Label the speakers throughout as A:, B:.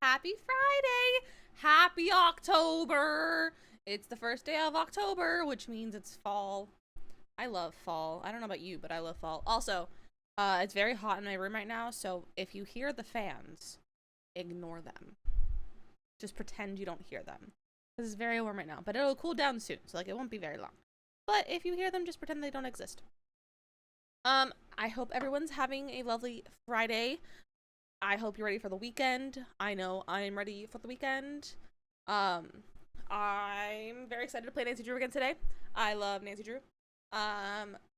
A: Happy Friday! Happy October! It's the first day of October, which means it's fall. I love fall. I don't know about you, but I love fall. Also, it's very hot in my room right now, so if you hear the fans, ignore them. Just pretend you don't hear them. This is very warm right now, but it'll cool down soon, so like it won't be very long. But if you hear them, just pretend they don't exist. I hope everyone's having a lovely Friday. I hope you're ready for the weekend. I know I'm ready for the weekend. Um, I'm very excited to play Nancy Drew again today. I love Nancy Drew.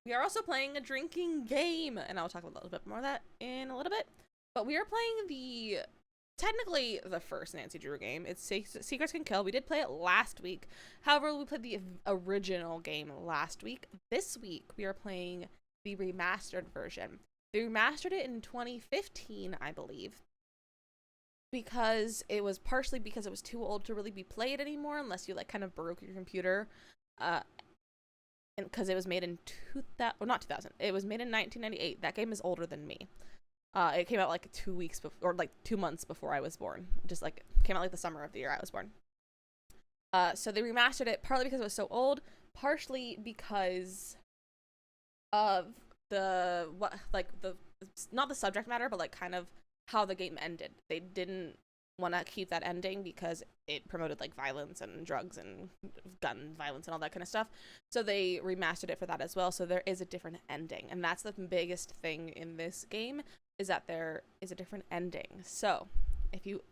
A: We are also playing a drinking game, and I'll talk a little bit more of that in a little bit. But we are playing technically the first Nancy Drew game. It's Secrets Can Kill. We did play it last week. However, we played the original game last week. This week, we are playing the remastered version. They remastered it in 2015, I believe, because it was partially because it was too old to really be played anymore unless you like kind of broke your computer, and because it was made in 2000, or not 2000, it was made in 1998. That game is older than me. It came out like 2 weeks before, or like 2 months before I was born. Just like came out like the summer of the year I was born. So they remastered it partly because it was so old, partially because of not the subject matter, but like kind of how the game ended. They didn't want to keep that ending because it promoted like violence and drugs and gun violence and all that kind of stuff. So they remastered it for that as well. So there is a different ending, and that's the biggest thing in this game, is that there is a different ending. So if you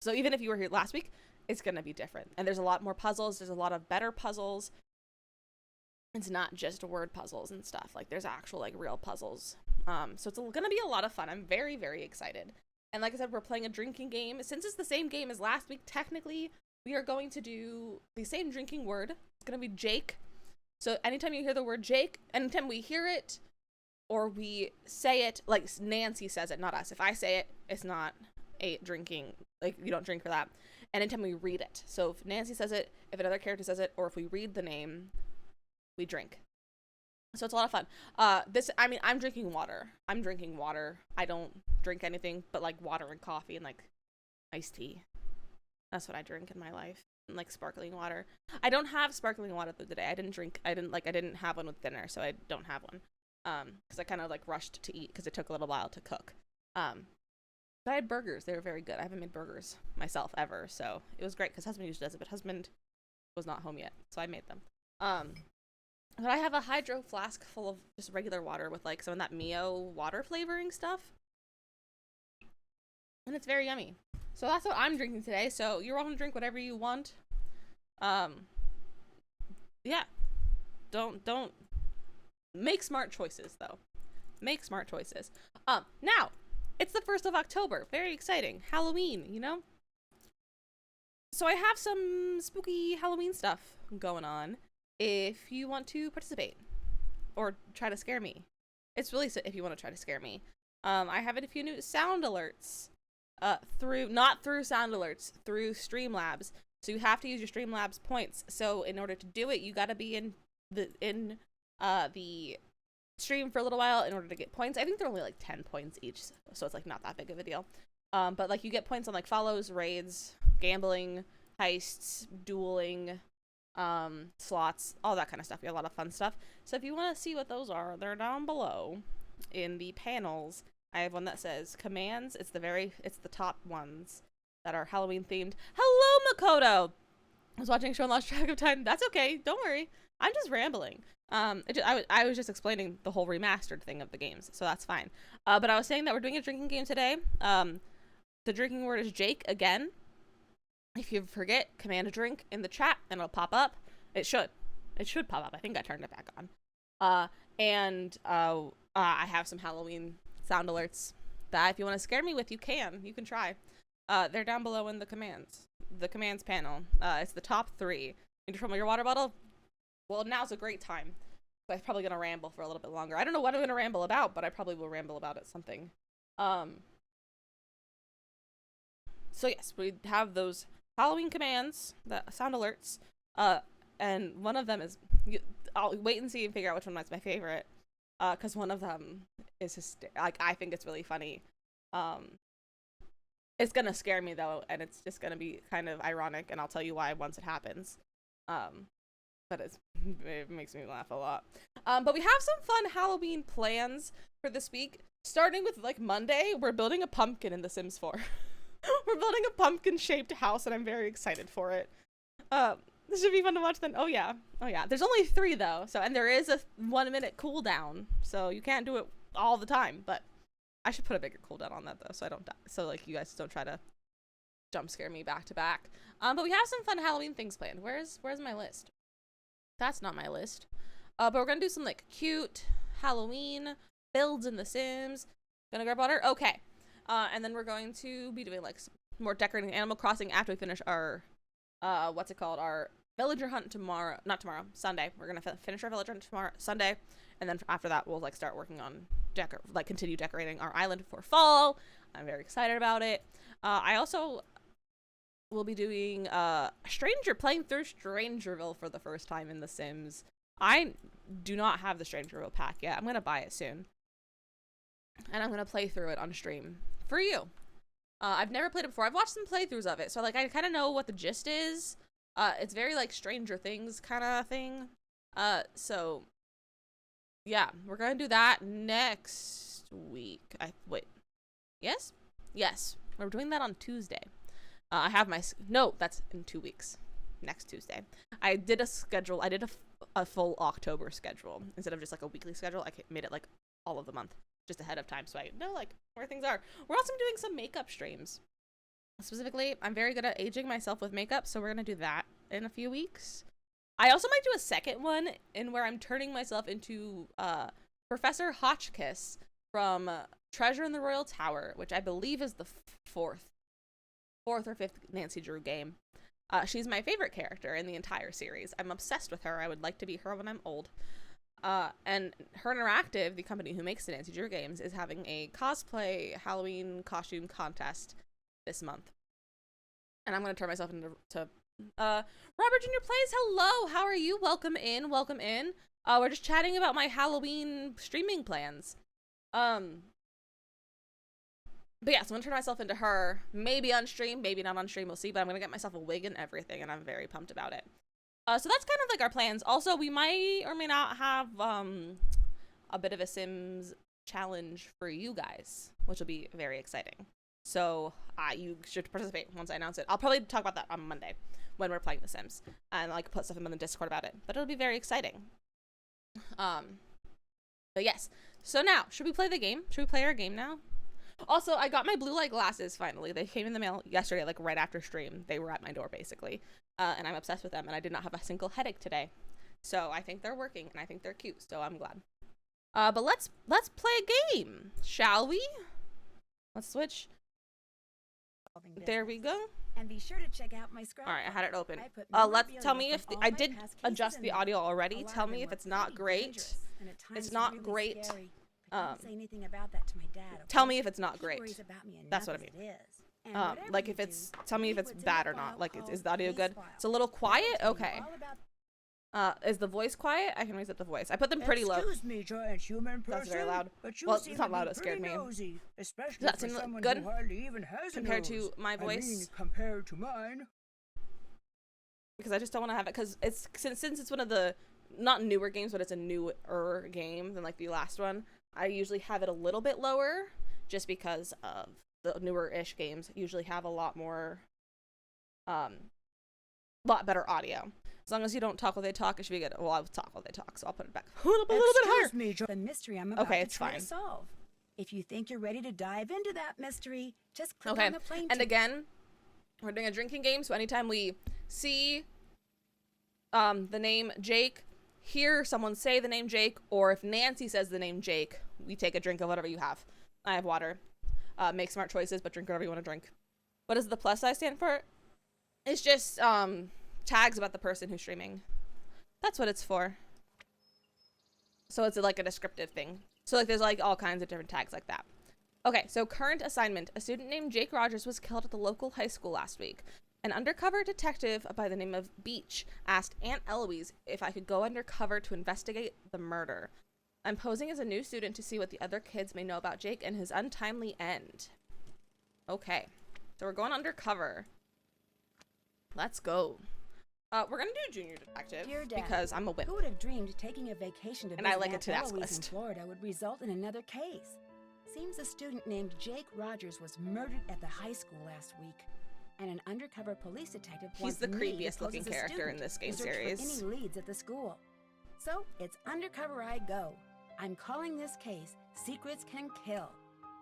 A: so even if you were here last week, it's gonna be different. And there's a lot more puzzles. There's a lot of better puzzles. It's not just word puzzles and stuff. Like there's actual like real puzzles. So it's gonna be a lot of fun. I'm very, very excited. And like I said, we're playing a drinking game. Since it's the same game as last week, technically we are going to do the same drinking word. It's gonna be Jake. So anytime you hear the word Jake, anytime we hear it or we say it, like Nancy says it, not us. If I say it, it's not a drinking, like you don't drink for that. And anytime we read it. So if Nancy says it, if another character says it, or if we read the name, we drink. So it's a lot of fun. I'm drinking water. I don't drink anything but like water and coffee and like iced tea. That's what I drink in my life. And like sparkling water. I don't have sparkling water today. I didn't have one with dinner, so I don't have one. Because I kind of like rushed to eat because it took a little while to cook. But I had burgers. They were very good. I haven't made burgers myself ever, so it was great because husband usually does it, but husband was not home yet, so I made them. But I have a hydro flask full of just regular water with like some of that Mio water flavoring stuff. And it's very yummy. So that's what I'm drinking today. So you're welcome to drink whatever you want. Yeah. Don't make smart choices though. Make smart choices. Now, it's the 1st of October. Very exciting. Halloween, you know? So I have some spooky Halloween stuff going on. If you want to participate or try to scare me, it's really if you want to try to scare me. I have a few new sound alerts not through sound alerts, through Streamlabs. So you have to use your Streamlabs points. So in order to do it, you got to be in the stream for a little while in order to get points. I think they're only like 10 points each, so it's like not that big of a deal. But like you get points on like follows, raids, gambling, heists, dueling, slots, all that kind of stuff. We have a lot of fun stuff. So if you want to see what those are, they're down below in the panels. I have one that says commands. It's the top ones that are Halloween themed. Hello, Makoto. I was watching a show and lost track of time. That's okay. Don't worry. I'm just rambling. I was just explaining the whole remastered thing of the games, so that's fine. But I was saying that we're doing a drinking game today. The drinking word is Jake again. If you forget, command a drink in the chat and it'll pop up. It should pop up. I think I turned it back on. I have some Halloween sound alerts that if you want to scare me with, you can try. They're down below in the commands panel. It's the top 3. Need to fill your water bottle? Well, now's a great time. So I'm probably gonna ramble for a little bit longer. I don't know what I'm gonna ramble about, but I probably will ramble about it something. So yes, we have those Halloween commands, the sound alerts, and one of them is, I'll wait and see and figure out which one is my favorite, because one of them is like I think it's really funny, It's gonna scare me though, and it's just gonna be kind of ironic, and I'll tell you why once it happens. But it makes me laugh a lot. But we have some fun Halloween plans for this week. Starting with like Monday, we're building a pumpkin in The Sims 4. We're building a pumpkin-shaped house, and I'm very excited for it. This should be fun to watch then. Oh yeah. There's only 3 though, so and there is a 1-minute cooldown, so you can't do it all the time. But I should put a bigger cooldown on that though, so I don't die. So like you guys don't try to jump scare me back to back. But we have some fun Halloween things planned. Where's my list? That's not my list. But we're gonna do some like cute Halloween builds in The Sims. Gonna grab water. Okay. And then we're going to be doing like some more decorating Animal Crossing after we finish our what's it called? Our villager hunt tomorrow. Not tomorrow. Sunday. We're gonna finish our villager hunt tomorrow, Sunday, and then after that we'll like start working on continue decorating our island for fall. I'm very excited about it. I also will be doing playing through Strangerville for the first time in The Sims. I do not have the Strangerville pack yet. I'm gonna buy it soon, and I'm gonna play through it on stream for you. I've never played it before. I've watched some playthroughs of it, so like I kind of know what the gist is. It's very like Stranger Things kind of thing. So yeah, we're gonna do that next week. Yes, we're doing that on Tuesday. I have no, that's in 2 weeks. Next Tuesday. I did a schedule. I did a full October schedule instead of just like a weekly schedule. I made it like all of the month just ahead of time, so I know like where things are. We're also doing some makeup streams. Specifically, I'm very good at aging myself with makeup, so we're gonna do that in a few weeks. I also might do a second one in where I'm turning myself into Professor Hotchkiss from Treasure in the Royal Tower, which I believe is the fourth or fifth Nancy Drew game. She's my favorite character in the entire series. I'm obsessed with her. I would like to be her when I'm old. And Her Interactive, the company who makes the Nancy Drew games, is having a cosplay Halloween costume contest this month. And I'm going to turn myself into Robert Jr. Plays. Hello, how are you? Welcome in. We're just chatting about my Halloween streaming plans. But yeah, so I'm gonna turn myself into her, maybe on stream, maybe not on stream, we'll see, but I'm gonna get myself a wig and everything, and I'm very pumped about it. So that's kind of like our plans. Also, we might or may not have a bit of a Sims challenge for you guys, which will be very exciting. So you should participate once I announce it. I'll probably talk about that on Monday when we're playing The Sims, and like put stuff in the Discord about it, but it'll be very exciting. But yes, so now, should we play the game? Should we play our game now? Also, I got my blue light glasses finally. They came in the mail yesterday, like right after stream. They were at my door basically, and I'm obsessed with them, and I did not have a single headache today. So I think they're working, and I think they're cute, so I'm glad. But let's play a game, shall we? Let's switch. There we go.
B: And be sure to check out my scrap.
A: All right, I had it open. Tell me if I did adjust the audio already. Tell me if it's not great. It's not great.
B: Say anything about that to my dad. Okay?
A: Tell me if it's not great. That's what I mean. Like if it's, tell me if it's bad or not. Like, is the audio good? It's a little quiet? Okay. Is the voice quiet? I can raise up the voice. I put them pretty low.
C: Excuse me, giant human person,
A: that's very loud.
C: Well,
A: it's not loud, it scared me.
C: Nosy, especially
A: Does that
C: for
A: seem
C: someone
A: good
C: who hardly even has
A: compared
C: a nose.
A: to my voice?
C: I mean, compared to mine.
A: Because I just don't want to have it, because it's, since it's one of the, not newer games, but it's a newer game than like the last one, I usually have it a little bit lower, just because of the newer-ish games usually have a lot more, lot better audio. As long as you don't talk while they talk, it should be good. Well, I'll talk while they talk, so I'll put it back a little bit higher.
C: Excuse me,
B: The mystery I'm about
A: okay,
B: to
A: it's
B: try
A: fine.
B: to solve. If you think you're ready to dive into that mystery, just click
A: okay.
B: on the plane.
A: And again, we're doing a drinking game, so anytime we see the name Jake, hear someone say the name Jake, or if Nancy says the name Jake, we take a drink of whatever you have. I have water. Make smart choices, but drink whatever you want to drink. What does the plus I stand for? It's just tags about the person who's streaming. That's what it's for. So it's like a descriptive thing. So like there's like all kinds of different tags like that. Okay, so current assignment. A student named Jake Rogers was killed at the local high school last week. An undercover detective by the name of Beach asked Aunt Eloise if I could go undercover to investigate the murder. I'm posing as a new student to see what the other kids may know about Jake and his untimely end. Okay. So we're going undercover. Let's go. We're gonna do junior detective
B: Dear Dad,
A: because I'm a wimp.
B: Who would have dreamed taking a vacation to
A: And I
B: visit
A: like a
B: Aunt
A: task
B: Eloise
A: list.
B: in Florida would result in another case? Seems a student named Jake Rogers was murdered at the high school last week, and an undercover police detective
A: He's
B: wants
A: the
B: me to
A: creepiest
B: pose
A: looking
B: as a
A: character
B: student
A: in this game
B: to search
A: series.
B: for any leads at the school. So it's undercover I go. I'm calling this case "Secrets Can Kill."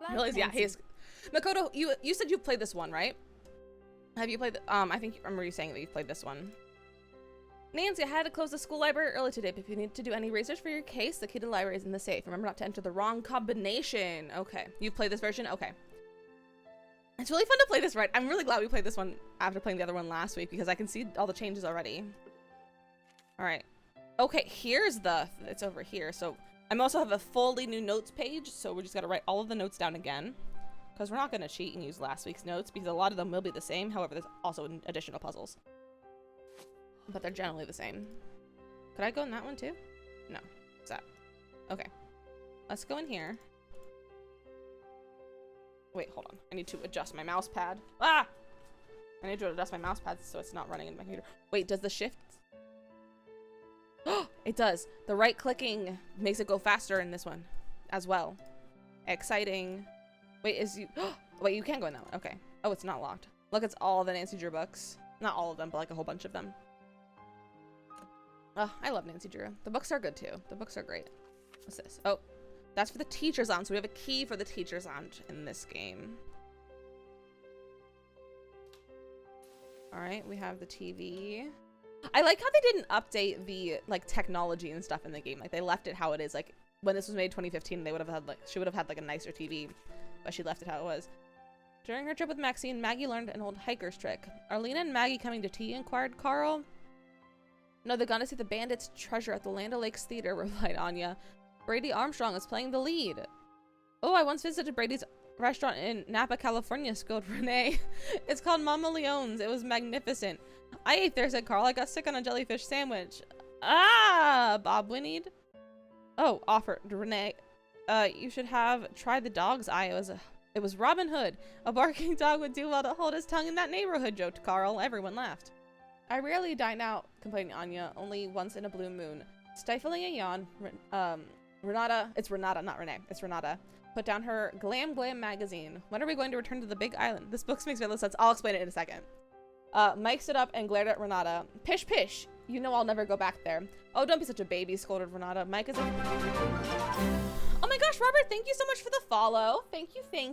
B: Love,
A: Really? Yeah,
B: Nancy.
A: he's Makoto, you said you played this one, right? Have you played I think I remember you saying that you've played this one. Nancy, I had to close the school library early today, but if you need to do any research for your case, the key to the library is in the safe. Remember not to enter the wrong combination. Okay. You've played this version? Okay. It's really fun to play this, right? I'm really glad we played this one after playing the other one last week because I can see all the changes already. Alright. Okay, here's it's over here. So I also have a fully new notes page, so we just gotta write all of the notes down again. Because we're not gonna cheat and use last week's notes because a lot of them will be the same. However, there's also additional puzzles. But they're generally the same. Could I go in that one too? No. What's that? Okay. Let's go in here. Wait, hold on. I need to adjust my mouse pad. Ah! I need to adjust my mouse pad so it's not running in my computer. Wait, does the shift? It does. The right clicking makes it go faster in this one as well. Exciting. Wait, wait, you can go in that one. Okay. Oh, it's not locked. Look, it's all the Nancy Drew books. Not all of them, but like a whole bunch of them. Oh, I love Nancy Drew. The books are good too. The books are great. What's this? Oh, that's for the teacher's lounge. So we have a key for the teacher's lounge in this game. All right, we have the TV. I like how they didn't update the like technology and stuff in the game. Like they left it how it is. Like when this was made 2015, they would have had like she would have had like a nicer TV, but she left it how it was. During her trip with Maxine, Maggie learned an old hiker's trick. Are Lena and Maggie coming to tea? Inquired Carl. No, they're gonna see the bandits' treasure at the Land O'Lakes Theater, replied Anya. Brady Armstrong is playing the lead. Oh, I once visited Brady's restaurant in Napa, California, scolded Renee. It's called Mama Leone's. It was magnificent. I ate there, said Carl. I got sick on a jellyfish sandwich. Ah, Bob whinnied. Oh, offered Renee. You should have tried the dog's eye. It was Robin Hood. A barking dog would do well to hold his tongue in that neighborhood, joked Carl. Everyone laughed. I rarely dine out, complained Anya, only once in a blue moon. Stifling a yawn, Renata, it's Renata, not Renee, it's Renata, put down her Glam magazine. When are we going to return to the big island? This book makes very little sense. I'll explain it in a second. Mike stood up and glared at Renata. Pish, pish. You know I'll never go back there. Oh, don't be such a baby, scolded Renata. Mike is a... Oh my gosh, Robert, thank you so much for the follow. Thank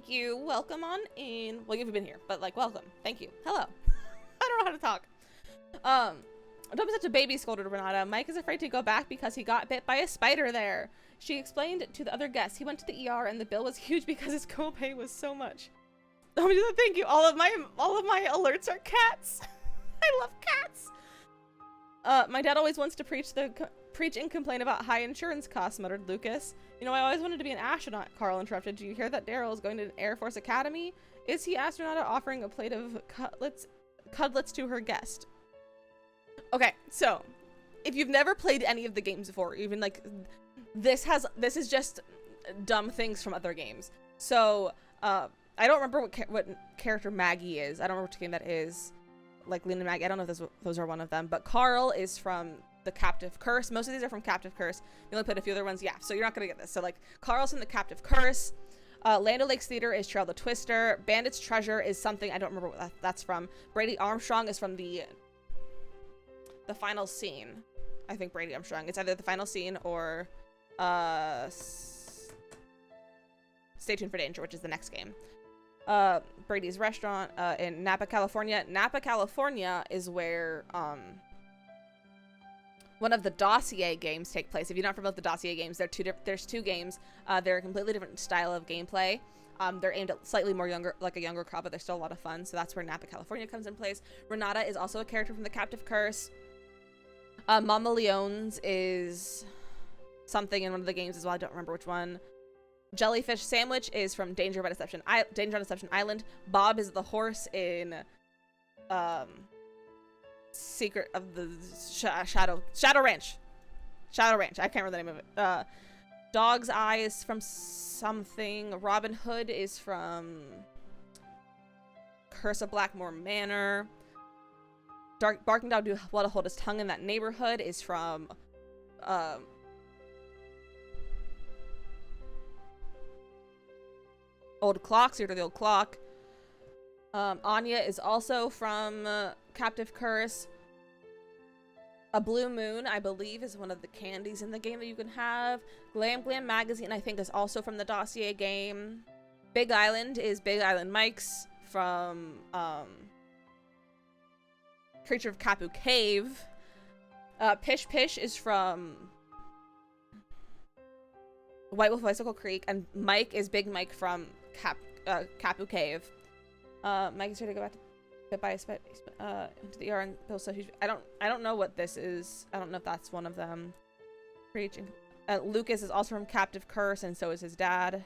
A: you. Welcome on in. Well, you've been here, but like, welcome. Thank you. Hello. I don't know how to talk. Don't be such a baby, scolded Renata. Mike is afraid to go back because he got bit by a spider there. She explained to the other guests. He went to the ER and the bill was huge because his copay was so much. Oh, thank you. All of my alerts are cats. I love cats. My dad always wants to preach and complain about high insurance costs, muttered Lucas. You know, I always wanted to be an astronaut, Carl interrupted. Do you hear that Daryl is going to an Air Force Academy? Is he astronaut offering a plate of cutlets to her guest? Okay, so if you've never played any of the games before, even like this is just dumb things from other games. So I don't remember what character Maggie is. I don't remember which game that is. Like Lena and Maggie, I don't know if those are one of them. But Carl is from the Captive Curse. Most of these are from Captive Curse. We only played a few other ones. Yeah, so you're not gonna get this. So like Carl's from the Captive Curse. Land O'Lakes Theater is Trail the Twister. Bandit's Treasure is something I don't remember what that's from. Brady Armstrong is from the final scene. I think Brady Armstrong. It's either the final scene or Stay Tuned for Danger, which is the next game. Brady's Restaurant in Napa, California. Napa, California is where one of the Dossier games take place. If you're not familiar with the Dossier games, there's two games. They're a completely different style of gameplay. They're aimed at slightly more younger crowd, but they're still a lot of fun. So that's where Napa, California comes in place. Renata is also a character from the Captive Curse. Mama Leone's is something in one of the games as well. I don't remember which one. Jellyfish Sandwich is from Danger on Deception Island. Bob is the horse in Secret of the Shadow Ranch. I can't remember the name of it. Dog's Eye is from something. Robin Hood is from Curse of Blackmore Manor. Barking Dog do well to hold his tongue in that neighborhood is from Old Clock, Secret of the Old Clock. Anya is also from Captive Curse. A Blue Moon, I believe, is one of the candies in the game that you can have. Glam Glam Magazine, I think, is also from the Dossier game. Big Island is Big Island Mike's from Creature of Kapu Cave. Pish Pish is from White Wolf Bicycle Creek, and Mike is Big Mike from Kapu Cave. Mike is here to go back to bit by a spit into the ER and Bill, so I don't know what this is. I don't know if that's one of them. Preaching. Lucas is also from Captive Curse, and so is his dad.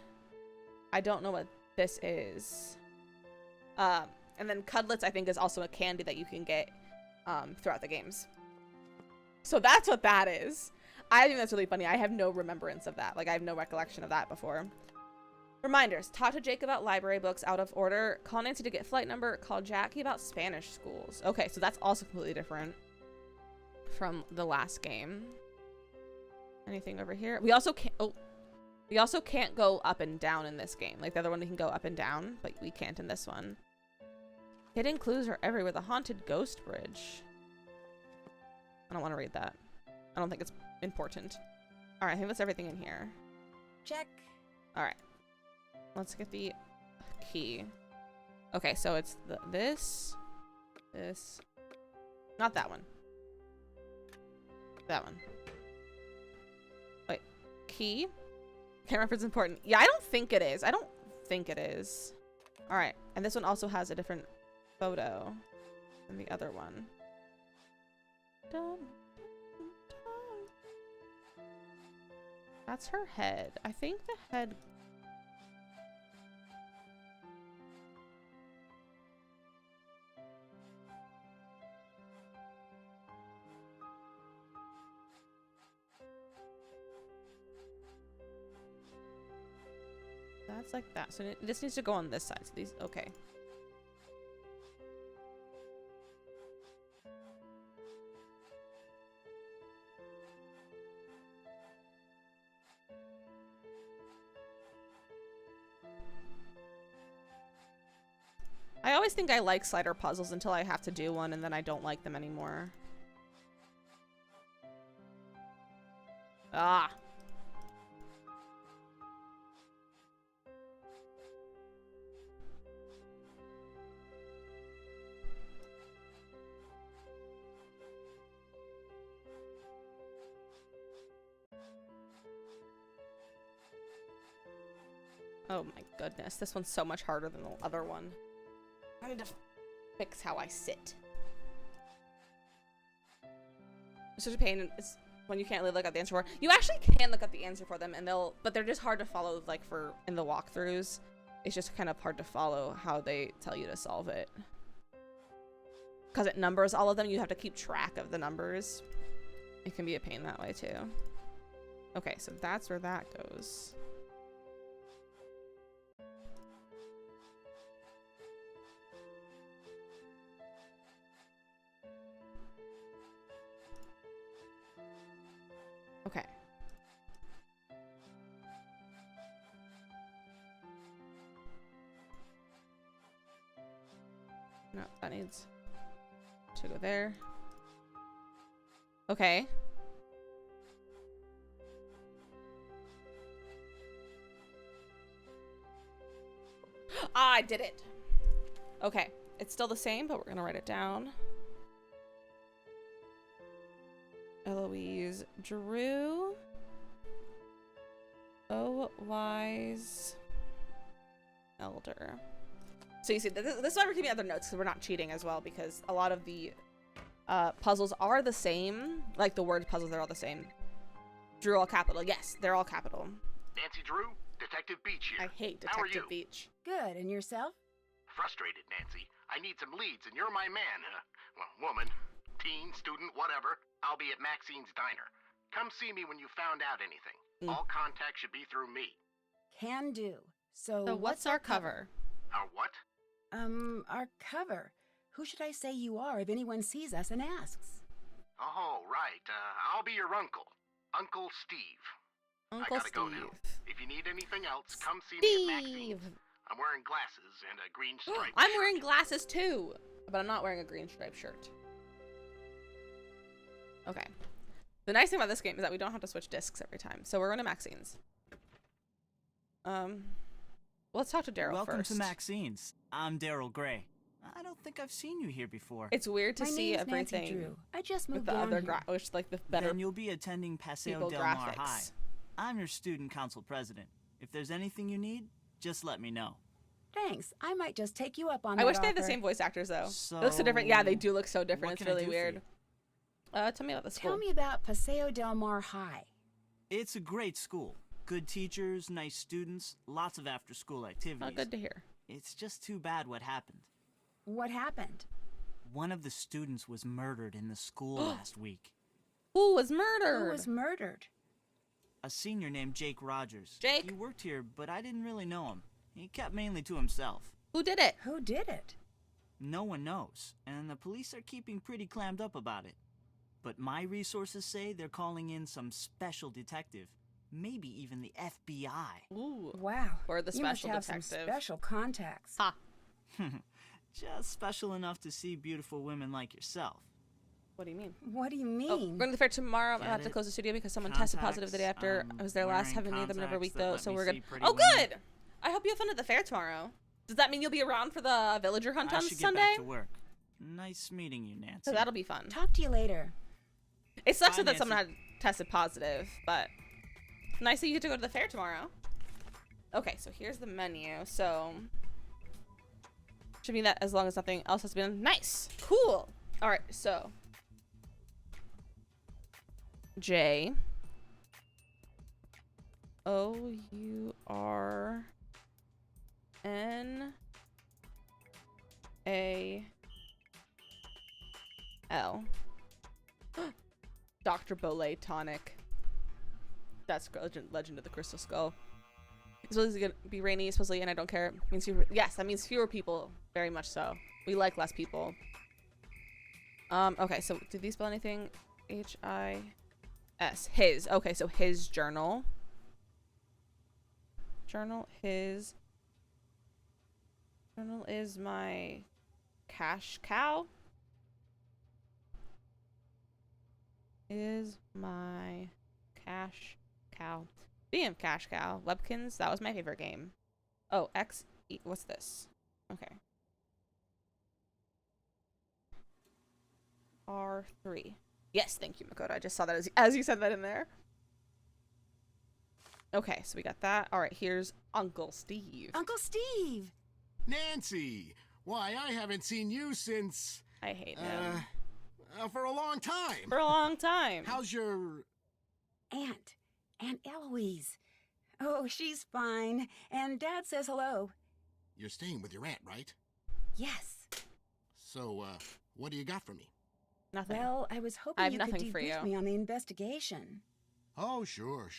A: I don't know what this is. And then Cudlets, I think, is also a candy that you can get throughout the games. So that's what that is. I think that's really funny. I have no remembrance of that. Like, I have no recollection of that before. Reminders. Talk to Jake about library books out of order. Call Nancy to get flight number. Call Jackie about Spanish schools. Okay, so that's also completely different from the last game. Anything over here? We also can't go up and down in this game. Like the other one, we can go up and down, but we can't in this one. Hidden clues are everywhere. The haunted ghost bridge. I don't want to read that. I don't think it's important. All right, I think that's everything in here.
B: Check.
A: All right. Let's get the key. Okay, so it's this, not that one. That one. Wait, key? Can't remember if it's important. Yeah, I don't think it is. I don't think it is. All right, and this one also has a different photo than the other one. Dun, dun, dun. That's her head. I think the head... That's like that. So this needs to go on this side. So these, okay. I always think I like slider puzzles until I have to do one, and then I don't like them anymore. Ah. Oh my goodness, this one's so much harder than the other one. I need to fix how I sit. It's such a pain when you can't really look up the answer for. You actually can look up the answer for them, and but they're just hard to follow. Like in the walkthroughs, it's just kind of hard to follow how they tell you to solve it. Because it numbers all of them, you have to keep track of the numbers. It can be a pain that way too. Okay, so that's where that goes. Okay. No, that needs to go there. Okay. Ah, I did it. Okay. It's still the same, but we're gonna write it down. Eloise Drew. Oh, wise elder. So you see, this is why we're keeping other notes, because we're not cheating as well, because a lot of the puzzles are the same. Like the word puzzles, they're all the same. Drew, all capital. Yes, they're all capital.
D: Nancy Drew, Detective Beach here.
A: I hate
D: How are
A: Detective
D: you?
A: Beach.
B: Good, and yourself?
D: Frustrated, Nancy. I need some leads, and you're my man. Well, woman, teen, student, whatever. I'll be at Maxine's Diner. Come see me when you found out anything. All contact should be through me.
B: Can do.
A: So what's our cover?
D: Our what?
B: Our cover. Who should I say you are if anyone sees us and asks?
D: Oh, right. I'll be your uncle. Uncle Steve.
A: Uncle
D: I gotta go now.
A: Steve.
D: If you need anything else, come see me at
A: Steve.
D: Maxine's. I'm wearing glasses and a green stripe.
A: I'm wearing glasses too, but I'm not wearing a green striped shirt. Okay. The nice thing about this game is that we don't have to switch discs every time. So we're going to Maxine's. Let's talk to Daryl
E: Welcome
A: first.
E: to Maxine's. I'm Daryl Gray. I don't think I've seen you here before.
A: It's weird to
B: My
A: see
B: name's Nancy
A: everything
B: Drew. I just
A: with
B: moved
A: the
B: down
A: other
B: here.
A: which like the better
E: Then you'll be attending Paseo
A: people
E: Del Mar
A: graphics.
E: High. I'm your student council president. If there's anything you need, just let me know.
B: Thanks. I might just take you up on
A: I
B: that
A: wish they had the
B: offer.
A: same voice actors though.
E: So,
A: They look so different. Yeah, they do look so different.
E: what
A: It's
E: can I
A: really
E: do for
A: weird.
E: you?
A: Tell me about the school.
B: Tell me about Paseo Del Mar High.
E: It's a great school. Good teachers, nice students, lots of after-school activities.
A: Oh, good to hear.
E: It's just too bad what happened.
B: What happened?
E: One of the students was murdered in the school last week.
A: Who was murdered?
B: Who was murdered?
E: A senior named Jake Rogers.
A: Jake?
E: He worked here, but I didn't really know him. He kept mainly to himself.
A: Who did it?
B: Who did it?
E: No one knows, and the police are keeping pretty clammed up about it. But my resources say they're calling in some special detective, maybe even the FBI.
A: Ooh.
B: Wow.
A: Or the
B: you must
A: special
B: have
A: detective.
B: some special contacts.
A: Ha.
E: Just special enough to see beautiful women like yourself.
A: What do you mean?
B: What do you mean?
A: Oh, we're going to the fair tomorrow. I'm
E: Get
A: going to have to
E: it?
A: close the studio because someone tested positive the day after.
E: Contacts,
A: I was there last.
E: wearing
A: Haven't needed them every week
E: contacts that
A: though,
E: let
A: so
E: me
A: we're
E: see
A: good.
E: pretty
A: Oh,
E: women.
A: good. I hope you have fun at the fair tomorrow. Does that mean you'll be around for the villager hunt
E: I
A: on
E: should get
A: Sunday?
E: back to work. Nice meeting you, Nancy.
A: So that'll be fun.
B: Talk to you later.
A: It sucks
E: Bye,
A: that someone had
E: Nancy.
A: tested positive, but nice that you get to go to the fair tomorrow. Okay, so here's the menu. So should be that as long as nothing else has been nice. Cool. All right, so J O-U-R-N-A-L. Dr. Bolay Tonic. That's Legend of the Crystal Skull. It's supposed to be rainy, supposedly, and I don't care. It means fewer, yes, that means fewer people. Very much so. We like less people. Okay, so did these spell anything? H-I-S. His. Okay, so his journal. His journal is my cash cow. Is my cash cow. Speaking of cash cow, Webkins, that was my favorite game. Oh, what's this? Okay. R3. Yes, thank you, Makoto. I just saw that as you said that in there. Okay, so we got that. All right, here's Uncle Steve.
B: Uncle Steve!
F: Nancy! Why, I haven't seen you since,
A: I hate him.
F: for a long time.
A: For a long time.
F: How's your...
B: Aunt Eloise. Oh, she's fine. And Dad says hello.
F: You're staying with your aunt, right?
B: Yes.
F: So, what do you got for me?
A: Nothing.
B: Well, I was
A: I
B: hoping
A: have
B: you could
A: nothing for
B: debrief
A: you.
B: me on the investigation.
F: Oh, sure.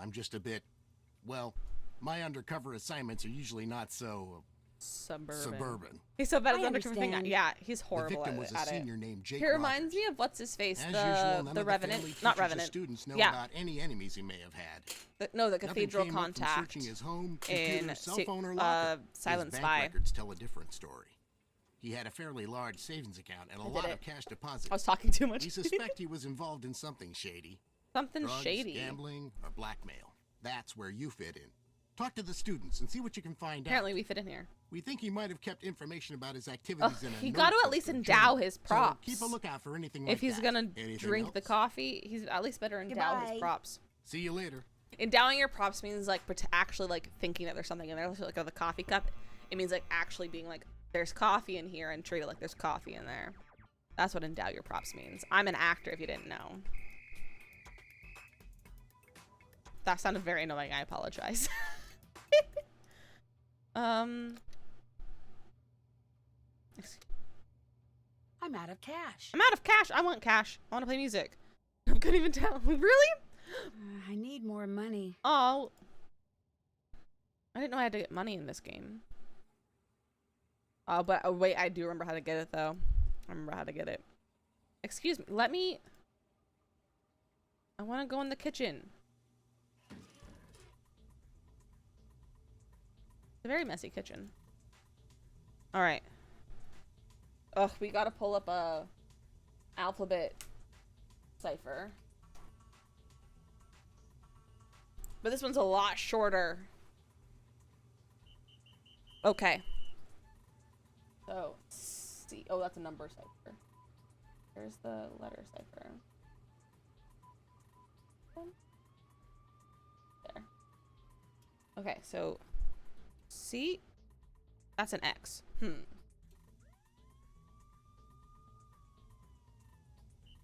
F: I'm just a bit... Well, my undercover assignments are usually not so... suburban.
A: He's so bad at
B: I
A: the undercover thing.
B: understand.
A: Yeah, he's
F: The
A: horrible
F: victim was a
A: at it.
F: senior named Jake
A: He reminds
F: Rogers.
A: me of what's his face,
F: As usual, none
A: the
F: of
A: Revenant,
F: family
A: not
F: teachers or
A: Revenant.
F: students know
A: Yeah.
F: about any enemies he may have had.
A: No, the
F: Nothing
A: Cathedral
F: came up from
A: Contact
F: searching his home,
A: in
F: computer, cell phone, or locker.
A: Silent
F: his
A: Spy.
F: bank records tell a different story. He had a fairly large savings account and a lot of cash deposits.
A: I was talking too much.
F: We suspect he was involved in something shady.
A: Something
F: Drugs,
A: shady.
F: gambling, or blackmail. That's where you fit in. Talk to the students and see what you can find
A: Apparently,
F: out.
A: we fit in here.
F: We think he might have kept information about his activities in a
A: He got to at
F: notebook
A: least
F: or
A: endow
F: journal.
A: his
F: So
A: props.
F: keep a lookout for anything like
A: If he's
F: that.
A: gonna
F: Anything
A: drink the
F: else?
A: coffee, he's at least better endow his
B: Goodbye.
A: props.
F: See you later.
A: Endowing your props means like actually like thinking that there's something in there, like the coffee cup. It means like actually being like, there's coffee in here, and treat it like there's coffee in there. That's what endow your props means. I'm an actor, if you didn't know. That sounded very annoying. I apologize.
B: I'm out of cash.
A: I'm out of cash. I want cash. I want to play music. I couldn't even tell. Really?
B: I need more money.
A: Oh. I didn't know I had to get money in this game. But wait, I do remember how to get it though. I remember how to get it. Excuse me. Let me. I want to go in the kitchen. It's a very messy kitchen. All right. Ugh, we gotta pull up a alphabet cipher. But this one's a lot shorter. Okay. So, C. Oh, that's a number cipher. There's the letter cipher. There. Okay, so C. That's an X.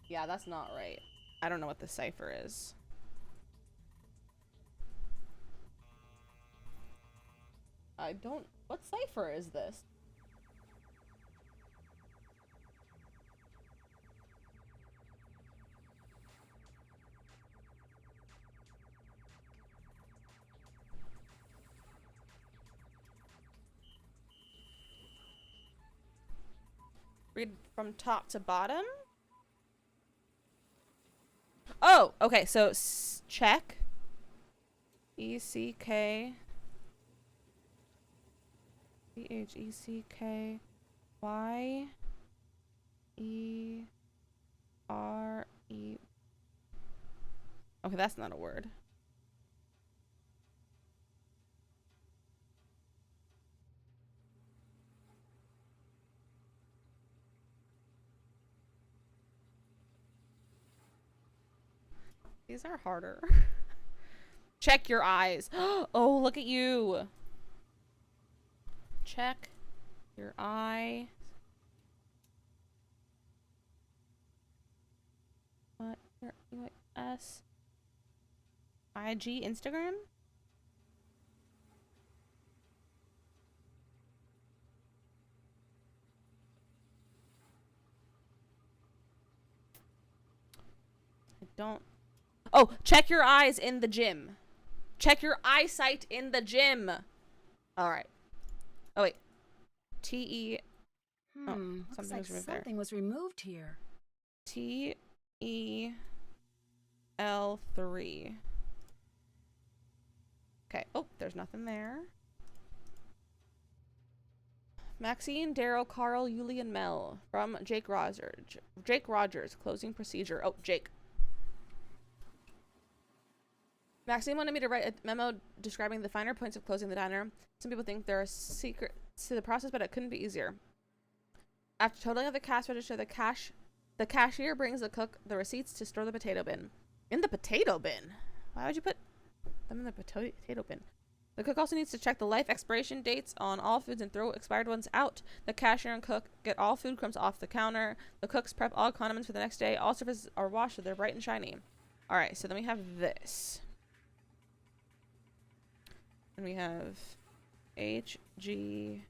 A: Yeah, that's not right. I don't know what the cipher is. I don't. What cipher is this? Read from top to bottom. Oh, okay. So check. ECK. CHECK. YERE. Okay, that's not a word. These are harder. Check your eyes. Oh, look at you. Check your eye. What? Your S. IG Instagram? I don't. Oh, check your eyes in the gym. Check your eyesight in the gym. All right. Oh wait. TE. Oh,
B: Looks like something was removed here.
A: TEL3. Okay. Oh, there's nothing there. Maxine, Daryl, Carl, Yuli, and Mel from Jake Rogers. Jake Rogers. Closing procedure. Oh, Jake. Maxine wanted me to write a memo describing the finer points of closing the diner. Some people think there are secrets to the process, but it couldn't be easier. After totaling of the cash register, the cashier brings the cook the receipts to store the potato bin. In the potato bin? Why would you put them in the potato bin? The cook also needs to check the life expiration dates on all foods and throw expired ones out. The cashier and cook get all food crumbs off the counter. The cooks prep all condiments for the next day. All surfaces are washed so they're bright and shiny. Alright, so then we have this. And we have HGL3.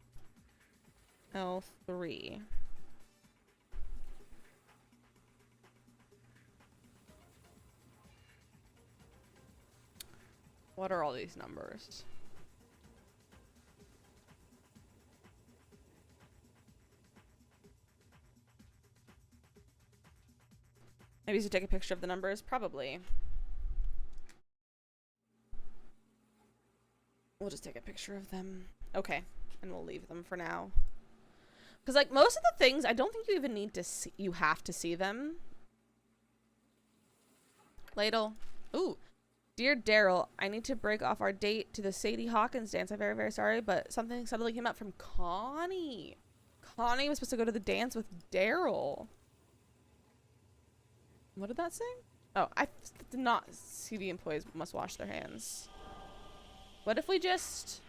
A: What are all these numbers? Maybe you should take a picture of the numbers? Probably. We'll just take a picture of them. Okay. And we'll leave them for now. Because, like, most of the things, I don't think you even need to see. You have to see them. Ladle. Ooh. Dear Daryl, I need to break off our date to the Sadie Hawkins dance. I'm very, very sorry, but something suddenly came up from Connie. Connie was supposed to go to the dance with Daryl. What did that say? Oh, I did not see the employees must wash their hands. What if we just...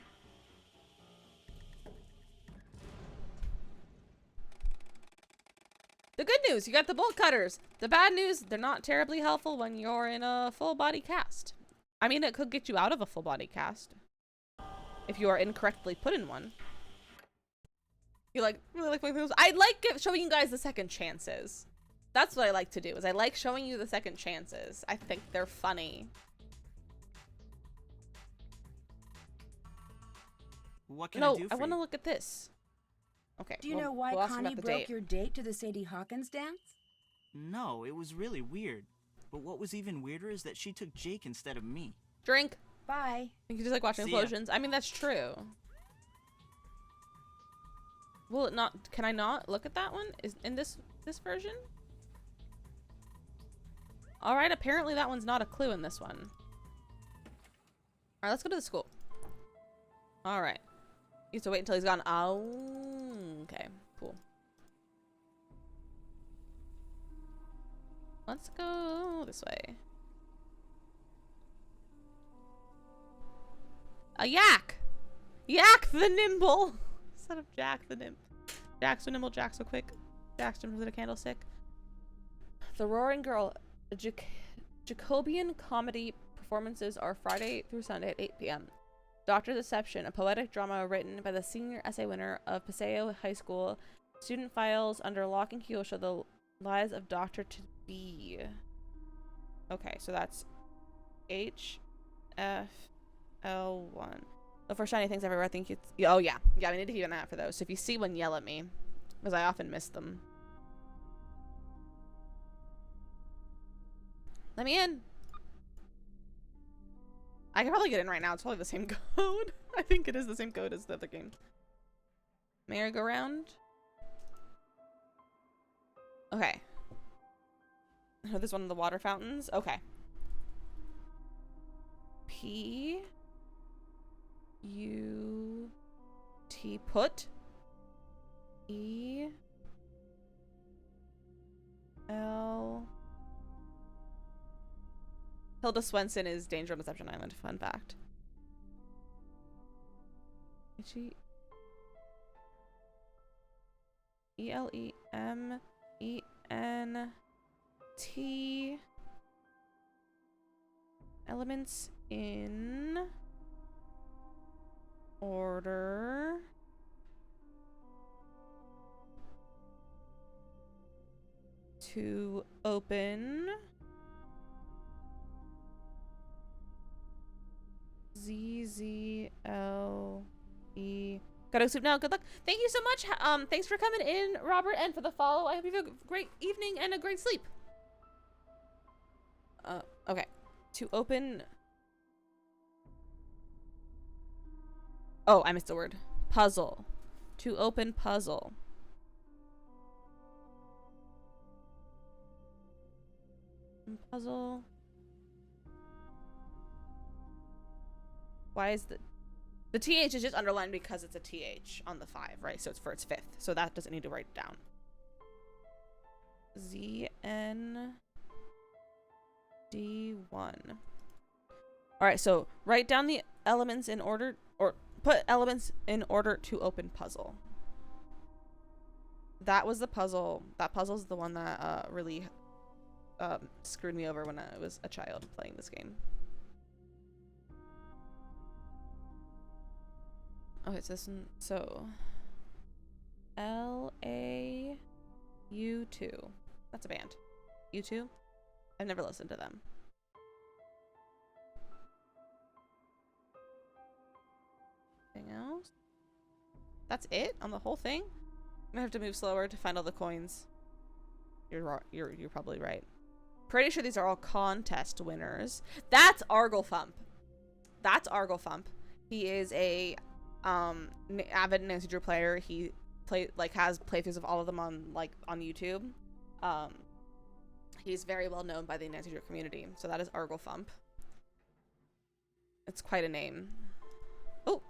A: The good news, you got the bolt cutters. The bad news, they're not terribly helpful when you're in a full body cast. I mean, it could get you out of a full body cast if you are incorrectly put in one. You like really like my moves? I like showing you guys the second chances. That's what I like to do. Is I like showing you the second chances. I think they're funny.
E: What can I do for
A: I want to
E: you?
A: look at this. Okay.
B: Do you know why
A: we'll ask him
B: Connie
A: about the
B: broke
A: date.
B: your date to the Sadie Hawkins dance?
E: No, it was really weird. But what was even weirder is that she took Jake instead of me.
A: Drink.
B: Bye.
A: You can just like watching
E: See ya.
A: explosions. I mean, that's true. Will it not? Can I not look at that one? Is in this version? All right. Apparently, that one's not a clue in this one. All right. Let's go to the school. All right. You have to wait until he's gone. Oh. Okay. Cool. Let's go this way. A yak! Yak the nimble! Instead of Jack the nimble. Jack so nimble, Jack so quick. Jack so with a candlestick. The Roaring Girl Jacobean comedy performances are Friday through Sunday at 8 p.m. Dr. Deception, a poetic drama written by the senior essay winner of Paseo High School. Student files under lock and key will show the lives of Dr. To Be. Okay, so that's HFL1. So for shiny things everywhere, I think it's... Oh, yeah. Yeah, we need to keep an eye out for those. So if you see one, yell at me. Because I often miss them. Let me in. I can probably get in right now. It's probably the same code. I think it is the same code as the other game. Merry-go-round. Okay. Oh, this one of the water fountains. Okay. P-U-T. Put. E-L. Hilda Swenson is Danger on Deception Island. Fun fact. E-L-E-M-E-N-T. Elements in order. To open. Z-Z-L-E. Gotta sleep now. Good luck. Thank you so much. Thanks for coming in, Robert, and for the follow. I hope you have a great evening and a great sleep. Okay. To open. Oh, I missed a word. Puzzle. To open puzzle. Puzzle. Why is the TH is just underlined because it's a TH on the 5, right? So it's for its 5th. So that doesn't need to write it down. ZND1. All right, so write down the elements in order, or put elements in order to open puzzle. That was the puzzle. That puzzle's the one that really screwed me over when I was a child playing this game. Okay, so this one, so LAU2. That's a band. U2? I've never listened to them. Anything else? That's it on the whole thing? I'm gonna have to move slower to find all the coins. You're probably right. Pretty sure these are all contest winners. That's Arglefump. That's Arglefump. He is a avid Nancy Drew player. He has playthroughs of all of them on YouTube. He's very well known by the Nancy Drew community. So that is Arglefump. It's quite a name. Oh,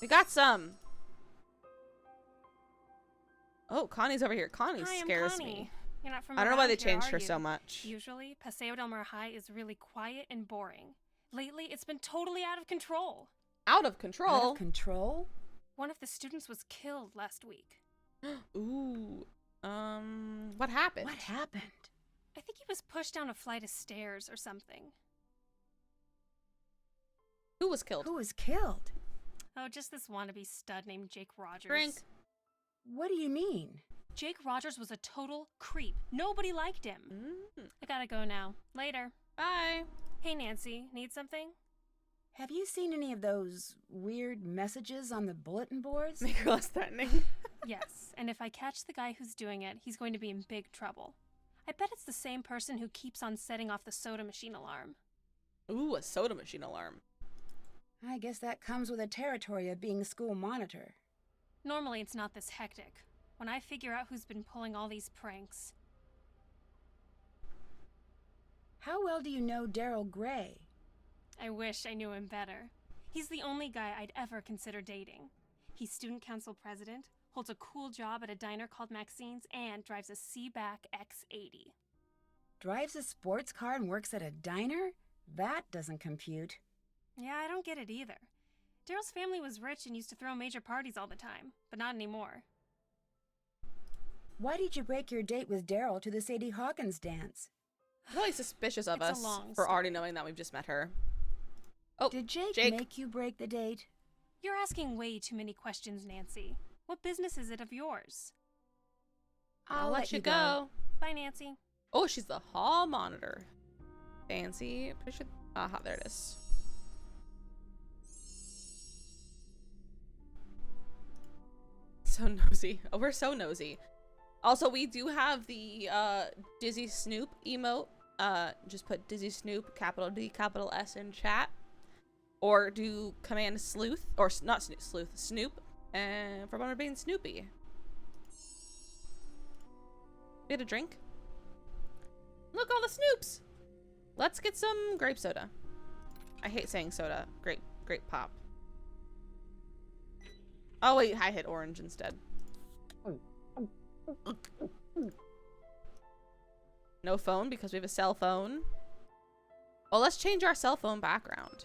A: we got some. Oh, Connie's over here. Connie
G: Hi,
A: scares
G: I'm Connie.
A: me.
G: You're not from
A: I don't know why they
G: around here,
A: changed
G: are
A: her
G: you?
A: so much.
G: Usually, Paseo del Mar High is really quiet and boring. Lately, it's been totally out of control.
A: Out of control.
B: Out of control?
G: One of the students was killed last week.
A: Ooh. What happened?
B: What happened?
G: I think he was pushed down a flight of stairs or something.
A: Who was killed?
B: Who was killed?
G: Oh, just this wannabe stud named Jake Rogers.
A: Drink.
B: What do you mean?
G: Jake Rogers was a total creep. Nobody liked him. I gotta go now. Later.
A: Bye.
G: Hey, Nancy. Need something?
B: Have you seen any of those weird messages on the bulletin boards?
A: Make her less threatening.
G: Yes. and if I catch the guy who's doing it, he's going to be in big trouble. I bet it's the same person who keeps on setting off the soda machine alarm.
A: Ooh, a soda machine alarm.
B: I guess that comes with the territory of being school monitor.
G: Normally it's not this hectic. When I figure out who's been pulling all these pranks.
B: How well do you know Daryl Gray?
G: I wish I knew him better. He's the only guy I'd ever consider dating. He's student council president, holds a cool job at a diner called Maxine's, and drives a Seaback X80.
B: Drives a sports car and works at a diner? That doesn't compute.
G: Yeah, I don't get it either. Daryl's family was rich and used to throw major parties all the time, but not anymore.
B: Why did you break your date with Daryl to the Sadie Hawkins dance?
A: I'm really suspicious of
G: It's a
A: us
G: long
A: for already
G: story.
A: knowing that we've just met her. Oh,
B: Did Jake
A: Jake.
B: make you break the date?
G: You're asking way too many questions, Nancy. What business is it of yours?
A: I'll let you go.
G: Bye, Nancy.
A: Oh, she's the hall monitor. Fancy. Pretty sure. Aha, there it is. So nosy. Oh, we're so nosy. Also, we do have the Dizzy Snoop emote. Just put Dizzy Snoop, capital D, capital S in chat. Or do command sleuth, or not sleuth, Snoop, and for Bummer being Snoopy. Get a drink. Look, all the Snoops. Let's get some grape soda. I hate saying soda. Grape pop. Oh wait, I hit orange instead. No phone because we have a cell phone. Well, let's change our cell phone background.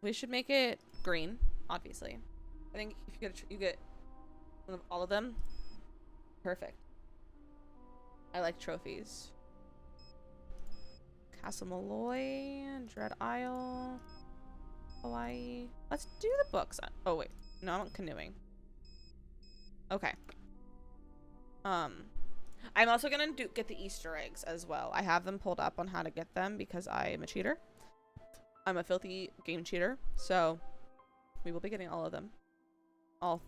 A: We should make it green, obviously. I think if you get one of all of them. Perfect. I like trophies. Castle Malloy, Dread Isle, Hawaii. Let's do the books. Oh wait, no, I'm canoeing. Okay. I'm also gonna get the Easter eggs as well. I have them pulled up on how to get them because I am a cheater. I'm a filthy game cheater, so we will be getting all of them. All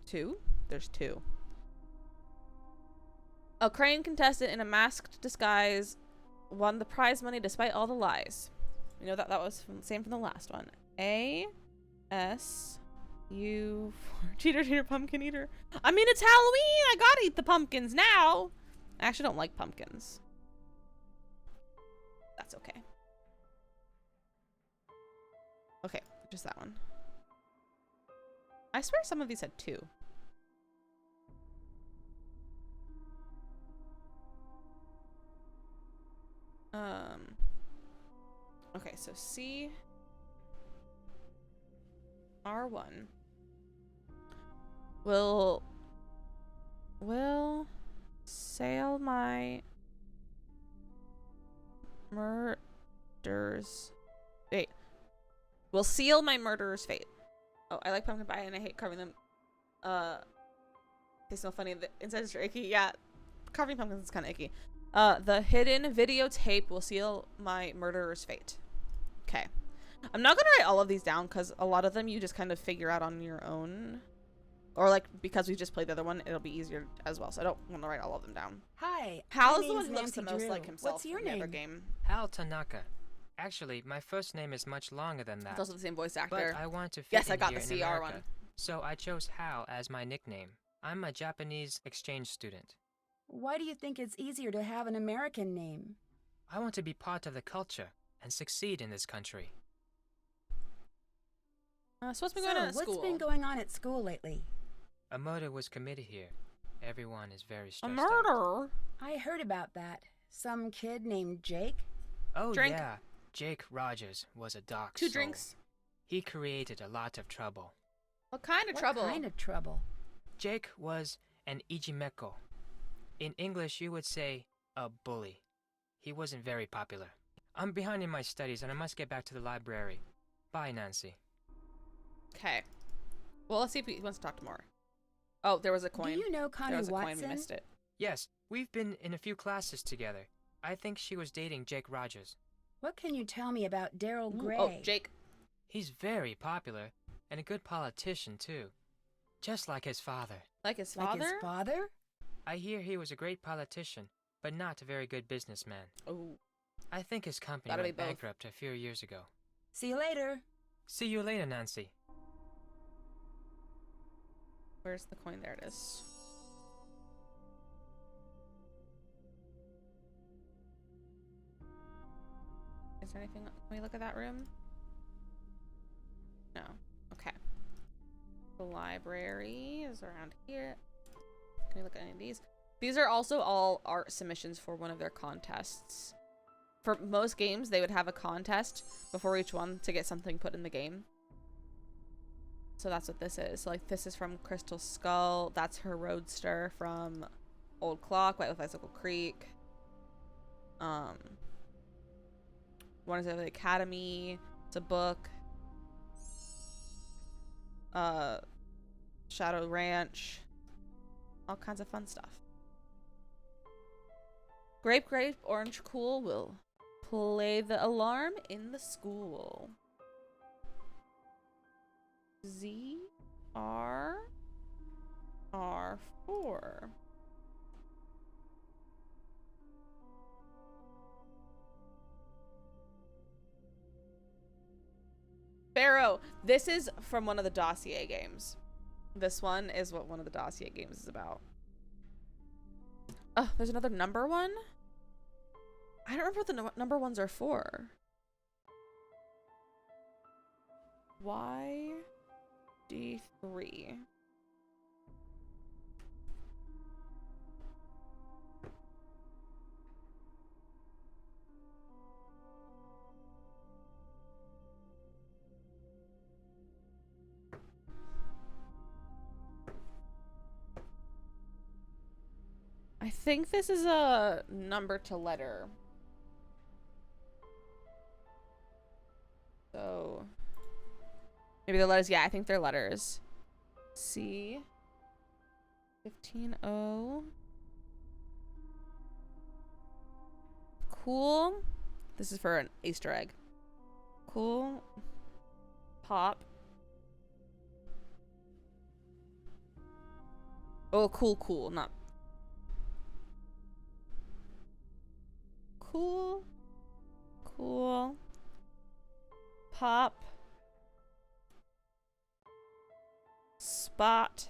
A: two? There's two. A crane contestant in a masked disguise won the prize money despite all the lies. You know that was same from the last one. A S U cheater pumpkin eater. I mean, it's Halloween. I gotta eat the pumpkins now. I actually don't like pumpkins. That's okay. Okay, just that one. I swear some of these had two. Okay, so C R1 will sail my murder's fate. Will seal my murderer's fate. Oh, I like pumpkin pie and I hate carving them. They smell funny. The insides are icky. Yeah, carving pumpkins is kind of icky. The hidden videotape will seal my murderer's fate. Okay. I'm not gonna write all of these down because a lot of them you just kind of figure out on your own. Or like, because we just played the other one, it'll be easier as well. So I don't want to write all of them down.
B: Hi.
A: Hal
B: my
A: is the one
B: name's
A: who looks the
B: Nancy
A: most
B: Drew.
A: like himself
B: What's your
A: in the
B: name?
A: other game.
H: Hal Tanaka. Actually, my first name is much longer than that.
A: It's also the same voice actor.
H: But I want to fit
A: Yes, I
H: in
A: got
H: here
A: the
H: in
A: CR
H: America,
A: one.
H: so I chose Hal as my nickname. I'm a Japanese exchange student.
B: Why do you think it's easier to have an American name?
H: I want to be part of the culture and succeed in this country.
A: So what's been going on at
B: what's
A: school?
B: been going on at school lately?
H: A murder was committed here. Everyone is very
A: A
H: stressed out.
A: murder?
B: I heard about that. Some kid named Jake?
H: Oh
A: Drink.
H: yeah, Jake Rogers was a dark
A: Two
H: soul.
A: drinks.
H: He created a lot of trouble.
A: What kind of
B: What
A: trouble?
B: kind of trouble?
H: Jake was an ijimeko. In English, you would say a bully. He wasn't very popular. I'm behind in my studies and I must get back to the library. Bye, Nancy.
A: Okay. Well, let's see if he wants to talk to more. Oh, there was a coin.
B: Do you know
A: There
B: Connie
A: was a coin.
B: Watson?
A: We missed it.
H: Yes, we've been in a few classes together. I think she was dating Jake Rogers.
B: What can you tell me about Daryl Gray?
A: Oh, Jake.
H: He's very popular and a good politician, too. Just like his father.
A: Like his
B: Like
A: father?
B: his father?
H: I hear he was a great politician, but not a very good businessman.
A: Oh.
H: I think his company
A: Gotta be
H: went
A: both.
H: bankrupt a few years ago.
B: See you later.
H: See you later, Nancy.
A: Where's the coin? There it is. Is there anything? Can we look at that room? No. Okay. The library is around here. Can we look at any of these? These are also all art submissions for one of their contests. For most games, they would have a contest before each one to get something put in the game. So that's what this is. Like, this is from Crystal Skull. That's her Roadster from Old Clock, White with Icicle Creek. One is of the Academy. It's a book. Shadow Ranch. All kinds of fun stuff. Grape, orange, cool will play the alarm in the school. Z R R4. Barrow, this is from one of the dossier games. This one is what one of the dossier games is about. Oh, there's another number one? I don't remember what the number ones are for. YD3. I think this is a number to letter. So maybe the letters, yeah, I think they're letters. C 15O. Cool. This is for an Easter egg. Cool. Pop. Oh, cool, not cool. Pop. Spot.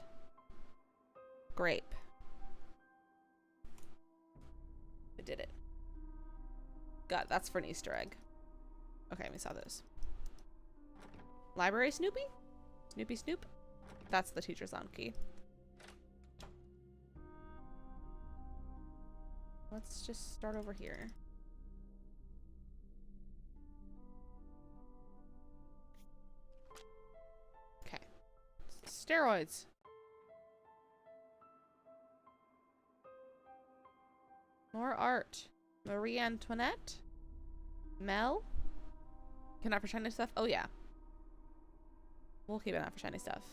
A: Grape. I did it. God, that's for an Easter egg. Okay, we saw those. Library Snoopy? Snoopy Snoop? That's the teacher's lounge key. Let's just start over here. Okay. Steroids. More art. Marie Antoinette? Mel? Can I for shiny stuff? Oh yeah. We'll keep an eye for shiny stuff.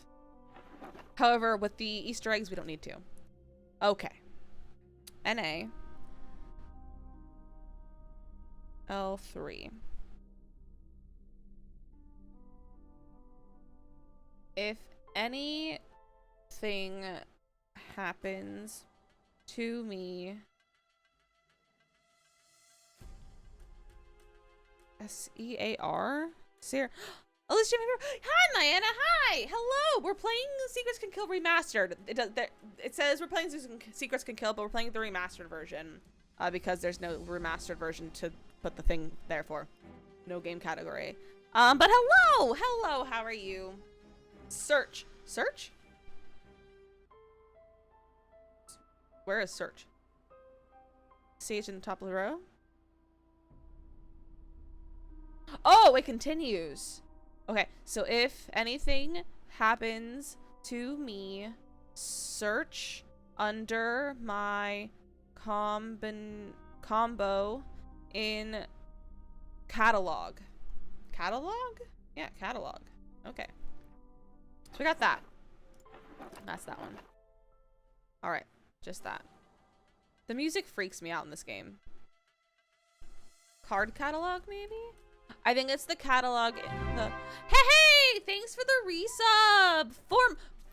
A: However, with the Easter eggs, we don't need to. Okay. NA. L3. If anything happens to me, SEAR? Sarah. Alicia, hi, Diana. Hi. Hello. We're playing Secrets Can Kill Remastered. It says we're playing Secrets Can Kill, but we're playing the remastered version because there's no remastered version to put the thing there for. No game category. But hello. Hello. How are you? Search. Search? Where is search? CH in the top of the row? Oh, it continues. Okay, so if anything happens to me, search under my combo in catalog. Catalog? Yeah, catalog. Okay. So we got that. That's that one. Alright, just that. The music freaks me out in this game. Card catalog, maybe? I think it's the catalog in the... Hey! Thanks for the resub!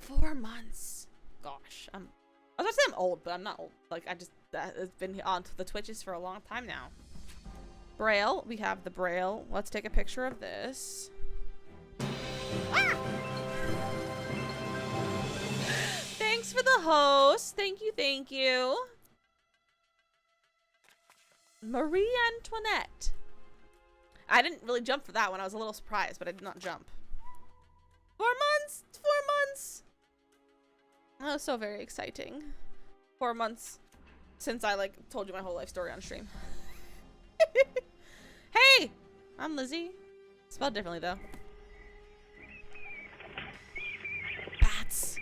A: 4 months. Gosh, I was gonna say I'm old, but I'm not old. Like, it's been on the Twitches for a long time now. Braille, we have the Braille. Let's take a picture of this. Ah! Thanks for the host. Thank you, thank you. Marie Antoinette. I didn't really jump for that one. I was a little surprised, but I did not jump. 4 months! 4 months! That was so very exciting. 4 months since I, like, told you my whole life story on stream. Hey! I'm Lizzie. Spelled differently, though. Bats.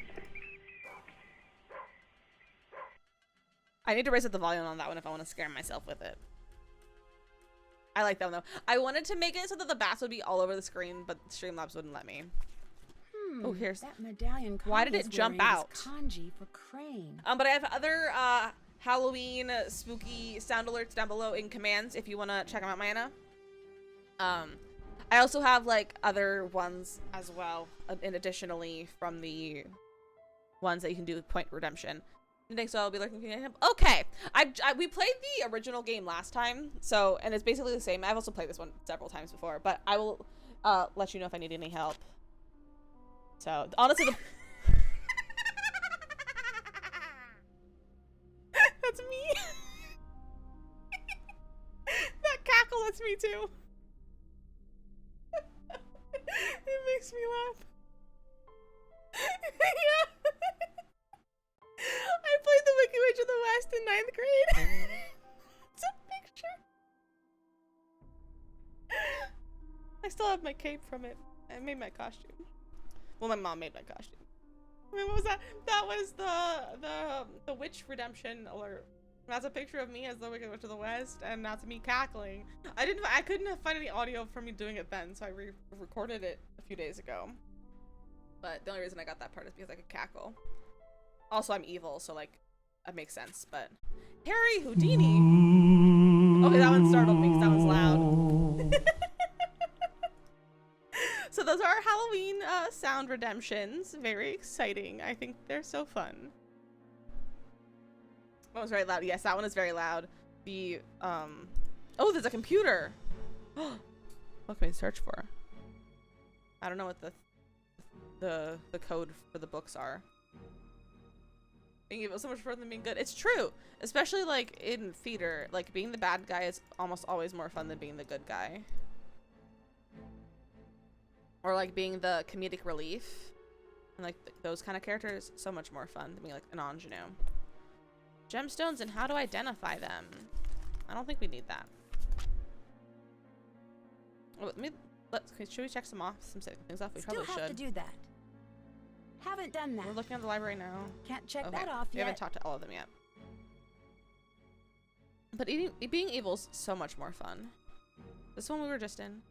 A: I need to raise up the volume on that one if I want to scare myself with it. I like that one, though. I wanted to make it so that the bats would be all over the screen, but Streamlabs wouldn't let me. Oh, here's
B: that medallion.
A: Why did it jump out?
B: Kanji for crane.
A: But I have other Halloween spooky sound alerts down below in commands if you want to check them out, Mayana. I also have like other ones as well, and additionally from the ones that you can do with point redemption. I think so. I'll be looking at him. Okay, we played the original game last time, so and it's basically the same. I've also played this one several times before, but I will let you know if I need any help. So honestly, that's me. That cackle, that's me too. It makes me laugh. Yeah. I played the Wicked Witch of the West in 9th grade. It's a picture. I still have my cape from it. I made my costume. Well, my mom made my costume. I mean, what was that? That was the witch redemption alert. That's a picture of me as the Wicked Witch of the West, and that's me cackling. I couldn't find any audio from me doing it then, so I recorded it a few days ago. But the only reason I got that part is because I could cackle. Also, I'm evil, so like, that makes sense. But Harry Houdini. Okay, that one startled me because that one's loud. So those are Halloween sound redemptions. Very exciting. I think they're so fun. That was very loud. Yes, that one is very loud. The oh, there's a computer. What can I search for? I don't know what the code for the books are. Thank you so much for them being good. It's true, especially like in theater. Like being the bad guy is almost always more fun than being the good guy. Or like being the comedic relief, and like those kind of characters, so much more fun than being like an ingenue. Gemstones and how to identify them. I don't think we need that. Oh, should we check some things off? We
B: Still
A: probably
B: have
A: should.
B: to do that. Haven't done that.
A: We're looking at the library now.
B: Can't check
A: Okay.
B: that off
A: We
B: yet.
A: haven't talked to all of them yet. But being evil's so much more fun. This one we were just in.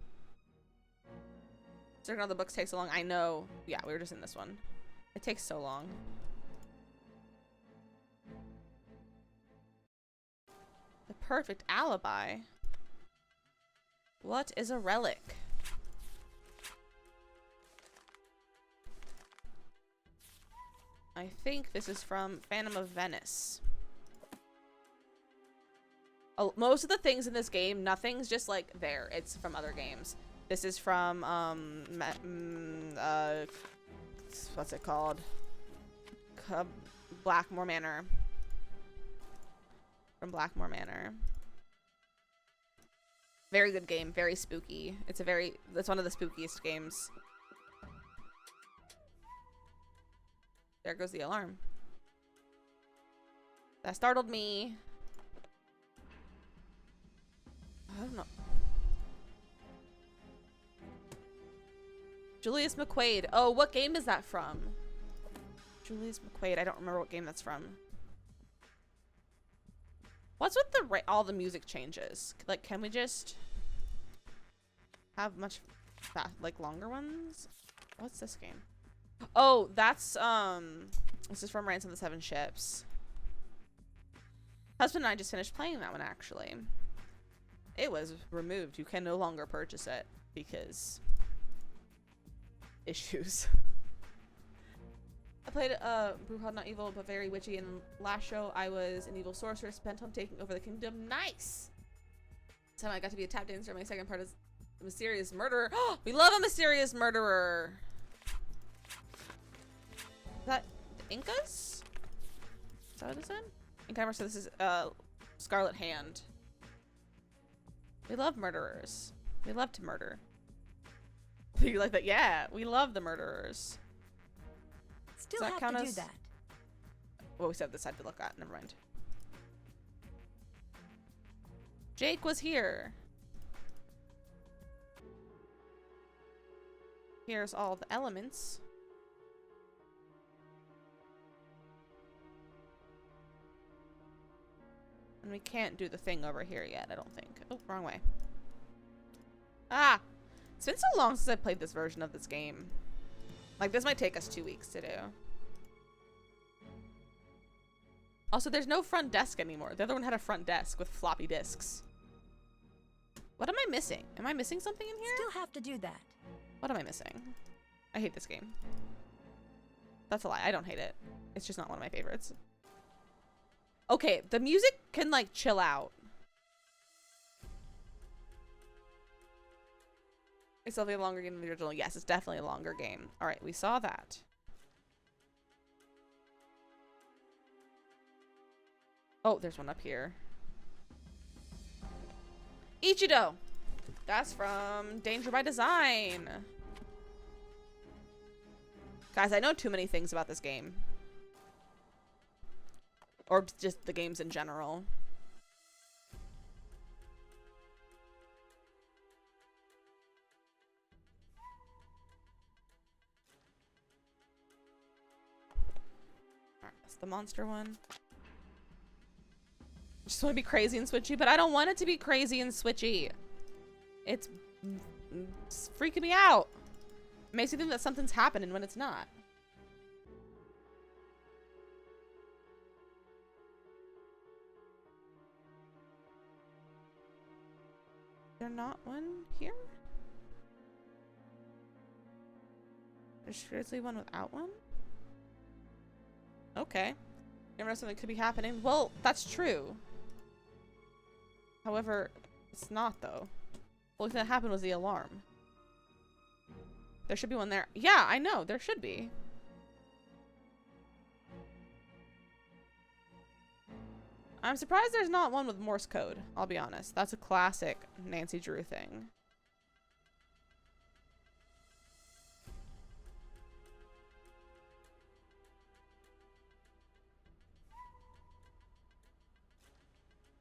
A: Certain other books take so long. I know. Yeah, we were just in this one. It takes so long. The perfect alibi. What is a relic? I think this is from Phantom of Venice. Oh, most of the things in this game, nothing's just like there. It's from other games. This is from what's it called? Blackmore Manor. From Blackmore Manor. Very good game, very spooky. It's one of the spookiest games. There goes the alarm. That startled me. I don't know. Julius McQuaid. Oh, what game is that from? Julius McQuaid. I don't remember what game that's from. What's with all the music changes? Like, can we just have much like longer ones? What's this game? Oh, that's this is from Ransom of the Seven Ships. Husband and I just finished playing that one actually. It was removed. You can no longer purchase it because issues. I played brew called Not Evil but Very Witchy, and last show I was an evil sorceress bent on taking over the kingdom. Nice! This time I got to be a tap dancer. My second part is the mysterious murderer. We love a mysterious murderer! Is that the Incas? Is that what it said? Inca, so this is Scarlet Hand. We love murderers. We love to murder. You like that? Yeah, we love the murderers.
B: Still
A: Does that
B: have
A: count
B: to do
A: as-
B: that.
A: Well, we said this had to look at. Never mind. Jake was here. Here's all the elements. And we can't do the thing over here yet, I don't think. Oh, wrong way. Ah! It's been so long since I played this version of this game. Like, this might take us 2 weeks to do. Also, there's no front desk anymore. The other one had a front desk with floppy disks. What am I missing? Am I missing something in here?
B: Still have to do that.
A: What am I missing? I hate this game. That's a lie. I don't hate it. It's just not one of my favorites. Okay, the music can, like, chill out. It's definitely a longer game than the original. Yes, it's definitely a longer game. All right, we saw that. Oh, there's one up here. Ichido! That's from Danger by Design. Guys, I know too many things about this game. Or just the games in general. Alright, that's the monster one. I just want to be crazy and switchy, but I don't want it to be crazy and switchy. It's freaking me out. It makes me think that something's happening when it's not. There not one here? There's seriously one without one? Okay. Never know something could be happening. Well, that's true. However, it's not though. The only thing that happened was the alarm. There should be one there. Yeah, I know. There should be. I'm surprised there's not one with Morse code, I'll be honest. That's a classic Nancy Drew thing.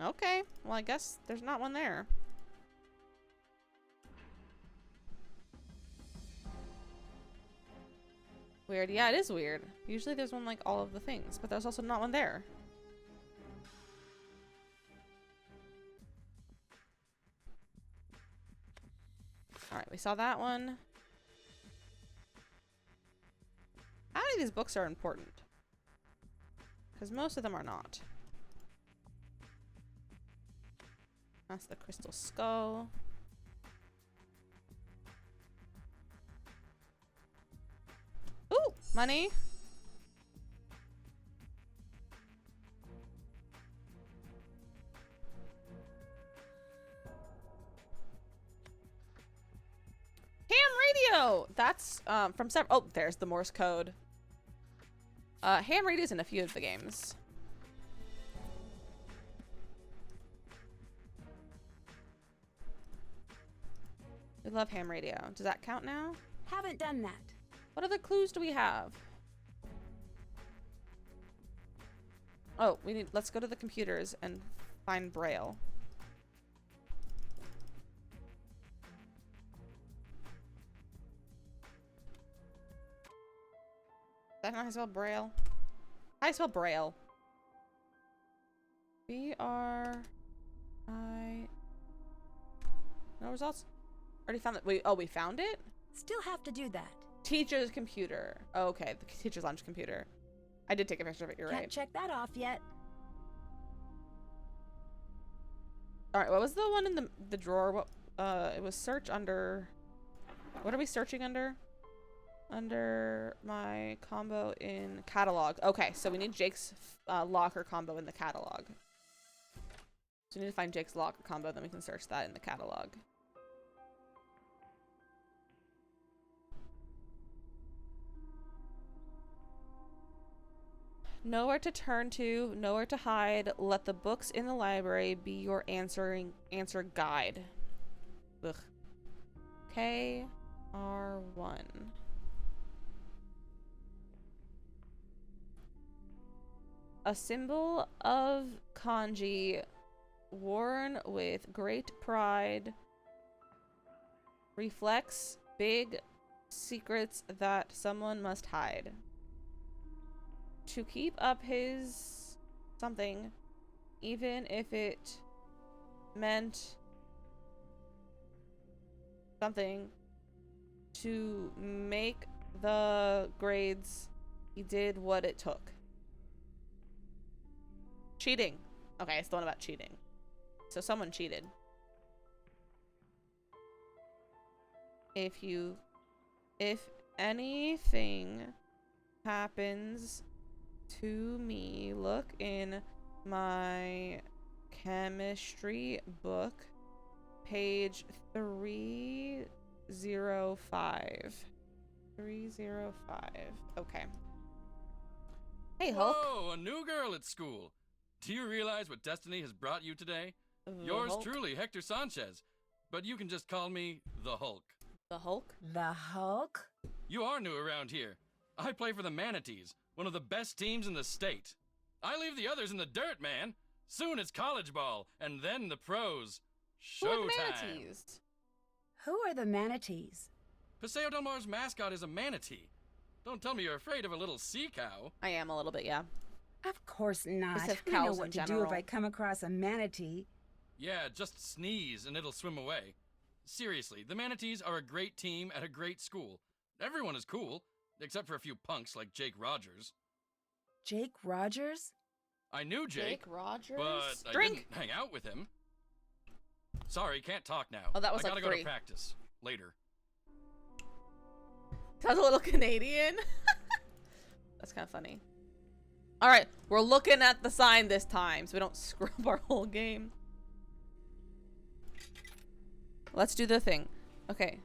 A: Okay, well I guess there's not one there. Weird. Yeah, it is weird. Usually there's one like all of the things, but there's also not one there. Alright, we saw that one. How many of these books are important? Because most of them are not. That's the crystal skull. Ooh, money. Ham radio. That's from several. Oh, there's the Morse code. Ham radio's in a few of the games. We love ham radio. Does that count now?
B: Haven't done that.
A: What other clues do we have? Oh, let's go to the computers and find Braille. Is that how I spell Braille? How do I spell Braille? B-R-I... No results? Already found it. Wait, oh, we found it?
B: Still have to do that.
A: Teacher's computer. Oh, okay, the teacher's lunch computer. I did take a picture of it, you're
B: Can't
A: right.
B: check that off yet.
A: Alright, what was the one in the drawer? What it was search under... What are we searching under? under my combo in catalog. Okay, so we need Jake's locker combo in the catalog. So we need to find Jake's locker combo, then we can search that in the catalog. Nowhere to turn to, nowhere to hide. Let the books in the library be your answer guide. Ugh. KR1. A symbol of kanji worn with great pride reflects big secrets that someone must hide. To keep up his something, even if it meant something to make the grades, he did what it took. Cheating. Okay, it's the one about cheating. So someone cheated. If anything happens to me, look in my chemistry book, page 305. 305. Okay. Hey, Hulk.
I: Whoa, a new girl at school. Do you realize what destiny has brought you today? Yours
A: Hulk?
I: truly, Hector Sanchez. But you can just call me the Hulk.
A: The Hulk?
B: The Hulk?
I: You are new around here. I play for the Manatees, one of the best teams in the state. I leave the others in the dirt, man. Soon it's college ball, and then the pros.
A: Who are the
I: Showtime.
A: manatees?
B: Who are the manatees?
I: Paseo Del Mar's mascot is a manatee. Don't tell me you're afraid of a little sea cow.
A: I am a little bit, yeah.
B: Of course not.
A: Just have
B: I know
A: cows
B: what
A: in
B: to do if
A: general.
B: I come across a manatee.
I: Yeah, just sneeze and it'll swim away. Seriously, the Manatees are a great team at a great school. Everyone is cool, except for a few punks like Jake Rogers.
B: Jake Rogers?
I: I knew Jake,
A: Rogers?
I: but I
A: Drink!
I: didn't hang out with him. Sorry, can't talk now.
A: Oh, that was
I: I
A: like
I: gotta go
A: 3.
I: to practice. Later.
A: Sounds a little Canadian. That's kind of funny. Alright, we're looking at the sign this time, so we don't screw up our whole game. Let's do the thing. Okay.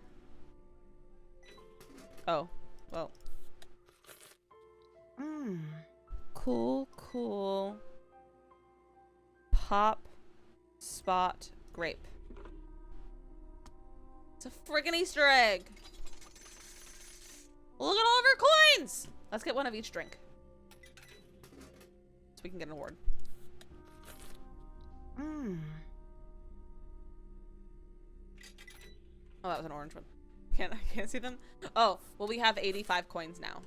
A: Oh, well. Cool. Pop, spot, grape. It's a friggin' Easter egg. Look at all of our coins. Let's get one of each drink, so we can get an award. Oh, that was an orange one. I can't see them. Oh, well, we have 85 coins now.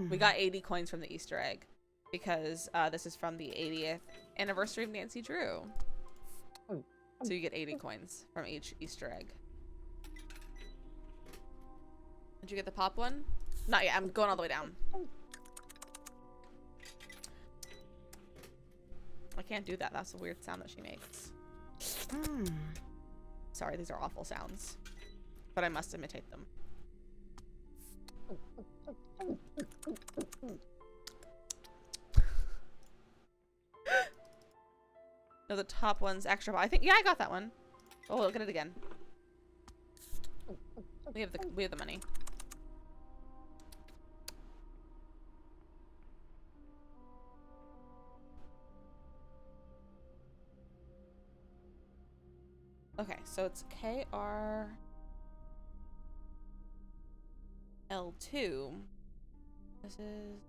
A: We got 80 coins from the Easter egg because this is from the 80th anniversary of Nancy Drew. So you get 80 coins from each Easter egg. Did you get the pop one? Not yet. I'm going all the way down. I can't do that. That's a weird sound that she makes. Sorry, these are awful sounds, but I must imitate them. No, the top one's extra. I think, yeah, I got that one. Oh, look at it again. We have the money. Okay, so it's KRL2. This is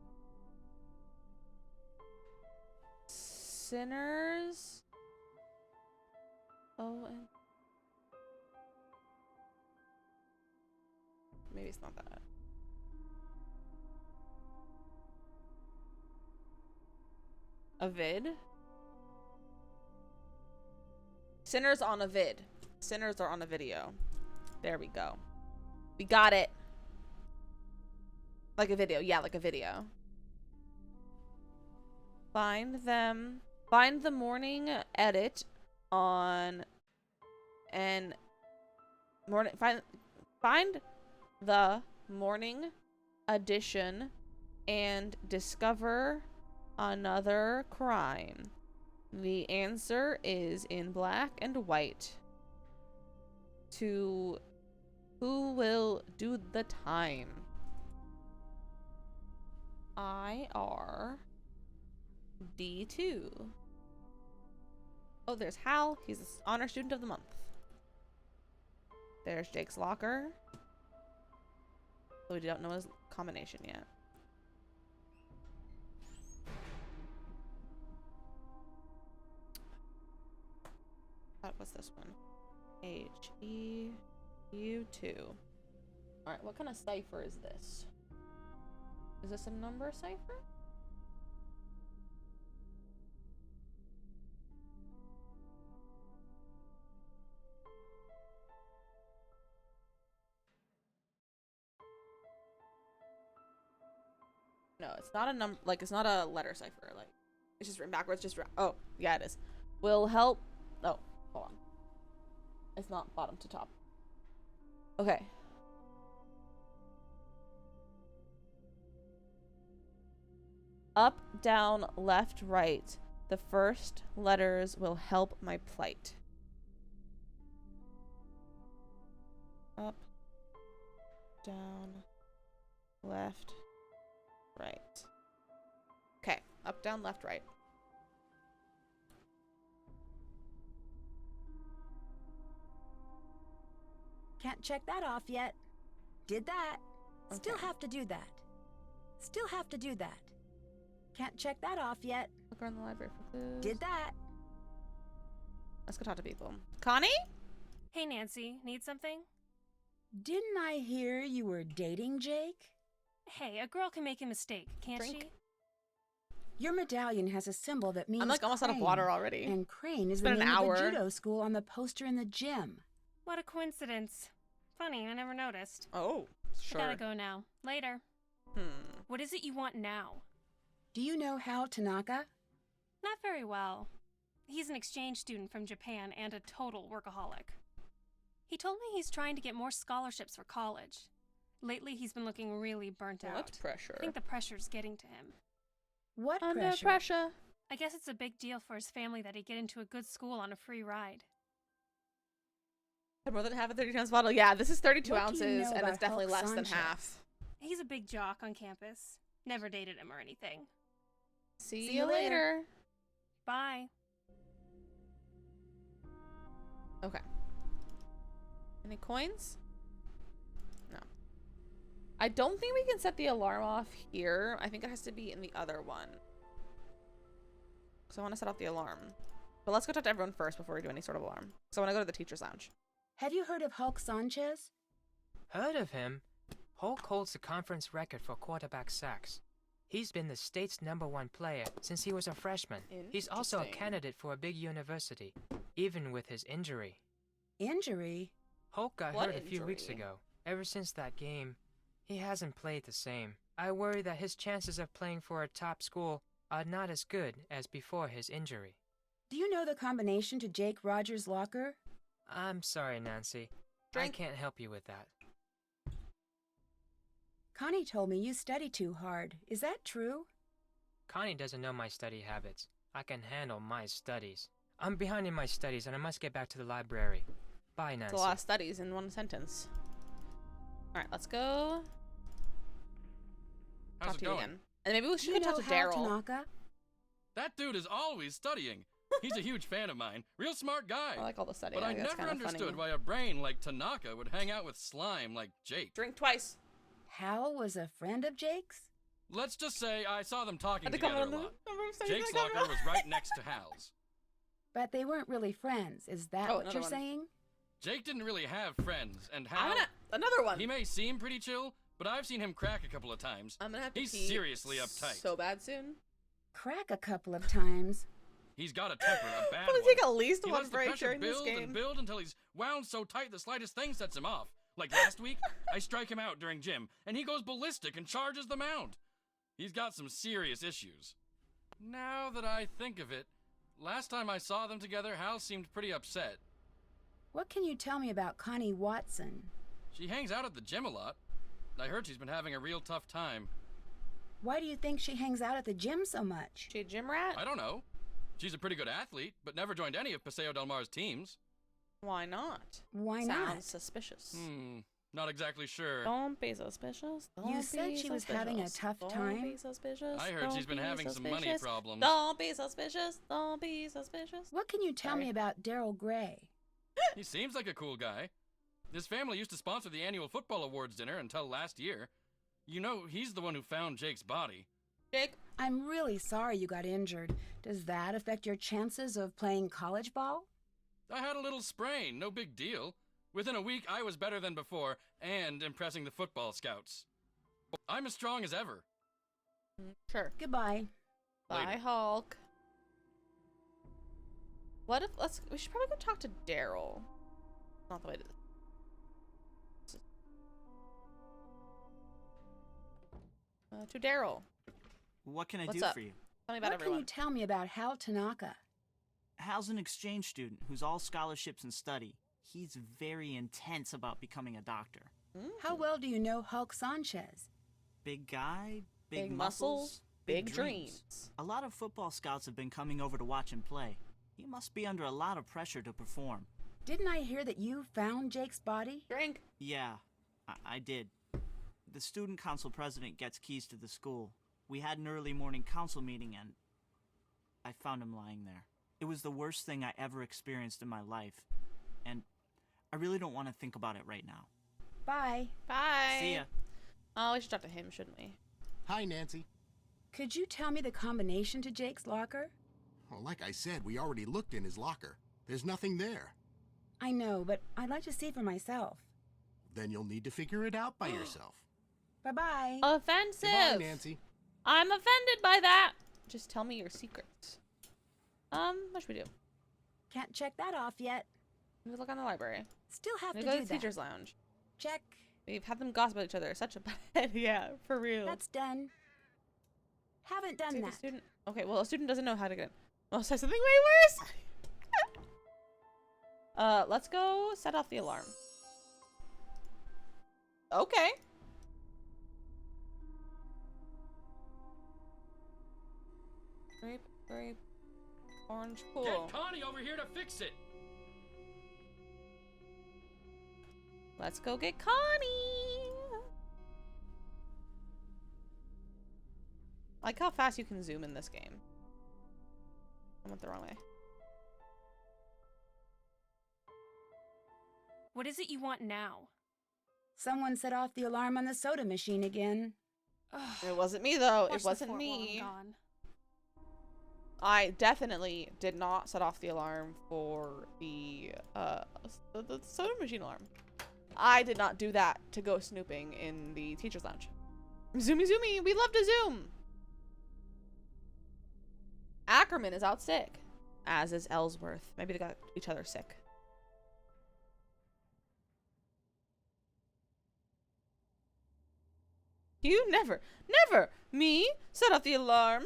A: Sinners. Oh, and maybe it's not that. A vid? Sinners on a vid. Sinners are on a video. There we go. We got it. Like a video. Yeah, like a video. Find them. Find the morning edit on and find the morning addition and discover another crime? The answer is in black and white. To who will do the time? IR D2. Oh, there's Hal. He's the honor student of the month. There's Jake's locker. We don't know his combination yet. What's this one? HEU2. Alright, what kind of cipher is this? Is this a number cipher? No, it's not a number, like, it's not a letter cipher, like, it's just written backwards, oh, yeah, it is. Will help, oh, hold on. It's not bottom to top. Okay. Up, down, left, right. The first letters will help my plight. Up, down, left, right. Okay, up, down, left, right.
B: Can't check that off yet. Did that. Still
A: Okay.
B: have to do that. Still have to do that. Can't check that off yet.
A: Look around the library for clues.
B: Did that.
A: Let's go talk to people. Connie?
G: Hey, Nancy, need something?
B: Didn't I hear you were dating Jake?
G: Hey, a girl can make a mistake, can't
A: Drink.
G: she?
B: Your medallion has a symbol that means
A: I'm like almost out of
B: crane,
A: water already.
B: And Crane is
A: It's
B: the
A: been an
B: name of
A: hour.
B: the judo school on the poster in the gym.
G: What a coincidence. Funny, I never noticed.
A: Oh, sure.
G: I gotta go now. Later. What is it you want now?
B: Do you know Hal Tanaka?
G: Not very well. He's an exchange student from Japan and a total workaholic. He told me he's trying to get more scholarships for college. Lately, he's been looking really burnt out.
A: What pressure?
G: I think the pressure's getting to him.
B: What
A: Under pressure.
G: I guess it's a big deal for his family that he get into a good school on a free ride.
A: Had more than half a 30 ounce bottle. Yeah, this is 32
B: What do you
A: ounces,
B: know
A: and
B: about
A: it's definitely
B: Hulk
A: less than
B: Sanchez?
A: half.
G: He's a big jock on campus. Never dated him or anything.
A: See you later.
G: Bye.
A: Okay. Any coins? No. I don't think we can set the alarm off here. I think it has to be in the other one. So I want to set off the alarm. But let's go talk to everyone first before we do any sort of alarm. So I want to go to the teacher's lounge.
B: Have you heard of Hulk Sanchez?
H: Heard of him? Hulk holds the conference record for quarterback sacks. He's been the state's #1 player since he was a freshman. He's also a
A: Interesting.
H: candidate for a big university, even with his injury.
B: Injury?
H: Hulk got
A: What
H: hurt a few weeks
A: injury?
H: ago. Ever since that game, he hasn't played the same. I worry that his chances of playing for a top school are not as good as before his injury.
B: Do you know the combination to Jake Rogers' locker?
H: I'm sorry, Nancy.
A: Drink.
H: I can't help you with that.
B: Connie told me you study too hard. Is that true?
H: Connie doesn't know my study habits. I can handle my studies. I'm behind in my studies and I must get back to the library. Bye, Nancy.
A: It's a lot of studies in one sentence. Alright, let's go
I: How's
A: talk
I: it
A: to you
I: going?
A: again. And maybe we
B: Do
A: should
B: you
A: go
B: know
A: talk to
B: Hal
A: Daryl.
B: Tanaka?
I: That dude is always studying. He's a huge fan of mine. Real smart guy.
A: I like all the studying.
I: But I
A: think that's
I: never
A: kinda
I: understood
A: funny.
I: why a brain like Tanaka would hang out with slime like Jake.
A: Drink twice.
B: Hal was a friend of Jake's?
I: Let's just say I saw them talking
A: Had to
I: together a
A: come on
I: lot.
A: the
I: Jake's locker was right next to Hal's.
B: But they weren't really friends. Is that
A: Oh,
B: what
A: another
B: you're
A: one.
B: saying?
I: Jake didn't really have friends, and
A: I'm
I: Hal,
A: gonna another one.
I: he may seem pretty chill, but I've seen him crack a couple of times.
A: I'm gonna have to
I: He's
A: pee
I: seriously uptight.
A: so bad soon.
B: Crack a couple of times.
I: He's got a temper, a bad
A: I'm gonna
I: one.
A: take at least
I: He
A: one
I: lets the
A: break
I: pressure
A: during this
I: build
A: game.
I: and build until he's wound so tight the slightest thing sets him off. Like last week, I strike him out during gym, and he goes ballistic and charges the mound. He's got some serious issues. Now that I think of it, last time I saw them together, Hal seemed pretty upset.
B: What can you tell me about Connie Watson?
I: She hangs out at the gym a lot. I heard she's been having a real tough time.
B: Why do you think she hangs out at the gym so much?
A: She a gym rat?
I: I don't know. She's a pretty good athlete, but never joined any of Paseo Del Mar's teams.
A: Why not?
B: Why not?
A: Sounds suspicious.
I: Not exactly sure.
A: Don't be suspicious.
B: You said she was having a tough time?
A: Don't be suspicious.
I: I heard she's been having some money problems.
A: Don't be suspicious. Don't be suspicious.
B: What can you tell me about Daryl Gray?
I: He seems like a cool guy. His family used to sponsor the annual football awards dinner until last year. You know, he's the one who found Jake's body.
A: Jake?
B: I'm really sorry you got injured. Does that affect your chances of playing college ball?
I: I had a little sprain, no big deal. Within a week, I was better than before, and impressing the football scouts. I'm as strong as ever.
A: Sure.
B: Goodbye.
A: Bye,
I: Later.
A: Hulk. What if we should probably go talk to Daryl. Not the way to to Daryl.
E: What can I
A: What's
E: do
A: up?
E: for you?
A: Tell me about
B: What
A: everyone.
B: can you tell me about Hal Tanaka?
E: Hal's an exchange student who's all scholarships and study. He's very intense about becoming a doctor.
B: How well do you know Hulk Sanchez?
E: Big guy, big
A: muscles,
E: muscles,
A: big dreams.
E: A lot of football scouts have been coming over to watch him play. He must be under a lot of pressure to perform.
B: Didn't I hear that you found Jake's body?
A: Drink.
E: Yeah, I did. The student council president gets keys to the school. We had an early morning council meeting and I found him lying there. It was the worst thing I ever experienced in my life. And I really don't want to think about it right now.
B: Bye.
A: Bye.
E: See ya.
A: Oh, we should talk to him, shouldn't we?
F: Hi, Nancy.
B: Could you tell me the combination to Jake's locker?
F: Well, like I said, we already looked in his locker. There's nothing there.
B: I know, but I'd like to see for myself.
F: Then you'll need to figure it out by yourself.
B: Bye-bye.
A: Offensive.
F: Goodbye, Nancy.
A: I'm offended by that. Just tell me your secrets. What should we do?
B: Can't check that off yet.
A: We look on the library.
B: Still have
A: We
B: to
A: go
B: do
A: to the
B: that.
A: teacher's lounge.
B: Check.
A: We've had them gossip about each other. Such a bad. Yeah, for real.
B: That's done. Haven't done
A: See, the
B: that.
A: student. Okay, well, a student doesn't know how to get. I'll say something way worse. Let's go set off the alarm. Okay. Grape, orange, cool.
I: Get Connie over here to fix it!
A: Let's go get Connie. I like how fast you can zoom in this game. I went the wrong way.
G: What is it you want now?
B: Someone set off the alarm on the soda machine again.
A: It wasn't me though.
G: Watch
A: It
G: the
A: wasn't
G: fort while I'm
A: me.
G: gone.
A: I definitely did not set off the alarm for the soda machine alarm. I did not do that to go snooping in the teacher's lounge. Zoomy zoomy, we love to zoom. Ackerman is out sick, as is Ellsworth. Maybe they got each other sick. You never, me, set off the alarm.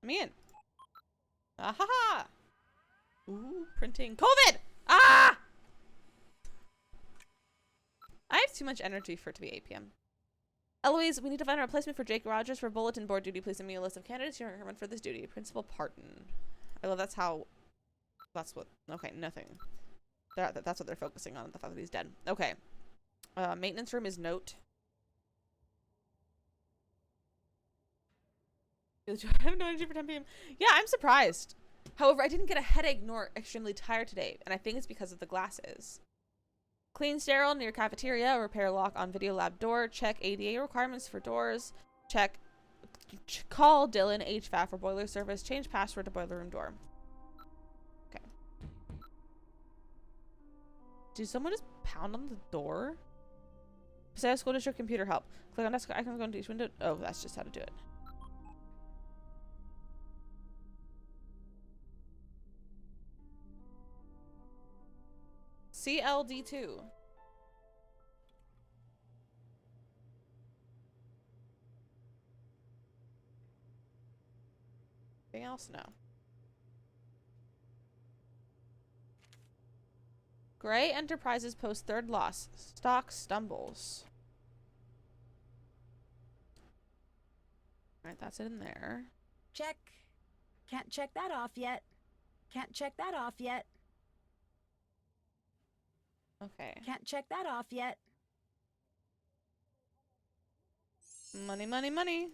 A: Me in. Ah ha ha. Ooh, printing. COVID! Ah! I have too much energy for it to be 8 p.m. Eloise, we need to find a replacement for Jake Rogers for bulletin board duty. Please send me a list of candidates you're recommend for this duty. Principal Parton. I love that's what. Okay, nothing. That's what they're focusing on. The fact that he's dead. Okay. Maintenance room is note. I have no energy for 10 p.m. Yeah, I'm surprised. However, I didn't get a headache nor extremely tired today, and I think it's because of the glasses. Clean sterile near cafeteria. Repair lock on video lab door. Check ADA requirements for doors. Check. Call Dylan HVAC for boiler service. Change password to boiler room door. Okay. Did someone just pound on the door? Paseo School District computer help. Click on desk icon. Go into each window. Oh, that's just how to do it. CLD2. else? No. Gray Enterprises post third loss. Stock stumbles. Alright, that's it in there.
B: Check. Can't check that off yet. Can't check that off yet.
A: Okay.
B: Can't check that off yet.
A: Money, money, money.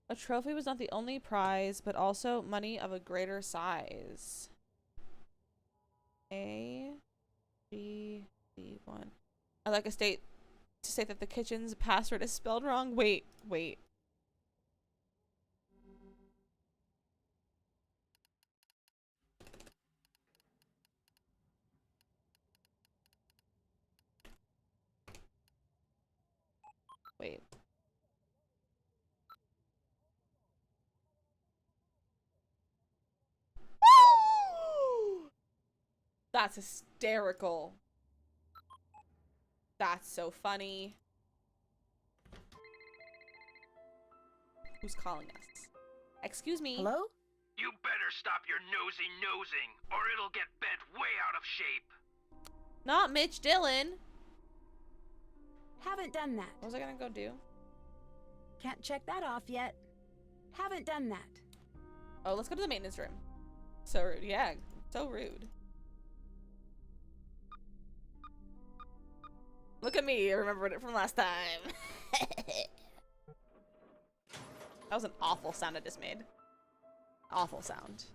A: A trophy was not the only prize, but also money of a greater size. A, G, D1. I'd like to state that the kitchen's password is spelled wrong. Wait. Wait. That's hysterical. That's so funny. Who's calling us? Excuse me.
B: Hello?
D: You better stop your nosy nosing, or it'll get bent way out of shape.
A: Not Mitch Dillon.
B: Haven't done that.
A: What was I gonna go do?
B: Can't check that off yet. Haven't done that.
A: Oh, let's go to the maintenance room. So rude. Yeah, so rude. Look at me. I remembered it from last time. That was an awful sound I just made. Awful sound.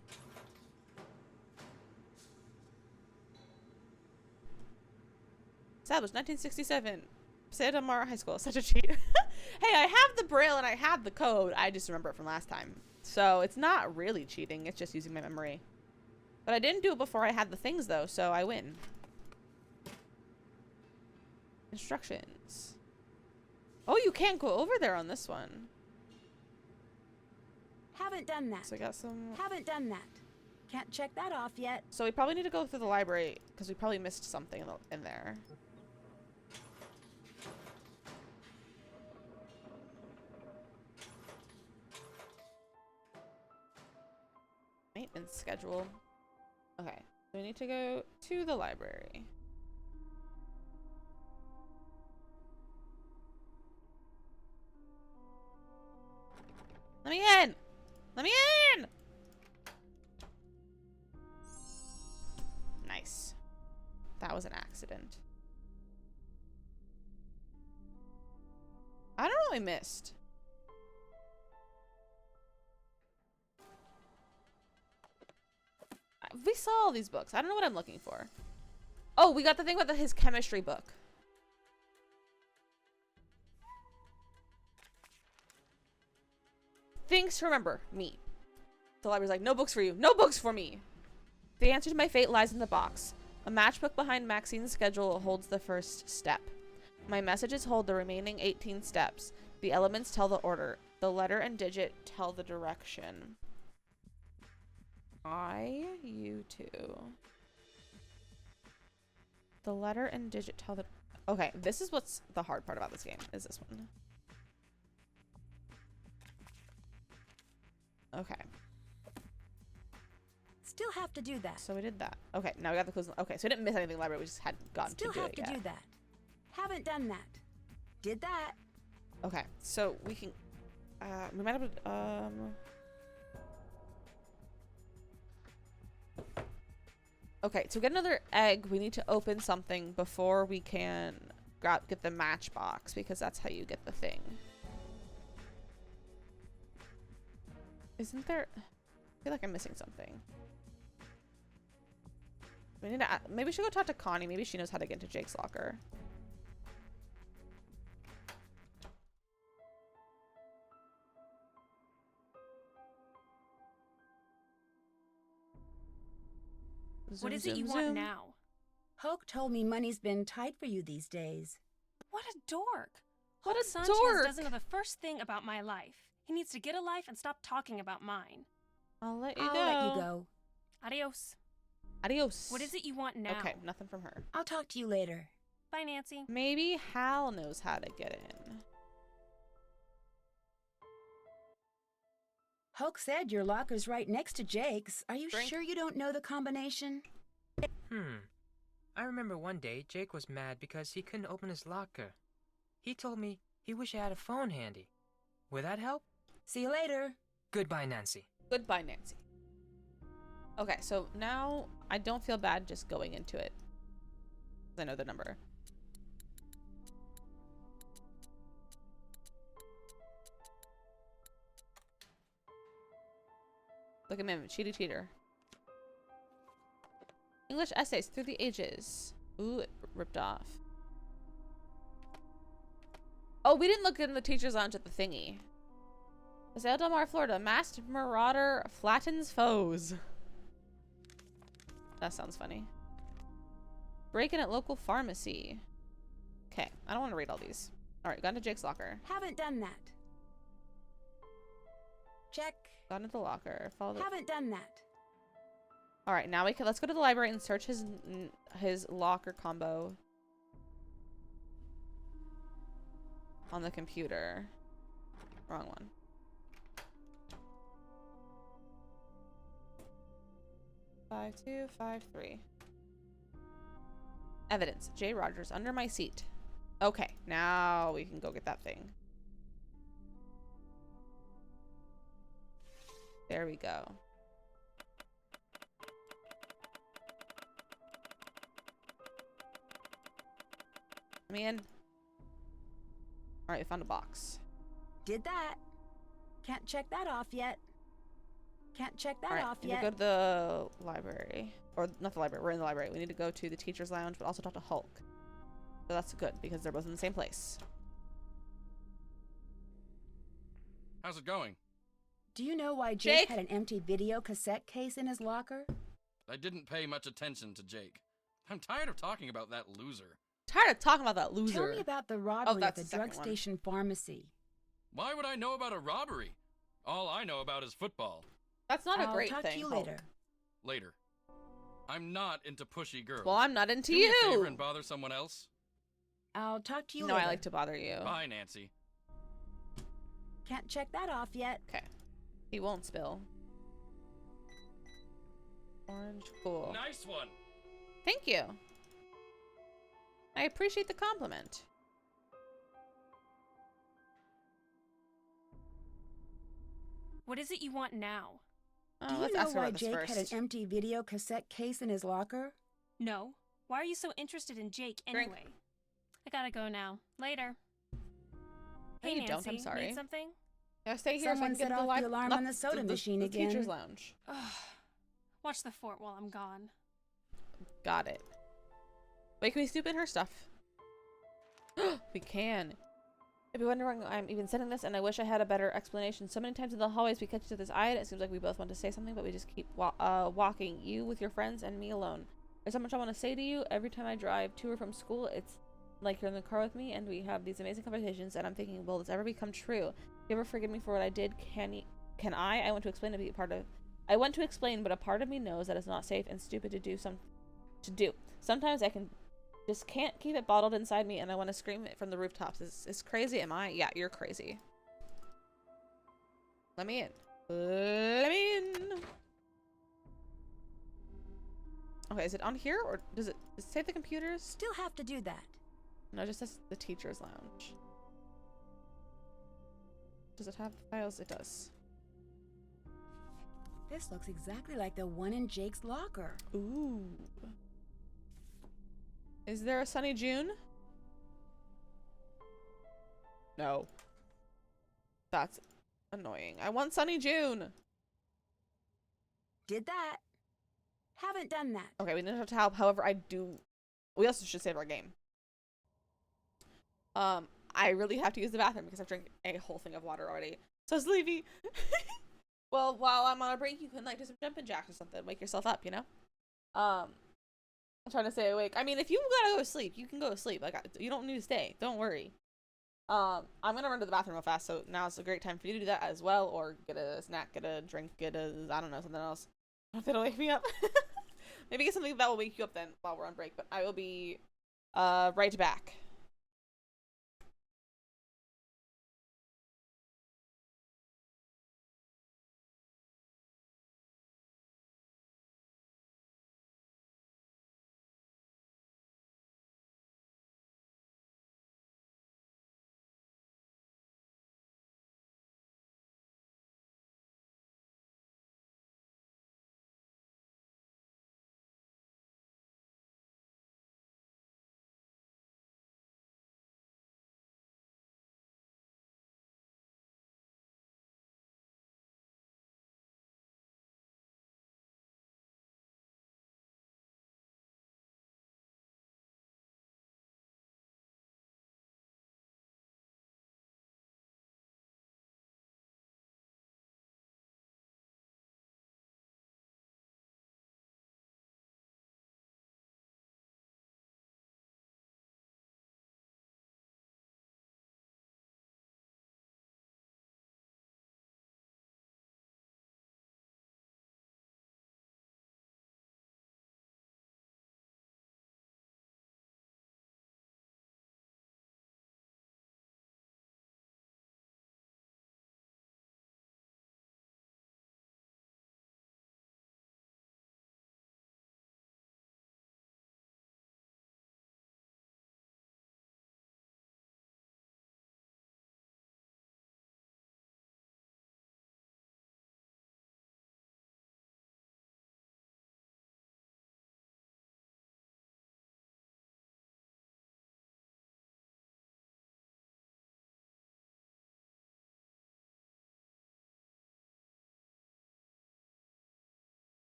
A: Established 1967. Santa Mara High School. Such a cheat. Hey, I have the braille and I have the code. I just remember it from last time. So it's not really cheating. It's just using my memory. But I didn't do it before I had the things though, so I win. Instructions. Oh, you can't go over there on this one.
B: Haven't done that.
A: So I got some...
B: Haven't done that. Can't check that off yet.
A: So we probably need to go through the library because we probably missed something in there. Maintenance schedule. Okay, so we need to go to the library. Let me in! Let me in! Nice. That was an accident. I don't know what I missed. We saw all these books. I don't know what I'm looking for. Oh, we got the thing about his chemistry book. Things to remember. Me. The library's like, no books for you. No books for me. The answer to my fate lies in the box. A matchbook behind Maxine's schedule holds the first step. My messages hold the remaining 18 steps. The elements tell the order. The letter and digit tell the direction. You two. The letter and digit tell the... Okay, this is what's the hard part about this game, is this one. Okay.
B: Still have to do that.
A: So we did that. Okay, now we got the clues. Okay, so we didn't miss anything in the library. We just hadn't gotten
B: Still
A: to do
B: have
A: it
B: to
A: yet.
B: do that. Haven't done that. Did that.
A: Okay, so we can... we might have to... Okay, to get another egg, we need to open something before we can get the matchbox, because that's how you get the thing. Isn't there... I feel like I'm missing something. We need to... Maybe we should go talk to Connie. Maybe she knows how to get into Jake's locker.
G: What is it you want now?
B: Hoke told me money's been tight for you these days.
G: What a dork.
A: What a
G: Sanchez
A: dork.
G: doesn't know the first thing about my life. He needs to get a life and stop talking about mine.
A: I'll let you
B: I'll
A: go.
B: let you go.
G: Adios.
A: Adios.
G: What is it you want now?
A: Okay, nothing from her.
B: I'll talk to you later.
G: Bye, Nancy.
A: Maybe Hal knows how to get in.
B: Hulk said your locker's right next to Jake's. Are you
A: Drink.
B: sure you don't know the combination?
H: I remember one day Jake was mad because he couldn't open his locker. He told me he wished I had a phone handy. Will that help?
B: See you later.
H: Goodbye, Nancy.
A: Goodbye, Nancy. Okay, so now I don't feel bad just going into it. I know the number. Look at him, cheaty cheater. English essays through the ages. Ooh, it ripped off. Oh, we didn't look in the teacher's lounge at the thingy. Paseo Del Mar, Florida. Masked marauder flattens foes. That sounds funny. Break-in at local pharmacy. Okay, I don't want to read all these. All right, got into Jake's locker.
B: Haven't done that. Check.
A: Got into the locker. Follow the...
B: Haven't done that.
A: All right, now let's go to the library and search his locker combo on the computer. Wrong one. Five, 2, 5, 3. Evidence. J. Rogers under my seat. Okay, now we can go get that thing. There we go. Let me in. All right, we found a box.
B: Did that. Can't check that off yet. Can't check that
A: All right,
B: off
A: we
B: yet.
A: go to the library. Or not the library, we're in the library. We need to go to the teacher's lounge, but also talk to Hulk. So that's good, because they're both in the same place.
I: How's it going?
B: Do you know why Jake
A: Jake?
B: had an empty video cassette case in his locker?
I: I didn't pay much attention to Jake. I'm tired of talking about that loser.
A: Tired of talking about that loser.
B: Tell me about the robbery at
A: that's
B: the
A: the second
B: drug
A: one.
B: station pharmacy.
I: Why would I know about a robbery? All I know about is football.
A: That's not a
B: I'll
A: great
B: talk
A: thing.
B: to you
A: Hulk.
B: later.
I: Later. I'm not into pushy girls.
A: Well, I'm not into
I: Do me
A: you.
I: a favor and bother someone else.
B: I'll talk to you
A: No,
B: later.
A: I like to bother you.
I: Bye, Nancy.
B: Can't check that off yet.
A: Okay. He won't spill. Orange, cool.
I: Nice one.
A: Thank you. I appreciate the compliment.
G: What is it you want now?
A: Oh,
B: Do you
A: let's
B: know
A: ask her
B: why
A: about this
B: Jake
A: first.
B: had an empty video cassette case in his locker?
G: No. Why are you so interested in Jake
A: Drink.
G: anyway? I gotta go now. Later.
A: No,
G: Hey,
A: you
G: Nancy,
A: don't. I'm sorry.
G: need something?
A: Yeah, stay here.
B: Someone
A: so I can
B: set
A: get
B: off the
A: the
B: alarm on the soda machine
A: the teacher's
B: again.
A: lounge.
G: Ugh. Watch the fort while I'm gone.
A: Got it. Wait, can we snoop in her stuff? We can. I'd be wondering why I'm even sending this, and I wish I had a better explanation. So many times in the hallways we catch each other's eye, and it seems like we both want to say something, but we just keep walking. You with your friends, and me alone. There's so much I want to say to you. Every time I drive to or from school, it's like you're in the car with me, and we have these amazing conversations, and I'm thinking, will this ever become true? If you ever forgive me for what I did, can I? I want to explain to be a part of... I want to explain, but a part of me knows that it's not safe and stupid to do. Sometimes I just can't keep it bottled inside me, and I want to scream it from the rooftops. Is crazy? Am I? Yeah, you're crazy. Let me in. Let me in. Okay, is it on here, or does it say the computers?
B: Still have to do that.
A: No, it just says the teacher's lounge. Does it have files? It does.
B: This looks exactly like the one in Jake's locker.
A: Ooh. Is there a sunny June? No. That's annoying. I want sunny June.
B: Did that. Haven't done that.
A: Okay, we didn't have to help. However, we also should save our game. I really have to use the bathroom because I've drank a whole thing of water already. So sleepy. Well, while I'm on a break, you can like do some jumping jacks or something. Wake yourself up, you know? I'm trying to stay awake. I mean, if you gotta go to sleep, you can go to sleep. Like, you don't need to stay. Don't worry. I'm gonna run to the bathroom real fast, so now's a great time for you to do that as well, or get a snack, get a drink, I don't know, something else. If it'll wake me up. Maybe get something that will wake you up then while we're on break, but I will be right back.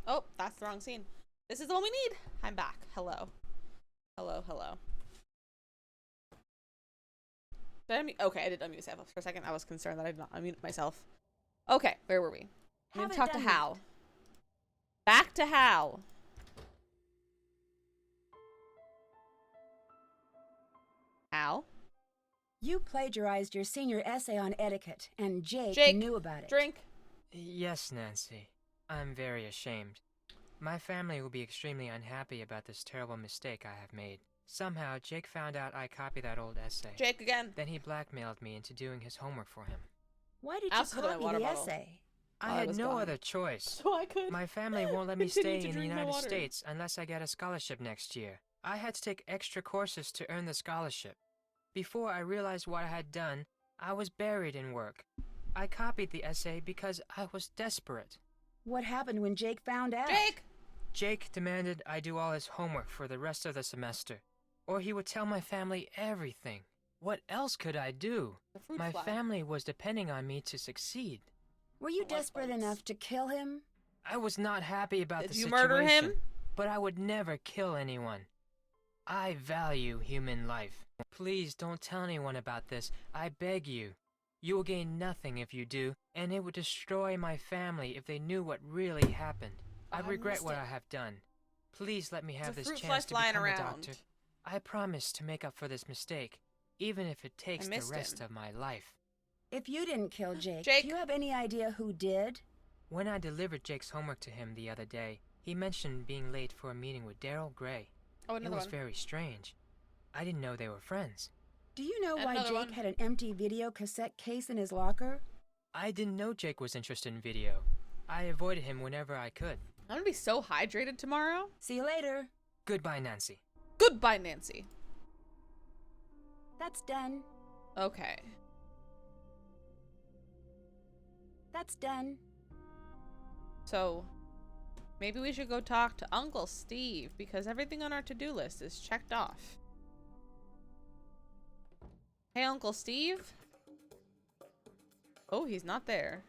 A: Oh, that's the wrong scene. This is the one we need. I'm back. Hello. Hello, hello. Did I unmute? Okay, I did unmute myself for a second. I was concerned that I did not unmute myself. Okay, where were we? I'm gonna talk to Hal. Back to Hal. Hal?
B: You plagiarized your senior essay on etiquette, and Jake knew about it.
A: Drink.
H: Yes, Nancy. I'm very ashamed. My family will be extremely unhappy about this terrible mistake I have made. Somehow, Jake found out I copied that old essay.
A: Jake again.
H: Then he blackmailed me into doing his homework for him.
B: Why did you copy the essay?
H: I had no other choice.
A: So I could.
H: My family won't let me stay in the
A: drink my
H: United
A: water.
H: States unless I get a scholarship next year. I had to take extra courses to earn the scholarship. Before I realized what I had done, I was buried in work. I copied the essay because I was desperate.
B: What happened when Jake found out?
H: Jake demanded I do all his homework for the rest of the semester, or he would tell my family everything. What else could I do? My family was depending on me to succeed.
B: Were you desperate enough to kill him?
H: I was not happy about the situation.
A: Did you murder him?
H: But I would never kill anyone. I value human life. Please don't tell anyone about this. I beg you. You will gain nothing if you do, and it would destroy my family if they knew what really happened. I regret what I have done. Please let me have this chance to become a doctor. I promise to make up for this mistake, even if it takes the rest of my life.
B: If you didn't kill Jake, do you have any idea who did?
H: When I delivered Jake's homework to him the other day, he mentioned being late for a meeting with Daryl Gray.
A: Oh, another
H: one. It was
A: one.
H: very strange. I didn't know they were friends.
B: Do you know why
A: Another
B: Jake
A: one.
B: had an empty video cassette case in his locker?
H: I didn't know Jake was interested in video. I avoided him whenever I could.
A: I'm gonna be so hydrated tomorrow.
B: See you later.
H: Goodbye, Nancy.
A: Goodbye, Nancy.
B: That's done.
A: Okay.
B: That's done.
A: So, maybe we should go talk to Uncle Steve, because everything on our to-do list is checked off. Hey, Uncle Steve? Oh, he's not there.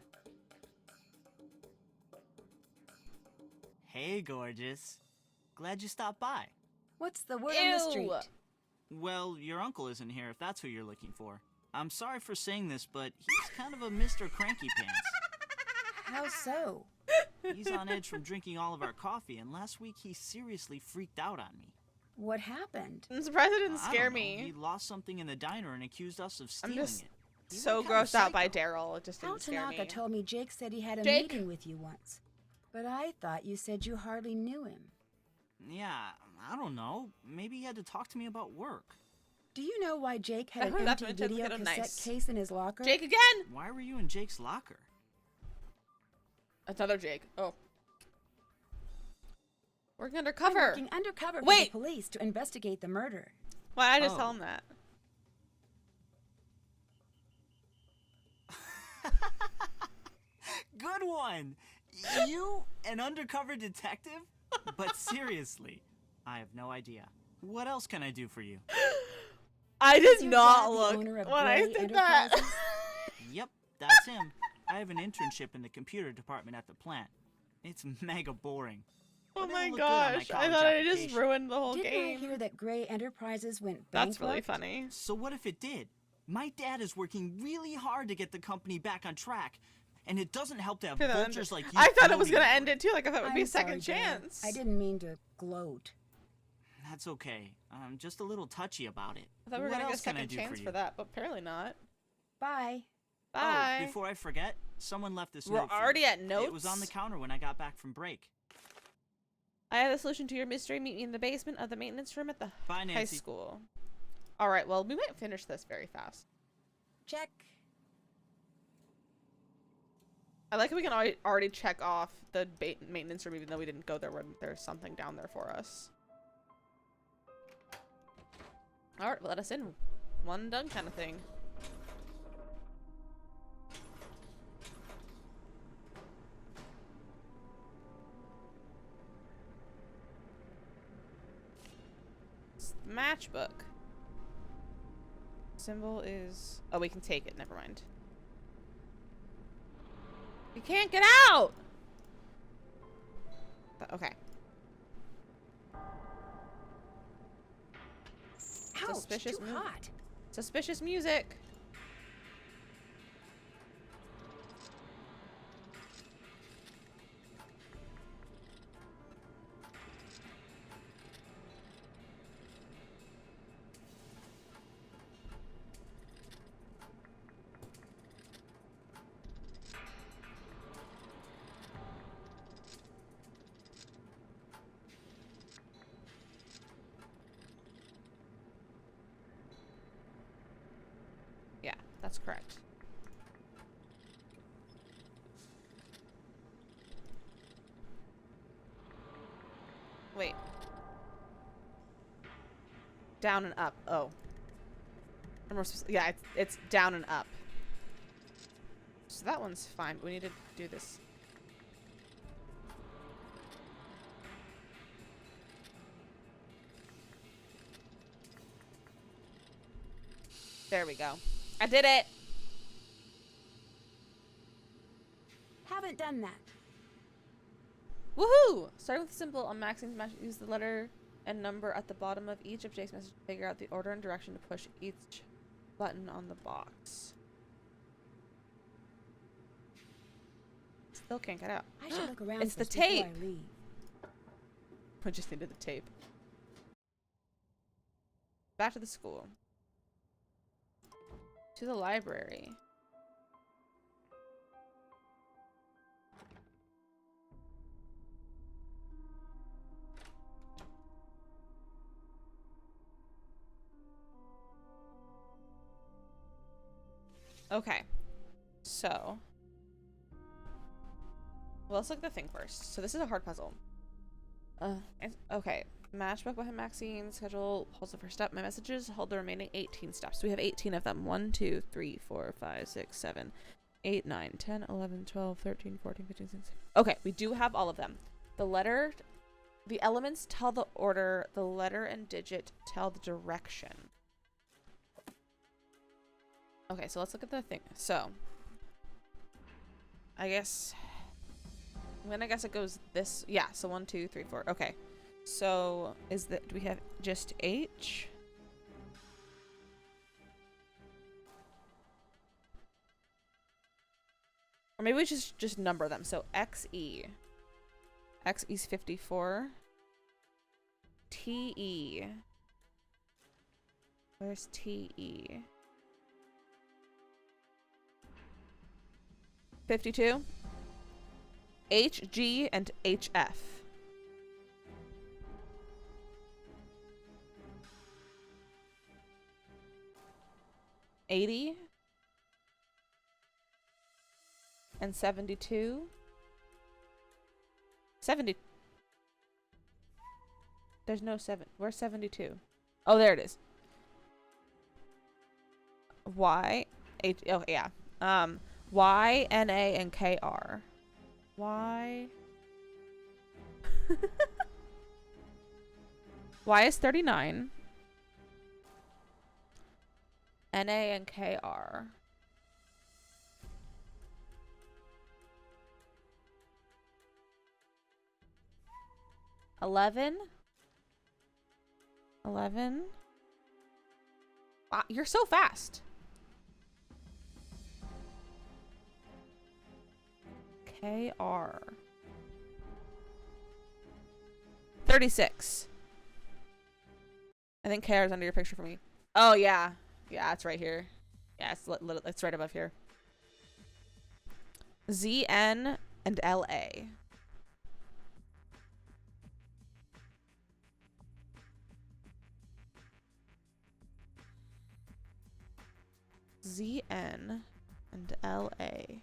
E: Hey, gorgeous. Glad you stopped by.
B: What's the word on the street?
E: Well, your uncle isn't here if that's who you're looking for. I'm sorry for saying this, but he's kind of a Mr. Cranky Pants.
B: How so?
E: He's on edge from drinking all of our coffee, and last week he seriously freaked out on me.
B: What happened?
A: I'm surprised it didn't
E: I
A: scare
E: don't know.
A: me.
E: He lost something in the diner and accused us of stealing
A: I'm just
E: it.
A: so grossed out by Daryl. It just
B: Al
A: didn't scare
B: Tanaka
A: me.
B: told me Jake said he had a
A: Jake?
B: meeting with you once. But I thought you said you hardly knew him.
E: Yeah, I don't know. Maybe he had to talk to me about work.
B: Do you know why Jake
A: I
B: had
A: heard
B: an
A: that
B: empty
A: from Nintendo
B: video
A: Kiddo,
B: cassette
A: nice.
B: case in his locker?
A: Jake again!
E: Why were you in Jake's locker?
A: Another Jake. Oh. Working
B: I'm
A: undercover.
B: working undercover for the
A: Wait!
B: police to investigate the murder.
A: Why did I just
E: Oh.
A: tell him that?
E: Good one! You, an undercover detective? But seriously, I have no idea. What else can I do for you?
A: I
B: Is
A: did
B: your
A: not
B: dad the
A: look
B: owner of
A: when I
B: Gray
A: did that.
B: Enterprises?
E: Yep, that's him. I have an internship in the computer department at the plant. It's mega boring.
A: Oh
E: But
A: my
E: it'll look good on my
A: gosh. I
E: college
A: thought I just
E: application.
A: ruined the whole
B: Didn't I
A: game.
B: hear that Gray Enterprises went bankrupt?
A: That's really funny.
E: So what if it did? My dad is working really hard to get the company back on track, and it doesn't help to have
A: Hear that
E: vultures
A: ended.
E: like you.
A: I thought it was
E: floating
A: gonna
E: over
A: end it too. Like I thought it would be a
B: I'm sorry,
A: second
B: Dad.
A: chance.
B: I didn't mean to gloat.
E: That's okay. I'm just a little touchy about it.
A: I thought we were
E: What
A: gonna get a
E: else can I
A: second
E: do
A: chance
E: for
A: for
E: you?
A: that, but apparently not.
B: Bye.
A: Bye.
E: Oh, before I forget, someone left this
A: We're
E: note for
A: already
E: you.
A: at notes.
E: It was on the counter when I got back from break.
A: I have a solution to your mystery. Meet me in the basement of the maintenance room at the
E: Bye,
A: high
E: Nancy.
A: school. All right. Well, we might finish this very fast.
B: Check.
A: I like how we can already check off the maintenance room, even though we didn't go there when there's something down there for us. All right, well, let us in. One done kind of thing. It's the matchbook. Symbol is... Oh, we can take it. Never mind. You can't get out! Okay.
B: Ouch,
A: Suspicious
B: too
A: move.
B: hot.
A: Suspicious music. Yeah, that's correct. Wait. Down and up. Oh. Yeah, it's down and up. So that one's fine. We need to do this. There we go. I did it!
B: Haven't done that.
A: Woohoo! Starting with the symbol on Maxine's match, use the letter and number at the bottom of each of Jake's messages to figure out the order and direction to push each button on the box. Still can't get out.
B: I should look around
A: It's the
B: first before
A: tape.
B: I leave.
A: We just needed the tape. Back to the school. To the library. Okay. So. Well, let's look at the thing first. So this is a hard puzzle. Okay. Matchbook behind Maxine. Schedule holds the first step. My messages hold the remaining 18 steps. We have 18 of them. 1, 2, 3, 4, 5, 6, 7, 8, 9, 10, 11, 12, 13, 14, 15, 16. Okay, we do have all of them. The elements tell the order. The letter and digit tell the direction. Okay, so let's look at the thing. So, I guess it goes this. Yeah, so 1, 2, 3, 4. Okay. So, do we have just H? Or maybe we just number them. So, XE. XE's 54. TE. Where's TE? 52. HG and HF. 80 and 72. 70. There's no 7. Where's 72? Oh, there it is. Y H. Oh yeah. Y, N, A, and K, R. Y. Y is 39. N, A, and K, R. Eleven. Wow, you're so fast. KR. 36. I think KR is under your picture for me. Oh, yeah. Yeah, it's right here. Yeah, it's right above here. ZN and LA. ZN and LA.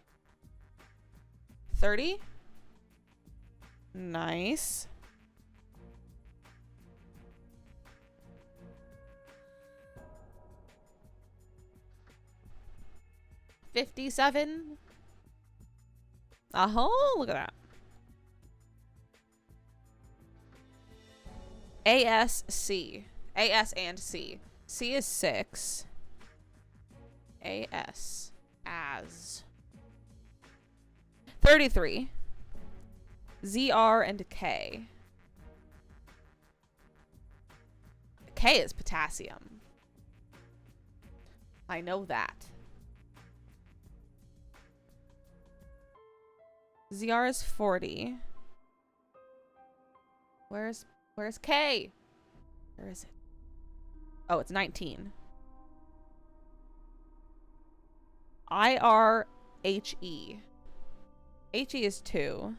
A: 30. Nice. $57. Oh, look at that. ASC. AS and C. C is 6. AS. As. 33. ZR and K. K is potassium. I know that. ZR is 40. Where's K? Where is it? Oh, it's 19. IRHE. HE is 2.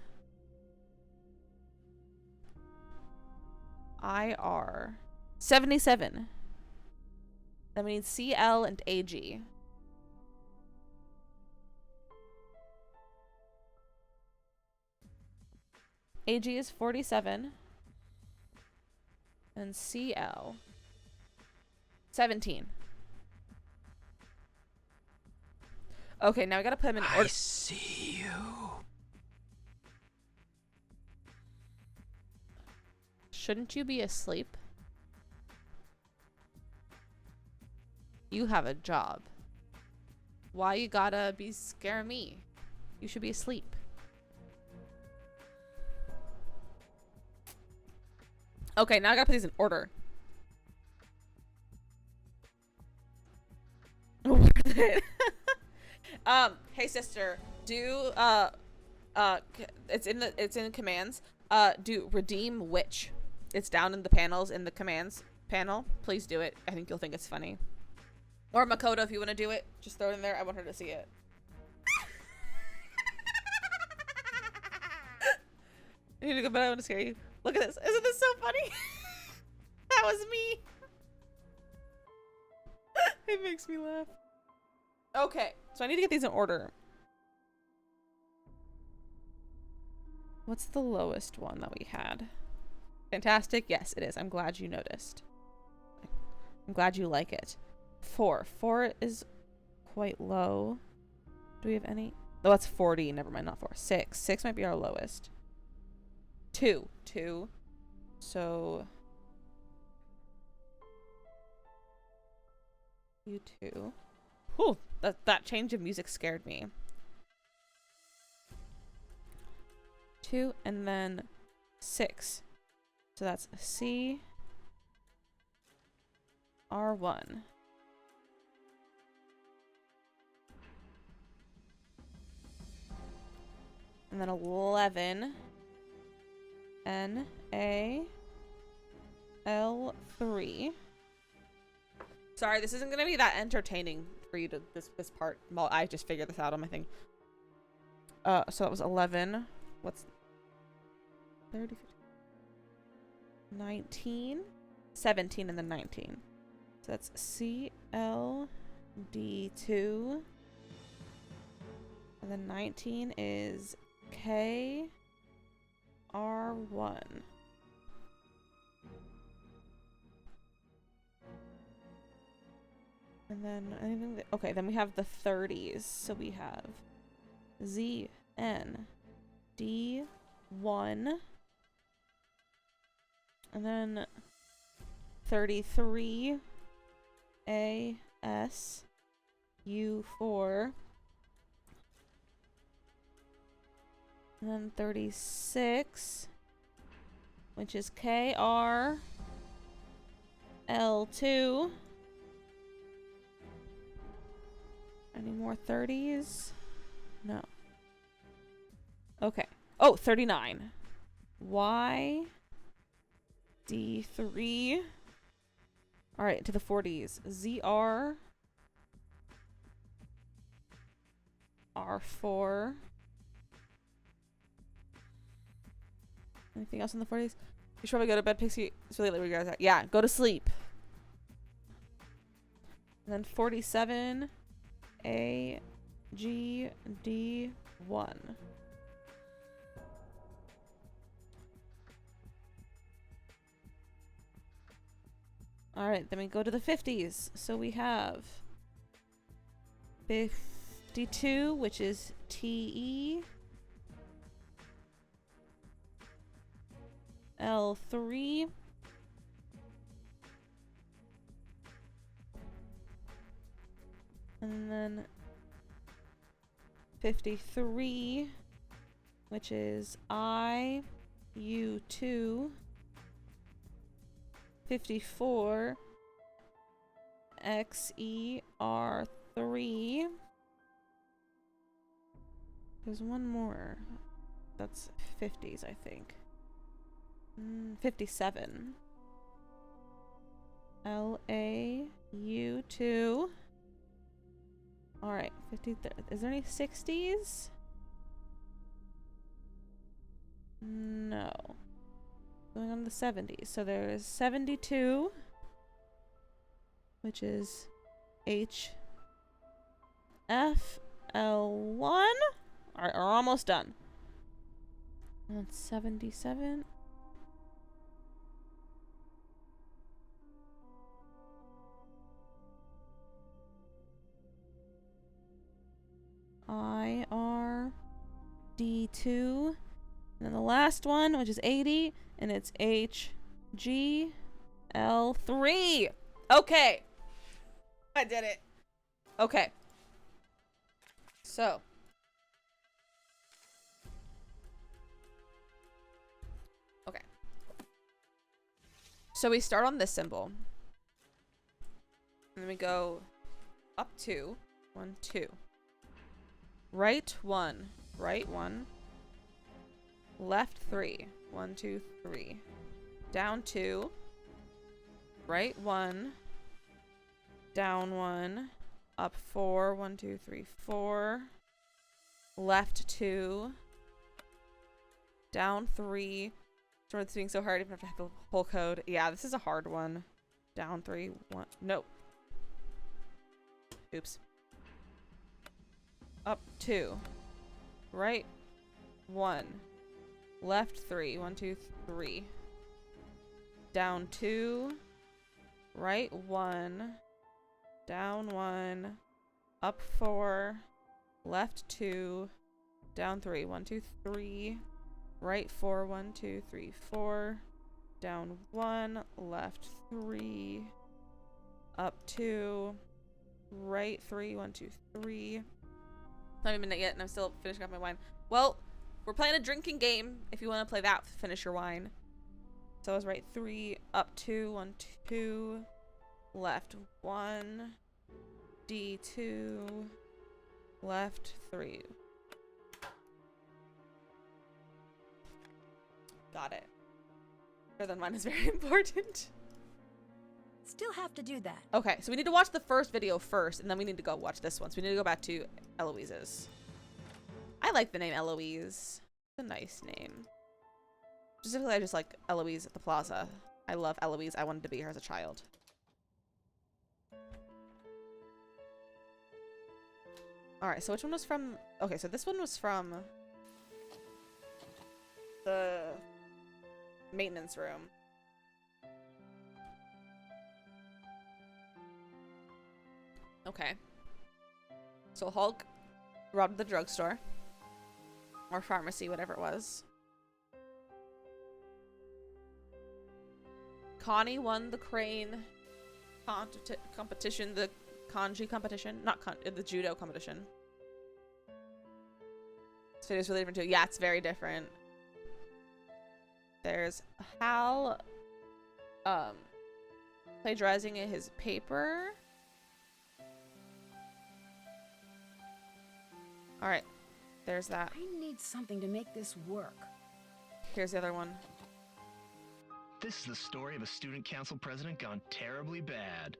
A: IR 77. That means CL and AG. AG is 47. And CL 17. Okay, now we gotta put him in order.
H: I see you.
A: Shouldn't you be asleep? You have a job. Why you gotta be scaring me? You should be asleep. Okay, now I gotta put these in order. Worth it. Hey sister, do it's in commands. Do redeem witch. It's down in the panels in the commands panel. Please do it. I think you'll think it's funny. Or Makoto, if you want to do it, just throw it in there. I want her to see it. I need to go, but I want to scare you. Look at this. Isn't this so funny? That was me. It makes me laugh. Okay, so I need to get these in order. What's the lowest one that we had? Fantastic. Yes, it is. I'm glad you noticed. I'm glad you like it. 4. 4 is quite low. Do we have any? Oh, that's 40. Never mind, not 4. 6. 6 might be our lowest. 2. 2. So you 2. Whew, that change of music scared me. 2 and then 6. So that's C R1. And then 11 N A L3. Sorry, this isn't gonna be that entertaining for you to this part. Well, I just figured this out on my thing. So that was 11. What's 30, 50, 19, 17, and then 19. So that's CLD2. And then 19 is KR1. And then anything that, okay, then we have the 30s. So we have ZND1. And then 33 ASU4. And then 36, which is KRL2. Any more 30s? No. Okay. Oh, 39. YD3. All right, to the 40s. ZR R4. Anything else in the 40s? You should probably go to bed, Pixie. It's really late where you guys are. Yeah, go to sleep. And then 47 AGD1. All right, then we go to the 50s. So we have 52, which is TE. L3. And then 53 which is IU2 54 XER3. There's one more. That's 50s, I think. 57. LAU2. Alright, 53. Is there any 60s? No. Going on the 70s. So there's 72, which is HFL1. Alright, we're almost done. And 77. IRD2. And then the last one, which is 80, and it's HGL3. Okay. I did it. Okay. So. Okay. So we start on this symbol. And then we go up 2. 1, 2. Right 1. Right 1. Left 3. 1, 2, 3. Down 2. Right 1. Down 1. Up 4. 1, 2, 3, 4. Left 2. Down 3. Sorry, it's being so hard. I even have to have the whole code. Yeah, this is a hard one. Down 3. 1. Nope. Oops. Up 2. Right 1. Left 3. 1, 2, 3. Down 2. Right 1. Down 1. Up 4. Left 2. Down 3. 1, 2, 3. Right 4. 1, 2, 3, 4. Down 1. Left 3. Up 2. Right 3. 1, 2, 3. Not even a minute yet, and I'm still finishing off my wine. Well, we're playing a drinking game. If you want to play that, finish your wine. So I was right 3, up 2, 1, 2, left 1, D2, left 3. Got it. Better than mine is very important.
B: Still have to do that.
A: Okay, so we need to watch the first video first, and then we need to go watch this one. So we need to go back to Eloise's. I like the name Eloise. It's a nice name. Specifically, I just like Eloise at the plaza. I love Eloise. I wanted to be her as a child. Alright, so which one was from... Okay, so this one was from the maintenance room. Okay. So Hulk robbed the drugstore. Or pharmacy, whatever it was. Connie won the crane competition, the kanji competition. Not the judo competition. This video's really different too. Yeah, it's very different. There's Hal plagiarizing his paper. Alright, there's that.
B: I need something to make this work.
A: Here's the other one.
J: This is the story of a student council president gone terribly bad.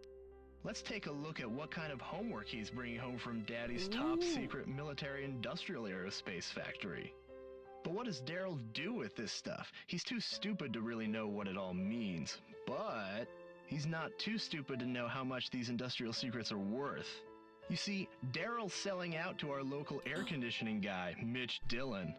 J: Let's take a look at what kind of homework he's bringing home from Daddy's top secret military industrial aerospace factory. But what does Daryl do with this stuff? He's too stupid to really know what it all means. But he's not too stupid to know how much these industrial secrets are worth. You see, Daryl's selling out to our local air conditioning guy, Mitch Dillon.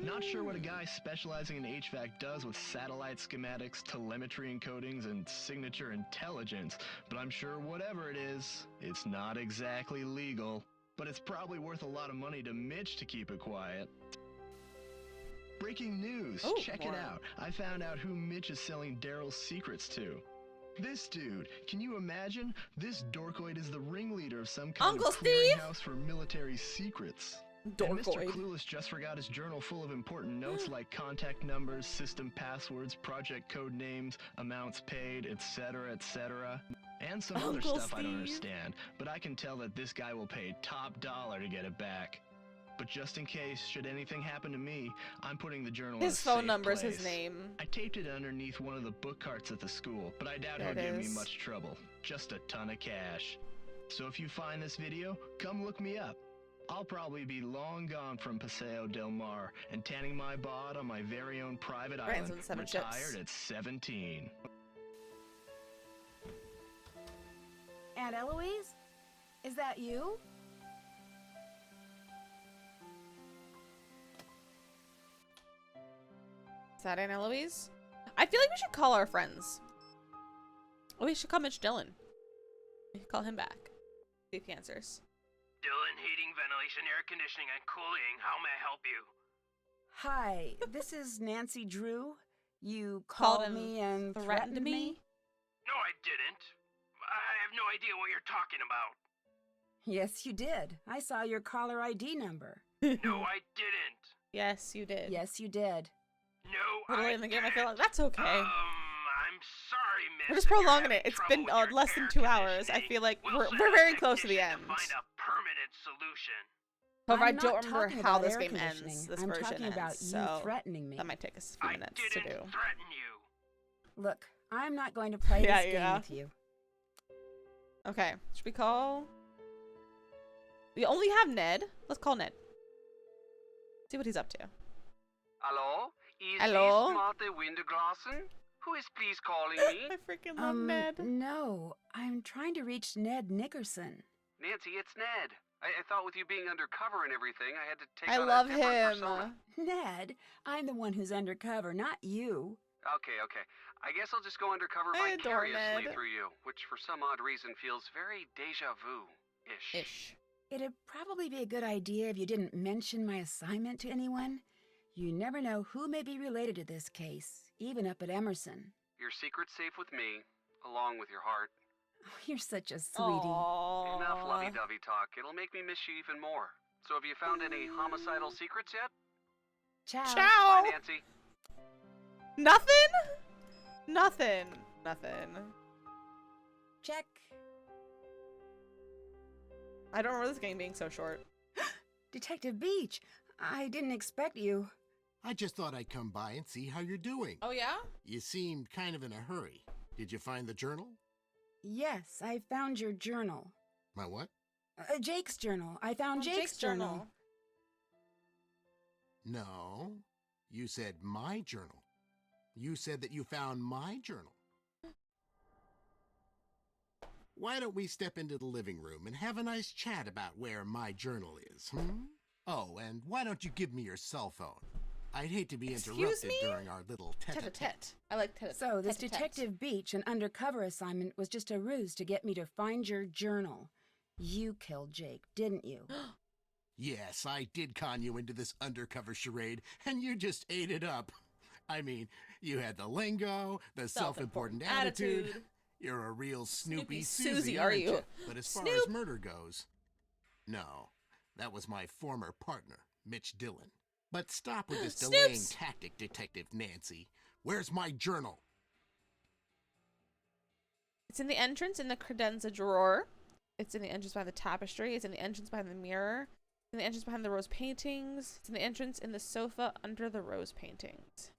J: Not sure what a guy specializing in HVAC does with satellite schematics, telemetry encodings, and signature intelligence, but I'm sure whatever it is, it's not exactly legal. But it's probably worth a lot of money to Mitch to keep it quiet. Breaking news! Check it out. I found out who Mitch is selling Daryl's secrets to. This dude, can you imagine? This dorkoid is the ringleader of some kind
A: Uncle
J: of clearinghouse for military secrets. And Mr.
A: Dorkoid.
J: Clueless just forgot his journal full of important notes like contact numbers, system passwords, project code names, amounts paid, etc., etc. And some other
A: Uncle
J: stuff I don't
A: Steve.
J: understand, but I can tell that this guy will pay top dollar to get it back. But just in case, should anything happen to me, I'm putting the journal in a
A: His phone
J: safe
A: number's
J: place.
A: his name.
J: I taped it underneath one of the book carts at the school, but I doubt
A: There
J: he'll
A: it
J: give me
A: is.
J: much trouble. Just a ton of cash. So if you find this video, come look me up. I'll probably be long gone from Paseo del Mar and tanning my bod on my very own private
A: Brands
J: island,
A: with 7
J: retired
A: chips.
J: at 17.
B: Aunt Eloise? Is that you?
A: Is that Aunt Eloise? I feel like we should call our friends. Oh, we should call Mitch Dillon. We should call him back. See if he answers.
K: Dillon Heating, Ventilation, Air Conditioning, and Cooling. How may I help you?
B: Hi, this is Nancy Drew. You
A: Called
B: called
A: and
B: me and
A: threatened me?
K: No, I didn't. I have no idea what you're talking about.
B: Yes, you did. I saw your caller ID number.
K: No, I didn't.
A: Yes, you did.
B: Yes, you did.
K: No,
A: Early
K: I
A: in the game, I
K: didn't.
A: feel like that's okay.
K: I'm sorry, miss.
A: We're just
K: if you're
A: prolonging
K: having
A: it. It's
K: trouble
A: been
K: with your
A: less than
K: air
A: 2 hours. I
K: conditioning,
A: feel like
K: we'll
A: we're
K: send
A: very
K: a
A: close to the
K: technician
A: end.
K: to find a permanent solution.
A: However, I
B: I'm
A: don't
B: not
A: remember
B: talking
A: how
B: about
A: this
B: air
A: game ends.
B: conditioning.
A: This
B: I'm
A: version
B: talking
A: ends,
B: about you
A: so
B: threatening me.
A: that might take us a few
K: I
A: minutes to
K: didn't
A: do.
K: threaten you.
B: Look, I'm not going to play
A: Yeah,
B: this game
A: yeah.
B: with you.
A: Okay, should we call? We only have Ned. Let's call Ned. See what he's up to.
K: Hello? Is
A: Hello?
K: this Martha Winterglassen? Who is please calling me?
A: I freaking love Ned.
B: No, I'm trying to reach Ned Nickerson.
K: Nancy, it's Ned. I thought with you being undercover and everything, I had to take
A: I
K: on
A: love
K: a different
A: him.
K: persona.
B: Ned, I'm the one who's undercover, not you.
K: Okay. I guess I'll just go undercover
A: I adore
K: vicariously
A: Ned.
K: through you, which for some odd reason feels very deja vu-ish.
A: Ish.
B: It'd probably be a good idea if you didn't mention my assignment to anyone. You never know who may be related to this case, even up at Emerson.
K: Your secret's safe with me, along with your heart.
B: Oh, you're such a sweetie.
K: Enough
A: Aww.
K: lovey-dovey talk. It'll make me miss you even more. So have you found any homicidal secrets yet?
B: Ciao.
A: Ciao.
K: Bye, Nancy.
A: Nothing? Nothing.
B: Check.
A: I don't remember this game being so short.
B: Detective Beach, I didn't expect you.
F: I just thought I'd come by and see how you're doing.
A: Oh, yeah?
F: You seemed kind of in a hurry. Did you find the journal?
B: Yes, I found your journal.
F: My what?
B: Jake's journal. I found Jake's journal.
F: No. You said my journal. You said that you found my journal. Why don't we step into the living room and have a nice chat about where my journal is, hmm? Oh, and why don't you give me your cell phone? I'd hate to be
A: Excuse
F: interrupted
A: me?
F: during our little tete-a-tete.
A: Tete-a-tete. I like tete-a-tete.
B: So, this
A: tete-a-tete.
B: Detective Beach, an undercover assignment, was just a ruse to get me to find your journal. You killed Jake, didn't you?
F: Yes, I did con you into this undercover charade, and you just ate it up. I mean, you had the lingo, the self-important attitude. You're a real Snoopy Susie,
A: are
F: aren't
A: you?
F: But as far
A: Snoop.
F: as murder goes, no. That was my former partner, Mitch Dillon. But stop with this delaying
A: Snoops.
F: tactic, Detective Nancy. Where's my journal?
A: It's in the entrance in the credenza drawer. It's in the entrance behind the tapestry. It's in the entrance behind the mirror. It's in the entrance behind the rose paintings. It's in the entrance in the sofa under the rose paintings.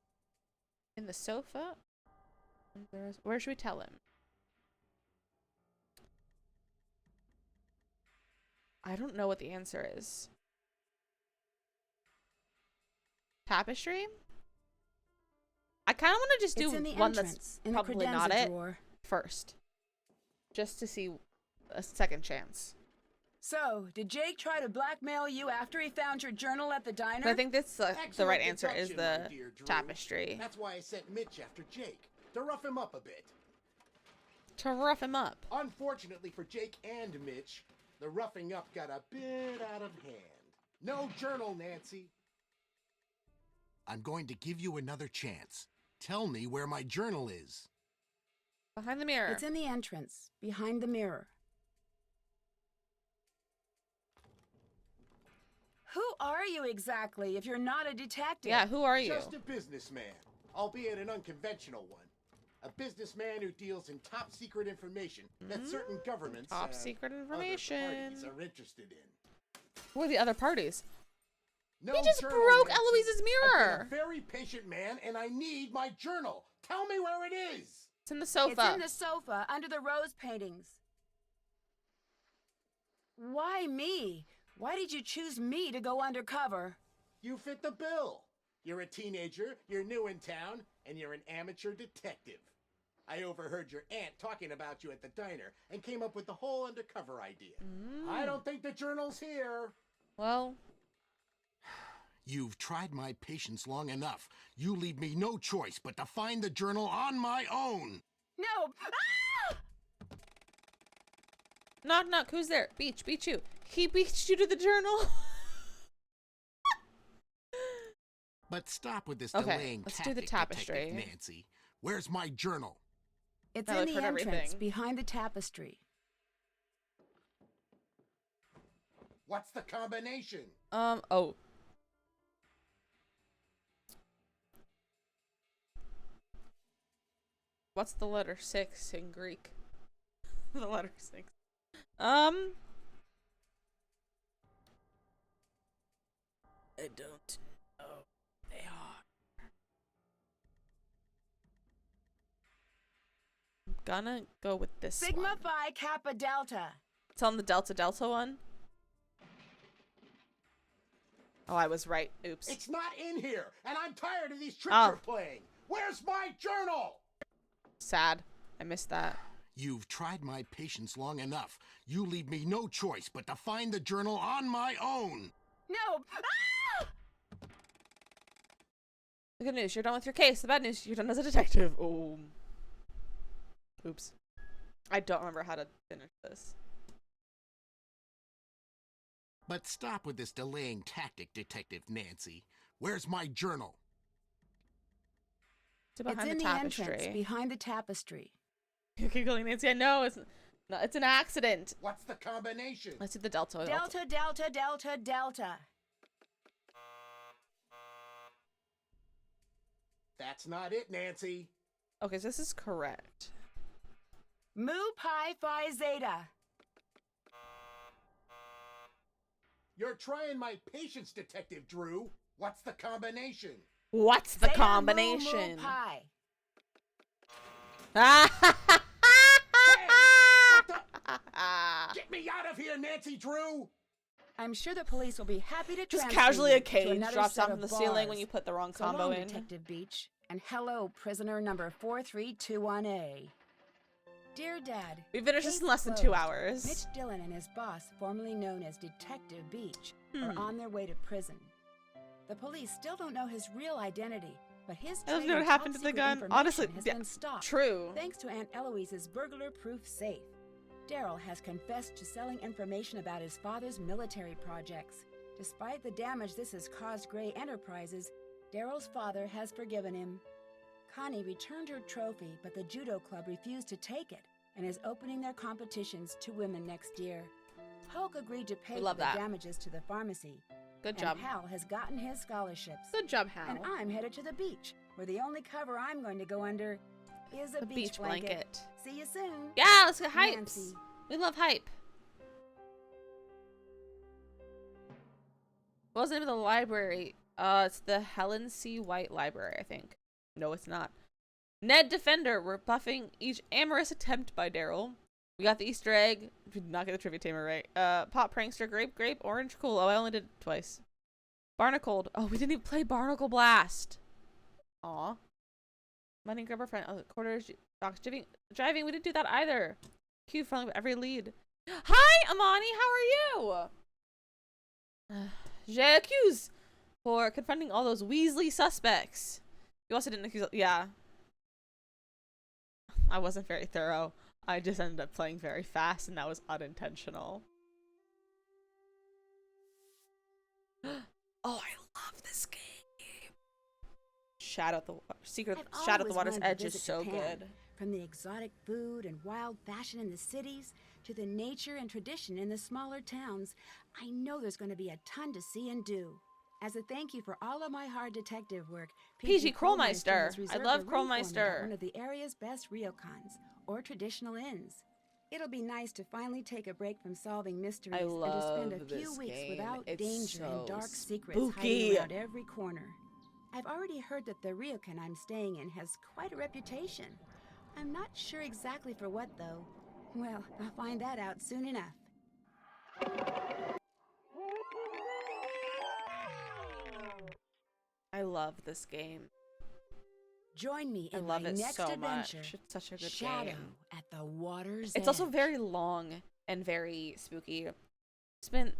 A: In the sofa? Where should we tell him? I don't know what the answer is. Tapestry? I kind of want to just do
B: It's in the
A: one
B: entrance,
A: that's
B: in the
A: probably
B: credenza
A: not it
B: drawer.
A: first. Just to see a second chance.
B: So, did Jake try to blackmail you after he found your journal at the diner?
A: But I think that's the
F: Excellent
A: right answer is
F: deduction,
A: the
F: my dear Drew.
A: tapestry.
F: That's why I sent Mitch after Jake, to rough him up a bit.
A: To rough him up.
F: Unfortunately for Jake and Mitch, the roughing up got a bit out of hand. No journal, Nancy. I'm going to give you another chance. Tell me where my journal is.
A: Behind the mirror.
B: It's in the entrance, behind the mirror. Who are you exactly if you're not a detective?
A: Yeah, who are you?
F: Just a businessman, albeit an unconventional one. A businessman who deals in top secret information that certain governments,
A: Top secret
F: other
A: information.
F: parties are interested in.
A: Who are the other parties?
F: No
A: He just
F: journal,
A: broke
F: Nancy.
A: Eloise's mirror.
F: I've been a very patient man, and I need my journal. Tell me where it is.
A: It's in the sofa.
B: It's in the sofa under the rose paintings. Why me? Why did you choose me to go undercover?
F: You fit the bill. You're a teenager, you're new in town, and you're an amateur detective. I overheard your aunt talking about you at the diner and came up with the whole undercover idea. I don't think the journal's here.
A: Well,
F: you've tried my patience long enough. You leave me no choice but to find the journal on my own.
B: No! Ah!
A: knock knock. Who's there? Beach you. He beached you to the journal.
F: But stop with this
A: Okay,
F: delaying
A: let's do
F: tactic,
A: the tapestry.
F: Detective Nancy. Where's my journal?
B: It's
A: I
B: in
A: look
B: the
A: for
B: entrance
A: everything.
B: behind the tapestry.
F: What's the combination?
A: Oh. What's the letter 6 in Greek? The letter 6. I don't know. They are. I'm gonna go with this
B: Sigma
A: one.
B: Phi Kappa Delta.
A: It's on the Delta one. Oh, I was right. Oops.
F: It's not in here, and I'm tired of these tricks
A: Oh.
F: you're playing. Where's my journal?
A: Sad. I missed that.
F: You've tried my patience long enough. You leave me no choice but to find the journal on my own.
B: No! Ah!
A: The good news, you're done with your case. The bad news, you're done as a detective. Oh. Oops. I don't remember how to finish this.
F: But stop with this delaying tactic, Detective Nancy. Where's my journal?
A: It's behind
B: in
A: the
B: the
A: tapestry.
B: entrance behind the tapestry.
A: You keep going, Nancy. I know it's an accident.
F: What's the combination?
A: Let's do the Delta.
B: Delta, Delta, Delta, Delta.
F: That's not it, Nancy.
A: Okay, so this is correct.
B: Mu Pi Phi Zeta.
F: You're trying my patience, Detective Drew. What's the combination?
A: What's the
B: Zeta
A: combination?
B: Mu Mu Pi.
F: What the? Get me out of here, Nancy Drew!
B: I'm sure the police will be happy to
A: Just
B: transfer
A: casually
B: you
A: a
B: to
A: cage
B: another
A: drops
B: set
A: down from
B: of
A: the ceiling
B: bars.
A: when you put the wrong
B: So
A: combo
B: long,
A: in.
B: Detective Beach, and hello, prisoner number 4321A. Dear Dad,
A: We finished this
B: case
A: in less than
B: closed.
A: 2 hours.
B: Mitch Dillon and his boss, formerly known as Detective Beach,
A: Hmm.
B: are on their way to prison. The police still don't know his real identity, but his
A: I don't
B: trade
A: know
B: in
A: what happened
B: top
A: to the
B: secret
A: gun.
B: information
A: Honestly,
B: has
A: yeah,
B: been stopped.
A: true.
B: Thanks to Aunt Eloise's burglar-proof safe. Daryl has confessed to selling information about his father's military projects. Despite the damage this has caused Gray Enterprises, Daryl's father has forgiven him. Connie returned her trophy, but the judo club refused to take it and is opening their competitions to women next year. Hulk agreed to pay
A: We
B: for
A: love
B: the
A: that.
B: damages to the pharmacy.
A: Good
B: And
A: job.
B: Hal has gotten his scholarships.
A: Good job, Hal.
B: And I'm headed to the beach, where the only cover I'm going to go under is a
A: The beach blanket.
B: See you soon.
A: Yeah, let's get hypes.
B: Nancy.
A: We love hype. What was the name of the library? It's the Helen C. White Library, I think. No, it's not. Ned Defender rebuffing each amorous attempt by Daryl. We got the Easter egg. We did not get the trivia tamer right. Pop prankster, grape, orange, cool. Oh, I only did it twice. Barnacled. Oh, we didn't even play Barnacle Blast. Aw. Money grabber friend. Oh, quarters. Docs driving. We didn't do that either. Cue front with every lead. Hi, Amani. How are you? J'ai accuse for confronting all those Weasley suspects. You also didn't accuse. Yeah. I wasn't very thorough. I just ended up playing very fast, and that was unintentional. Oh, I love this game. Secret
B: I've
A: Shadow at the
B: always
A: Water's
B: wanted to
A: Edge is
B: visit
A: so
B: Japan.
A: good.
B: From the exotic food and wild fashion in the cities to the nature and tradition in the smaller towns, I know there's going to be a ton to see and do. As a thank you for all of my hard detective work,
A: PG
B: Krollmeister has
A: Krollmeister. I
B: reserved
A: love
B: a room for me at
A: Krollmeister.
B: one of the area's best ryokans, or traditional inns. It'll be nice to finally take a break from solving mysteries and to spend a few
A: this
B: weeks
A: game.
B: without
A: It's
B: danger
A: so
B: and dark secrets
A: spooky.
B: hiding around every corner. I've already heard that the ryokan I'm staying in has quite a reputation. I'm not sure exactly for what, though. Well, I'll find that out soon enough.
A: I love this game.
B: Join me
A: I
B: in
A: love
B: my
A: it
B: next
A: so
B: adventure,
A: much. It's such a good
B: Shadow
A: game.
B: at the Water's
A: It's also
B: Edge.
A: very long and very spooky. It's been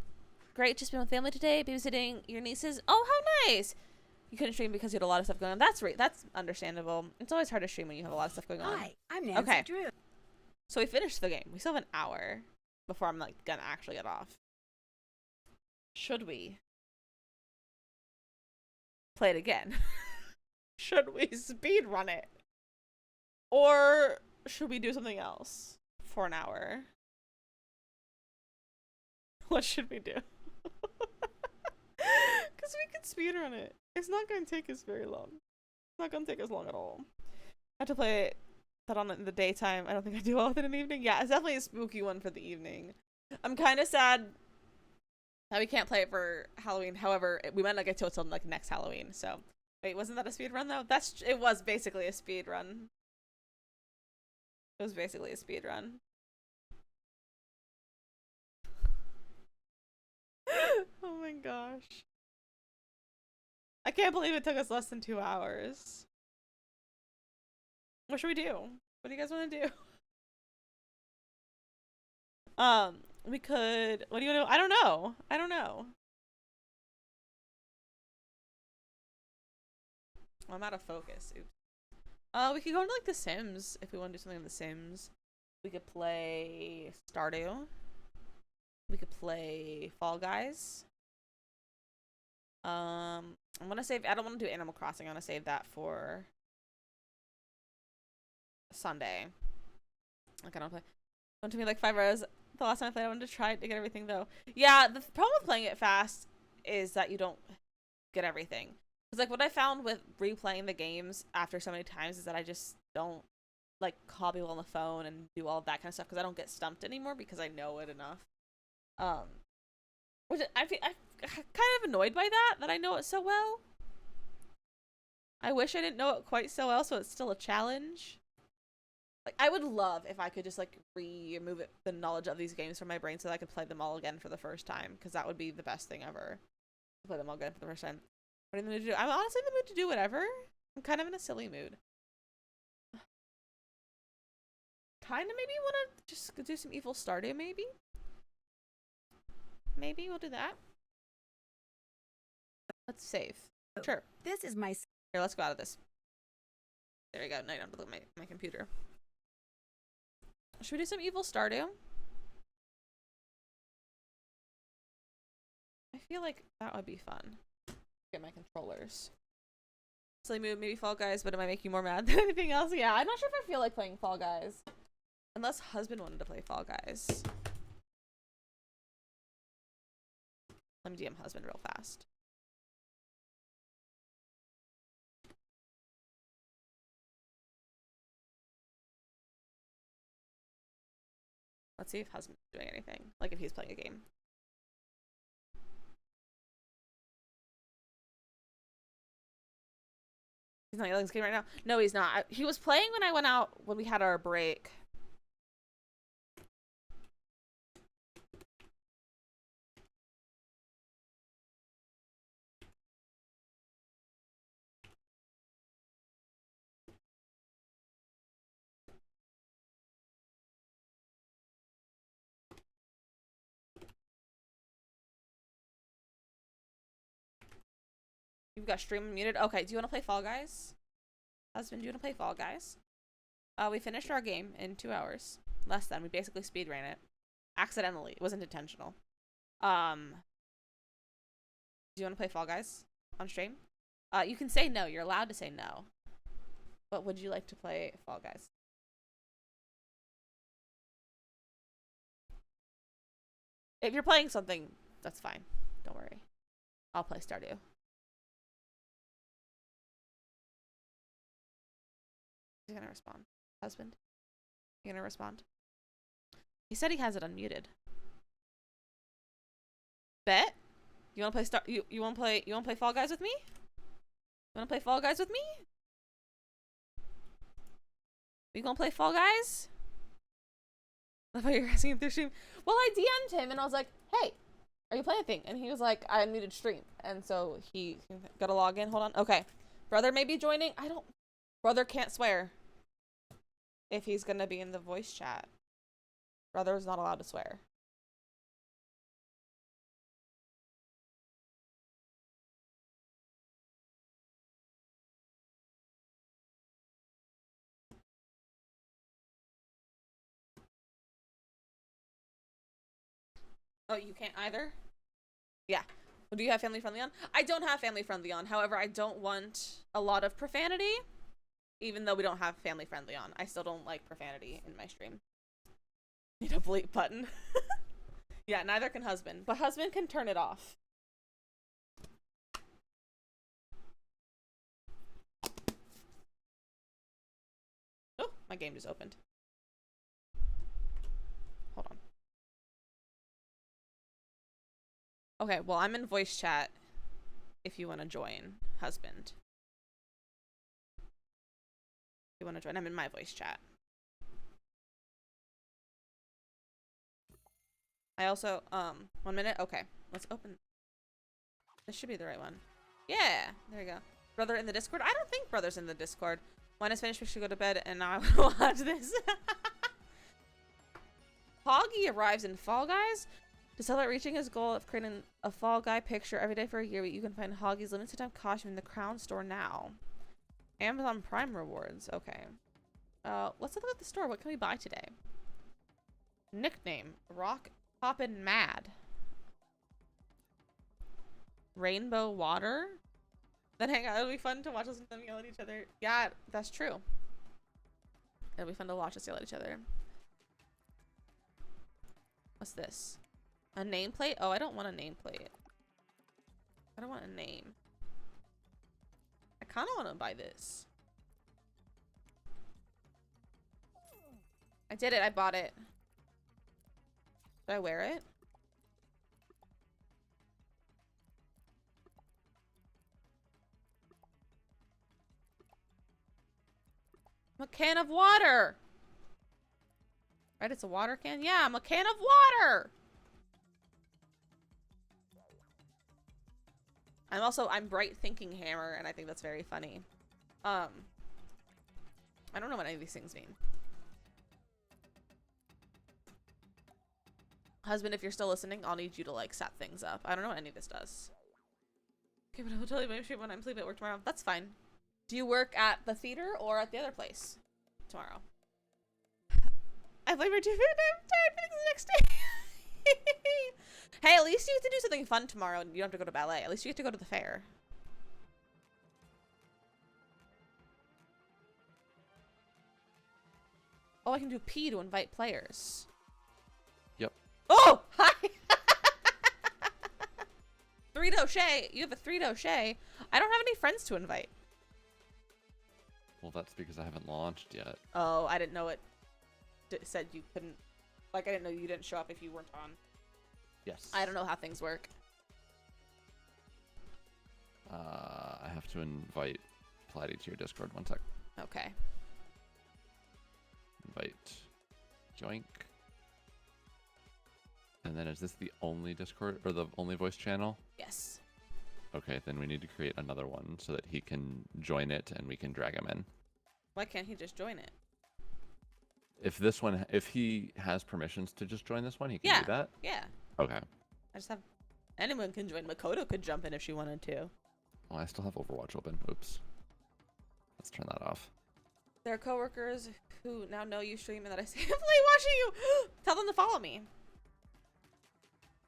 A: great to spend with family today, babysitting your nieces. Oh, how nice! You couldn't stream because you had a lot of stuff going on. That's understandable. It's always hard to stream when you have a lot of stuff going on.
B: Hi, I'm Nancy
A: Okay.
B: Drew.
A: So we finished the game. We still have an hour before I'm like gonna actually get off. Should we play it again? Should we speed run it? Or should we do something else for an hour? What should we do? Because we could speed run it. It's not going to take us very long. It's not going to take us long at all. I have to play that on in the daytime. I don't think I do well with it in the evening. Yeah, it's definitely a spooky one for the evening. I'm kind of sad that we can't play it for Halloween. However, we might not get to it till like next Halloween. So, wait, wasn't that a speed run though? It was basically a speed run. It was basically a speed run. Oh my gosh. I can't believe it took us less than 2 hours. What should we do? What do you guys want to do? We could, what do you want to, I don't know. I'm out of focus. Oops. We could go into like The Sims if we want to do something in The Sims. We could play Stardew. We could play Fall Guys. I'm gonna save. I don't want to do Animal Crossing. I'm gonna save that for Sunday. Like I don't play. It took me like 5 hours. The last time I played, I wanted to try to get everything though. Yeah, the problem with playing it fast is that you don't get everything. Because like what I found with replaying the games after so many times is that I just don't like call people on the phone and do all of that kind of stuff because I don't get stumped anymore because I know it enough. Which I'm kind of annoyed by that I know it so well. I wish I didn't know it quite so well, so it's still a challenge. Like, I would love if I could just, like, remove the knowledge of these games from my brain so that I could play them all again for the first time, because that would be the best thing ever. Play them all again for the first time. What are you in the mood to do? I'm honestly in the mood to do whatever. I'm kind of in a silly mood. Kind of maybe want to just do some Evil Stardew, maybe? Maybe we'll do that. Let's save. Sure.
B: This is my...
A: Here, let's go out of this. There we go. Now I don't have to look at my computer. Should we do some Evil Stardew? I feel like that would be fun. Get my controllers. Silly move, maybe Fall Guys, but it might make you more mad than anything else. Yeah, I'm not sure if I feel like playing Fall Guys. Unless husband wanted to play Fall Guys. Let me DM husband real fast. Let's see if husband's doing anything. Like if he's playing a game. He's not yelling this game right now. No, he's not. He was playing when I went out when we had our break. You've got stream muted. Okay, do you want to play Fall Guys? Husband, do you want to play Fall Guys? We finished our game in 2 hours. Less than. We basically speed ran it. Accidentally. It wasn't intentional. Do you want to play Fall Guys on stream? You can say no. You're allowed to say no. But would you like to play Fall Guys? If you're playing something, that's fine. Don't worry. I'll play Stardew. He's gonna respond. Husband? You gonna respond? He said he has it unmuted. Bet? You wanna play you wanna play Fall Guys with me? You wanna play Fall Guys with me? You gonna play Fall Guys? I thought you were asking if they're stream. Well, I DM'd him and I was like, hey, are you playing a thing? And he was like, I unmuted stream. And so he got to log in. Hold on. Okay. Brother may be joining. Brother can't swear if he's going to be in the voice chat. Brother is not allowed to swear. Oh, you can't either? Yeah. Well, do you have family friendly on? I don't have family friendly on. However, I don't want a lot of profanity. Even though we don't have family friendly on. I still don't like profanity in my stream. Need a bleep button. Yeah, neither can husband. But husband can turn it off. Oh, my game just opened. Hold on. Okay, well, I'm in voice chat if you want to join, husband. If you want to join, I'm in my voice chat. I also, 1 minute? Okay, let's open. This should be the right one. Yeah, there you go. Brother in the Discord? I don't think brother's in the Discord. When it's finished, we should go to bed, and now I want to watch this. Hoggy arrives in Fall Guys. To celebrate reaching his goal of creating a Fall Guy picture every day for a year, you can find Hoggy's limited time costume in the Crown store now. Amazon Prime rewards. Okay. Let's look at the store. What can we buy today? Nickname. Rock Poppin' Mad. Rainbow Water? Then hang out. It'll be fun to watch us and them yell at each other. Yeah, that's true. It'll be fun to watch us yell at each other. What's this? A nameplate? Oh, I don't want a nameplate. I don't want a name. I kind of want to buy this. I did it. I bought it. Did I wear it? I'm a can of water. Right? It's a water can? Yeah, I'm a can of water. I'm Bright Thinking Hammer, and I think that's very funny. I don't know what any of these things mean. Husband, if you're still listening, I'll need you to like set things up. I don't know what any of this does. Okay, but I'll tell you when I'm sleeping at work tomorrow. That's fine. Do you work at the theater or at the other place tomorrow? I play for 2 minutes. I'm tired. Finish the next day. Hey, at least you get to do something fun tomorrow and you don't have to go to ballet. At least you get to go to the fair. Oh, I can do P to invite players.
L: Yep.
A: Oh! Hi! Three-do Shay. You have a three-do Shay. I don't have any friends to invite.
L: Well, that's because I haven't launched yet.
A: Oh, I didn't know it said you couldn't. Like, I didn't know you didn't show up if you weren't on.
L: Yes.
A: I don't know how things work.
L: I have to invite Platy to your Discord. 1 sec.
A: Okay.
L: Invite. Joink. And then is this the only Discord or the only voice channel?
A: Yes.
L: Okay, then we need to create another one so that he can join it and we can drag him in.
A: Why can't he just join it?
L: If he has permissions to just join this one, he can do that?
A: Yeah.
L: Okay.
A: I just have... Anyone can join. Makoto could jump in if she wanted to.
L: Oh, I still have Overwatch open. Oops. Let's turn that off.
A: There are coworkers who now know you stream and that I say, I'm play watching you! Tell them to follow me.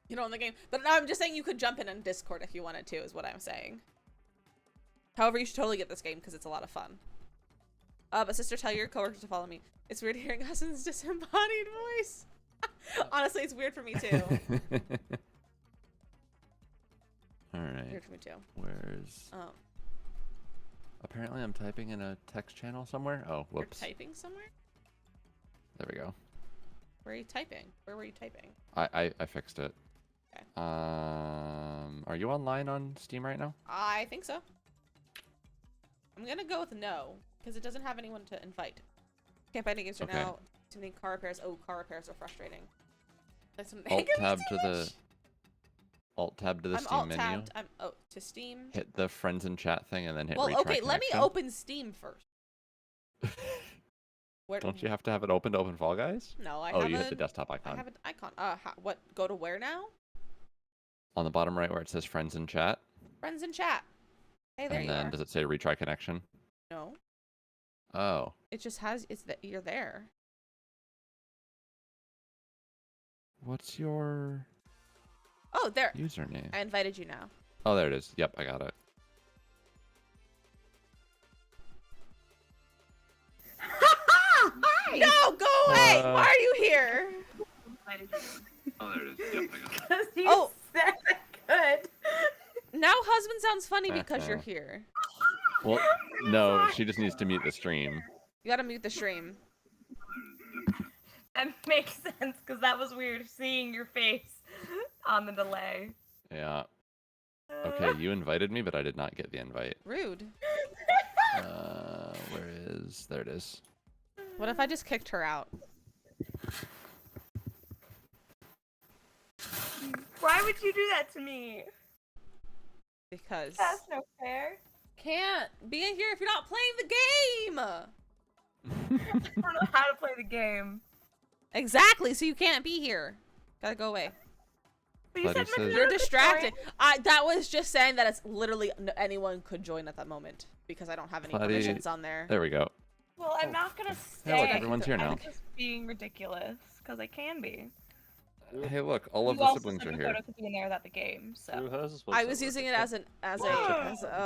A: You know, in the game. But no, I'm just saying you could jump in on Discord if you wanted to, is what I'm saying. However, you should totally get this game because it's a lot of fun. But sister, tell your coworkers to follow me. It's weird hearing Hassan's disembodied voice. Honestly, it's weird for me too.
L: All right.
A: Weird for me too.
L: Where's?
A: Oh.
L: Apparently, I'm typing in a text channel somewhere. Oh, whoops.
A: You're typing somewhere?
L: There we go.
A: Where are you typing? Where were you typing?
L: I fixed it.
A: Okay.
L: Are you online on Steam right now?
A: I think so. I'm gonna go with no, because it doesn't have anyone to invite. Can't find any games right now. Too many car repairs. Oh, car repairs are frustrating. That's
L: Alt tab to the Steam menu.
A: I'm to Steam.
L: Hit the friends and chat thing and then hit
A: Well,
L: retry
A: okay, let me
L: connection.
A: open Steam first.
L: Don't you have to have it open to open Fall Guys?
A: No, I
L: Oh,
A: have
L: you hit the desktop icon.
A: I have an icon. What? Go to where now?
L: On the bottom right where it says friends and chat.
A: Friends in chat. Hey, there
L: and
A: you
L: then
A: are.
L: does it say retry connection?
A: No.
L: Oh.
A: It just has. It's that you're there.
L: What's your
A: Oh, there.
L: username?
A: I invited you now.
L: Oh, there it is. Yep, I got it.
A: Hi! No, go away! Why are you here?
L: Oh, there it is. Yep, I got it.
A: Oh,
M: good.
A: Now husband sounds funny because you're
L: Uh-huh.
A: here.
L: Well, no, she just needs to mute the stream.
A: You gotta mute the stream.
M: That makes sense because that was weird seeing your face on the delay.
L: Yeah. Okay, you invited me, but I did not get the invite.
A: Rude.
L: Where is? There it is.
A: What if I just kicked her out?
M: Why would you do that to me?
A: Because
M: That's no fair.
A: can't be in here if you're not playing the game.
M: I don't know how to play the game.
A: Exactly, so you can't be here. Gotta go away.
M: But you said
A: You're distracted. That was just saying that it's literally anyone could join at that moment because I don't have any permissions on there.
L: There we go.
M: Well, I'm not gonna stay.
L: Hey, look, everyone's here now.
M: I'm just being ridiculous because I can be.
L: Hey, look, all of
M: You
L: the
M: also
L: siblings
M: said
L: are
M: the
L: here.
M: photo could be in there without the game, so.
A: I was using it as a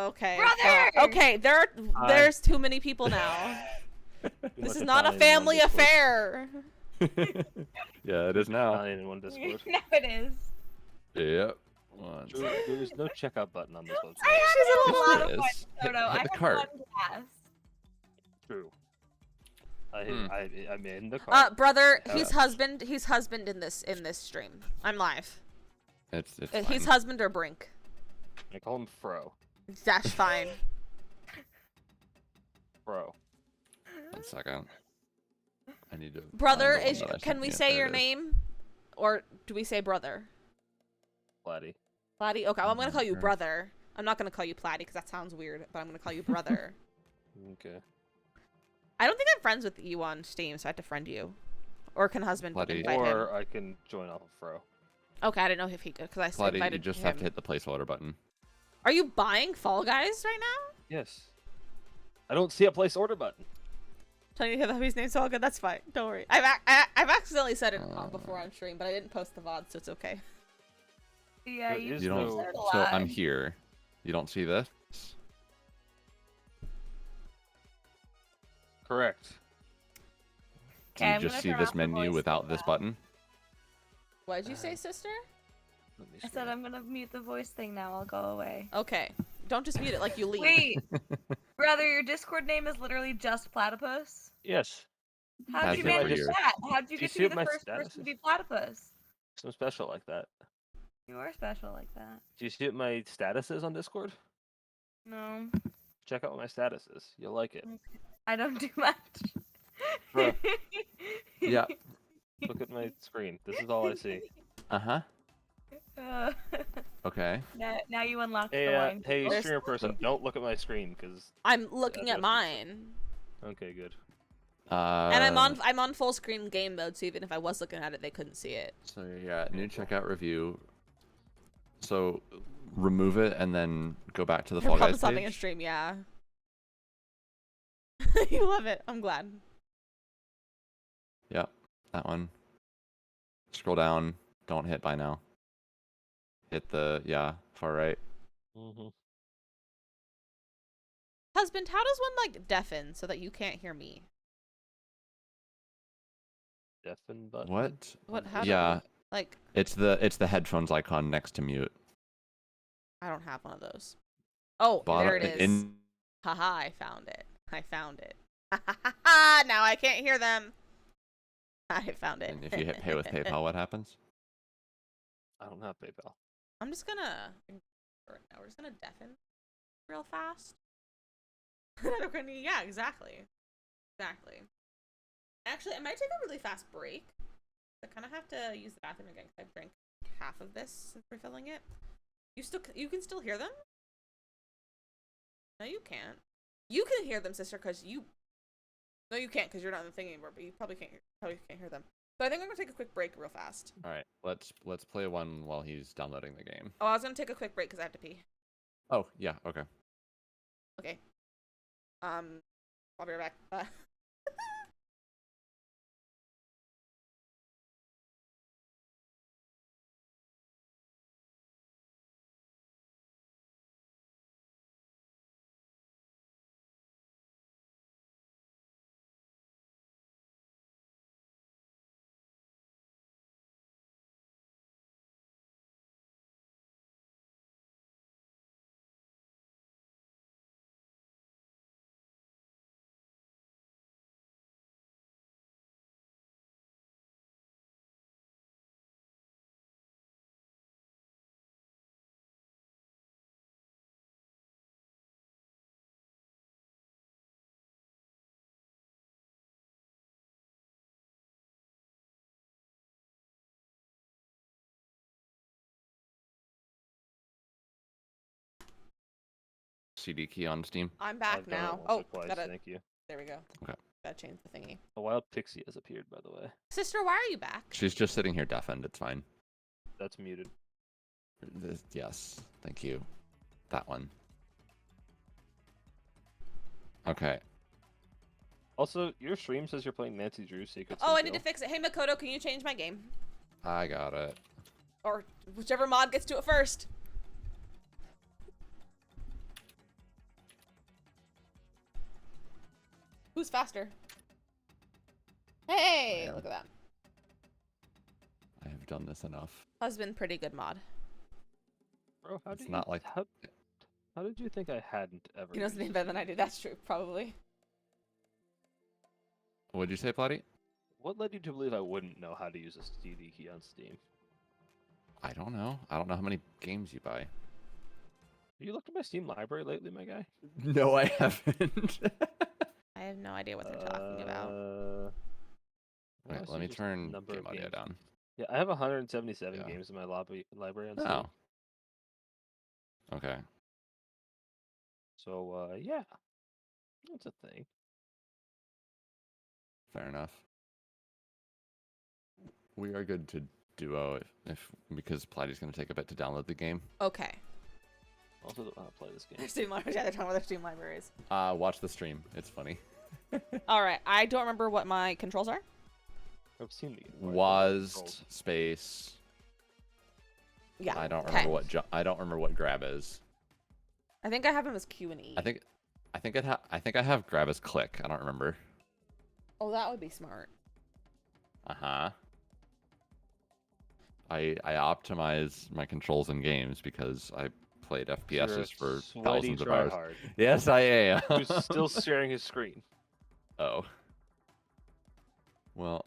A: okay.
M: Brother!
A: Okay, there's too many people now. This is not a family affair.
L: Yeah, it is now.
N: In one Discord.
M: Now it is.
L: Yep.
N: There's no checkout button on this website.
M: She's a little out of
L: Yes.
M: my photo.
L: Hit
M: I
L: the
M: had
L: cart.
M: one glass.
N: True. I'm in the car.
A: Brother,
N: Yeah.
A: he's husband in this stream. I'm live.
L: It's
A: He's
L: fine.
A: husband or Brink.
N: I call him Fro.
A: That's fine.
N: Fro.
L: 1 second. I need to.
A: Brother,
L: find the one that I
A: can
L: sent
A: we
L: you.
A: say
L: There
A: your
L: it is.
A: name? Or do we say brother?
N: Platy.
A: Platy? Okay, well, I'm gonna call you
L: Sure.
A: brother. I'm not gonna call you Platy because that sounds weird, but I'm gonna call you brother.
N: Okay.
A: I don't think I'm friends with you on Steam, so I have to friend you. Or can husband
L: Platy.
A: invite him?
N: Or I can join off of Fro.
A: Okay, I didn't know if he could, because I
L: Platy,
A: invited
L: you just
A: him.
L: have to hit the placeholder button.
A: Are you buying Fall Guys right now?
N: Yes. I don't see a place order button.
A: Telling you that his name's all good. That's fine. Don't worry. I've accidentally said it before on stream, but I didn't post the VOD, so it's okay.
M: Yeah,
N: There is
L: You don't.
N: no-
L: So I'm here. You don't see this?
N: Correct.
L: Do you
M: I'm
L: just
M: gonna
L: see
M: turn
L: this
M: off the
L: menu
M: voice
L: without
M: thing
L: this
M: now.
L: button?
A: What did you say, sister?
M: I said I'm gonna mute the voice thing now. I'll go away.
A: Okay. Don't just mute it like you leave.
M: Wait, brother, your Discord name is literally just platypus.
N: Yes.
M: How'd
L: Has
M: you
L: been for
M: manage
L: years.
M: that? How'd you
N: Do you
M: get to
N: see
M: be
N: what
M: the
N: my
M: first
N: status
M: person to
N: is?
M: be platypus?
N: Something special like that.
M: You are special like that.
N: Do you see what my status is on Discord?
M: No,
N: Check out what my status is. You'll like it.
M: I don't do much.
N: Bruh.
L: Yeah.
N: Look at my screen. This is all I see.
L: Uh-huh.
M: Uh,
L: Okay.
M: now you unlocked
N: Hey,
M: the wine.
N: hey,
A: There's-
N: streamer person, don't look at my screen, because...
A: I'm looking
N: Yeah,
A: at mine.
N: Okay, good.
A: And I'm on full screen game mode, so even if I was looking at it, they couldn't see it.
L: So yeah, new checkout review. So remove it and then go back to the Fall
A: Probably
L: Guys
A: something in
L: page.
A: stream, yeah. You love it. I'm glad.
L: Yep, that one. Scroll down. Don't hit by now. Hit the far right.
N: Mm-hmm.
A: Husband, how does one like deafen so that you can't hear me?
N: Deafen button.
L: What?
A: What? How
L: Yeah,
A: do like?
L: it's the headphones icon next to mute.
A: I don't have one of those. Oh, there it is.
L: In
A: Haha, I found it. I found it. Now I can't hear them. I found it.
L: and if you hit pay with PayPal, what happens?
N: I don't have PayPal.
A: I'm just gonna. Now we're just gonna deafen real fast. Yeah, exactly. Exactly. Actually, I might take a really fast break. I kind of have to use the bathroom again because I drank half of this since refilling it. You can still hear them? No, you can't. You can hear them, sister, because you. No, you can't because you're not in the thing anymore. But you probably can't hear them. So I think I'm gonna take a quick break real fast.
L: All right, let's play one while he's downloading the game.
A: Oh, I was gonna take a quick break because I have to pee.
L: Oh yeah, okay.
A: Okay. I'll be right back.
L: CD key on Steam.
A: I'm back
N: I've done it
A: now.
N: once
A: Oh,
N: or twice,
A: gotta.
N: thank you.
A: There we go.
L: Okay.
A: Gotta change the thingy.
N: A wild pixie has appeared, by the way.
A: Sister, why are you back?
L: She's just sitting here deafened. It's fine.
N: That's muted.
L: Yes, thank you. That one. Okay.
N: Also, your stream says you're playing Nancy Drew's Secrets.
A: Oh, I need to fix it. Hey, Makoto, can you change my game?
L: I got it.
A: Or whichever mod gets to it first. Who's faster? Hey, look at that.
L: I have done this enough.
A: Husband, pretty good mod.
N: Bro,
L: It's not like
N: how did you think I hadn't ever?
A: He knows the name better than I do. That's true, probably.
L: What'd you say, Platty?
N: What led you to believe I wouldn't know how to use a CD key on Steam?
L: I don't know. I don't know how many games you buy.
N: Have you looked at my Steam library lately, my guy?
L: No, I haven't.
A: I have no idea what they're talking about.
L: Wait, let me turn game audio down.
N: Yeah, I have 177 games in my library on Steam.
L: Oh. Okay.
N: So, yeah. That's a thing.
L: Fair enough. We are good to duo because Platty's going to take a bit to download the game.
A: Okay.
N: Also don't know how to play this game.
A: Steam libraries. Yeah, they're talking about their Steam libraries.
L: Watch the stream. It's funny.
A: All right. I don't remember what my controls are.
N: I've seen the
L: WASD space.
A: Yeah.
L: I don't remember I don't remember what grab is.
A: I think I have them as Q and E.
L: I think I have grab as click. I don't remember.
A: Oh, that would be smart.
L: Uh-huh. I optimize my controls in games because I played FPSs for thousands of hours.
N: Hard.
L: Yes, I am.
N: Who's still sharing his screen.
L: Oh. Well,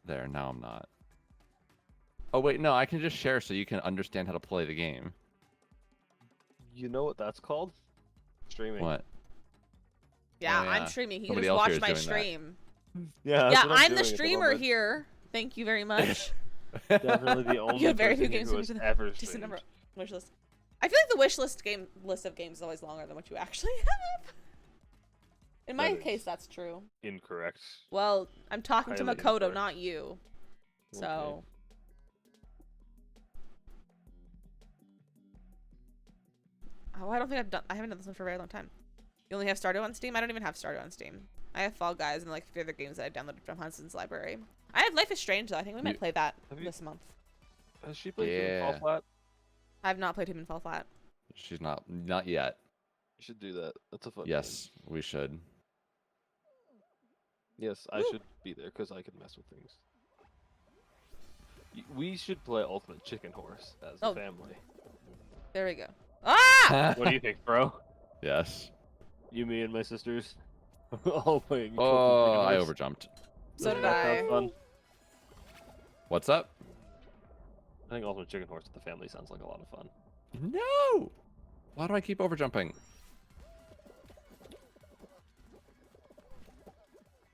L: there, now I'm not. Oh, wait, no, I can just share so you can understand how to play the game.
N: You know what that's called? Streaming.
L: What?
A: Yeah,
L: Oh, yeah.
A: I'm streaming. He
L: Somebody
A: can just
L: else here
A: watch
L: is
A: my
L: doing that.
A: stream.
N: Yeah,
A: Yeah,
N: that's what
A: I'm
N: doing
A: the
N: at
A: streamer
N: moment.
A: here. Thank you very much.
N: Definitely the only
A: You have very few
N: person
A: games
N: who has
A: to
N: ever
A: just a
N: streamed.
A: number wish list. I feel like the wish list of games is always longer than what you actually have. In my
N: That
A: case,
N: is
A: that's true.
N: Incorrect.
A: Well, I'm talking to
N: Highly
A: Makoto,
N: incorrect.
A: not you. So. Oh, I don't think I haven't done this one for a very long time. You only have Stardew on Steam? I don't even have Stardew on Steam. I have Fall Guys and like 3 other games that I downloaded from Hudson's library. I have Life is Strange though. I think we might play that this month.
N: Has she played Human Fall Flat?
A: I have not played Human Fall Flat.
L: She's not yet.
N: You should do that. That's a fun
L: Yes, we should.
N: Yes, I should be there because I can mess with things. We should play Ultimate Chicken Horse as a family.
A: There we go. Ah!
N: What do you think, bro?
L: Yes.
N: You, me, and my sisters all playing.
L: Oh, I overjumped.
A: So did
N: that sound
A: I.
N: fun?
L: What's up?
N: I think Ultimate Chicken Horse with the family sounds like a lot of fun.
L: No! Why do I keep overjumping?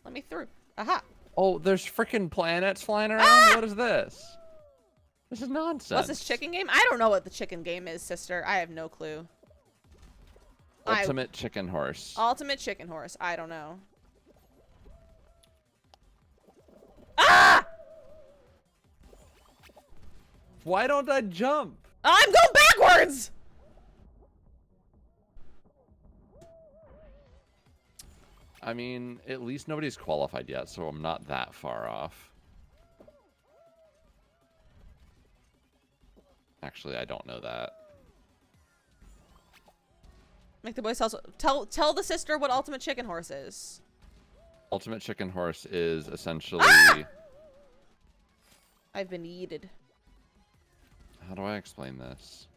A: Let me through. Aha!
L: Oh, there's freaking planets flying around? What is this? This is nonsense.
A: What's this chicken game? I don't know what the chicken game is, sister. I have no clue.
L: Ultimate Chicken Horse.
A: Ultimate Chicken Horse. I don't know. Ah!
L: Why don't I jump?
A: I'm going backwards!
L: I mean, at least nobody's qualified yet, so I'm not that far off. Actually, I don't know that.
A: Make the boys tell the sister what Ultimate Chicken Horse is.
L: Ultimate Chicken Horse is essentially...
A: I've been yeeted.
L: How do I explain this?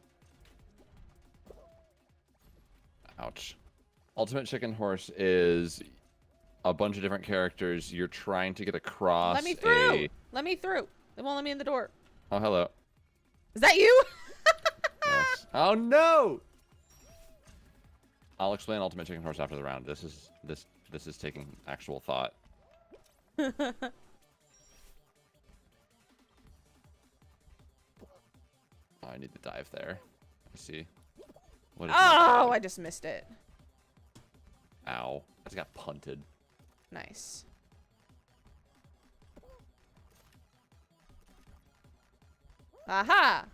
L: Ouch. Ultimate Chicken Horse is a bunch of different characters. You're trying to get across
A: Let me through! Let me through. They won't let me in the door.
L: Oh, hello.
A: Is that you?
L: Yes. Oh, no! I'll explain Ultimate Chicken Horse after the round. This is taking actual thought. Oh, I need to dive there. Let's see. What is
A: Oh, I just missed it.
L: Ow. I just got punted.
A: Nice. Aha!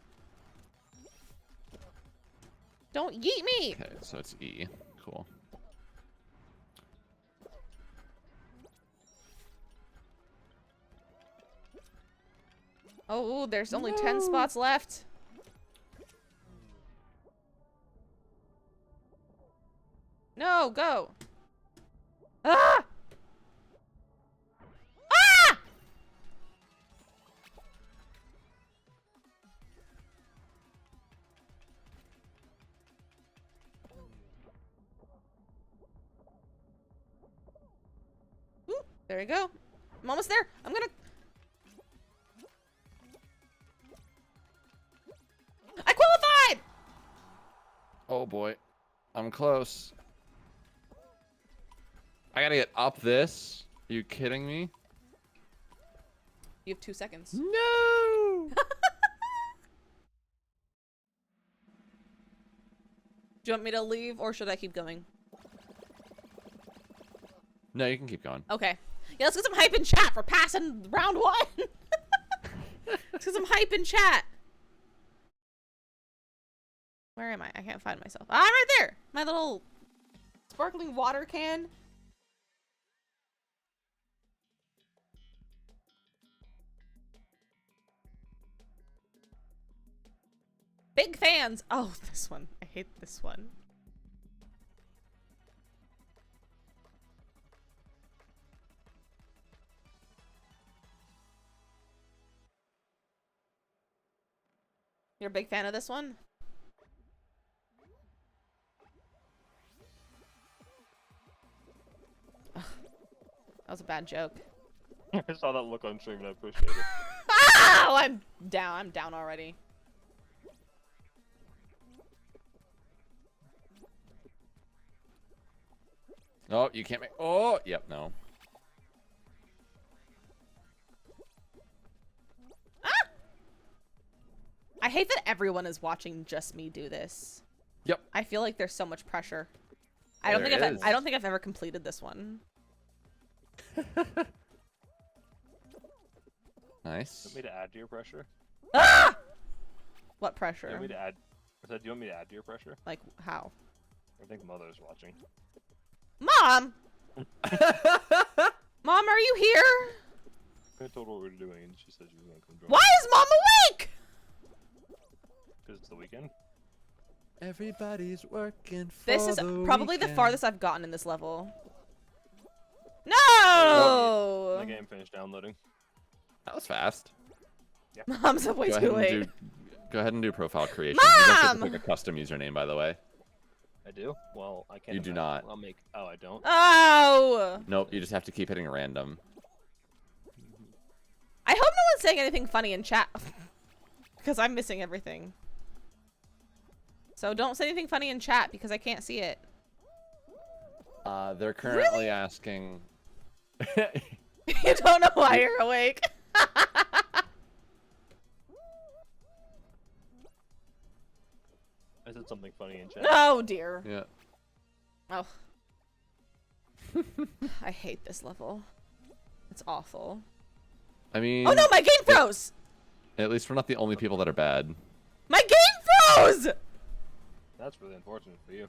A: Don't yeet me!
L: Okay, so it's E. Cool.
A: Oh, there's only 10 spots left. No, go. Ah! Ah! Ooh, there we go. I'm almost there. I'm gonna... I qualified!
L: Oh boy. I'm close. I gotta get up this. Are you kidding me?
A: You have 2 seconds.
L: No!
A: Do you want me to leave or should I keep going?
L: No, you can keep going.
A: Okay. Yeah, let's get some hype in chat for passing round 1. Let's get some hype in chat. Where am I? I can't find myself. Ah, right there! My little sparkling water can. Big fans! Oh, this one. I hate this one. You're a big fan of this one? Ugh, that was a bad joke.
N: I saw that look on stream and I appreciate it.
A: Oh, I'm down. I'm down already.
L: Oh, you can't make... Oh, yep, no.
A: Ah! I hate that everyone is watching just me do this.
L: Yep.
A: I feel like there's so much pressure. I don't think I've ever completed this one.
L: Nice.
N: Do you want me to add to your pressure?
A: Ah! What pressure?
N: Do you want me to add? I said, do you want me to add to your pressure?
A: Like how?
N: I think Mother's watching.
A: Mom! Mom, are you here?
N: I told her what we were doing, and she said she was gonna come join.
A: Why is Mom awake?
N: Because it's the weekend.
L: Everybody's working for
A: This is probably the
L: weekend.
A: farthest I've gotten in this level. No!
N: The game finished downloading.
L: That was fast.
N: Yeah.
A: Mom's up way too late.
L: Go ahead and do profile creation. You don't
A: Mom!
L: get to pick a custom username, by the way.
N: I do? Well, I can't.
L: You do not.
N: I'll make. Oh, I don't.
A: Oh!
L: Nope, you just have to keep hitting random.
A: I hope no one's saying anything funny in chat. Because I'm missing everything. So don't say anything funny in chat because I can't see it.
L: They're currently asking...
A: You don't know why you're awake.
N: I said something funny in chat.
A: Oh dear.
L: Yeah.
A: Oh. I hate this level. It's awful.
L: I mean...
A: Oh no, my game froze!
L: At least we're not the only people that are bad.
A: My game froze!
N: That's really unfortunate for you.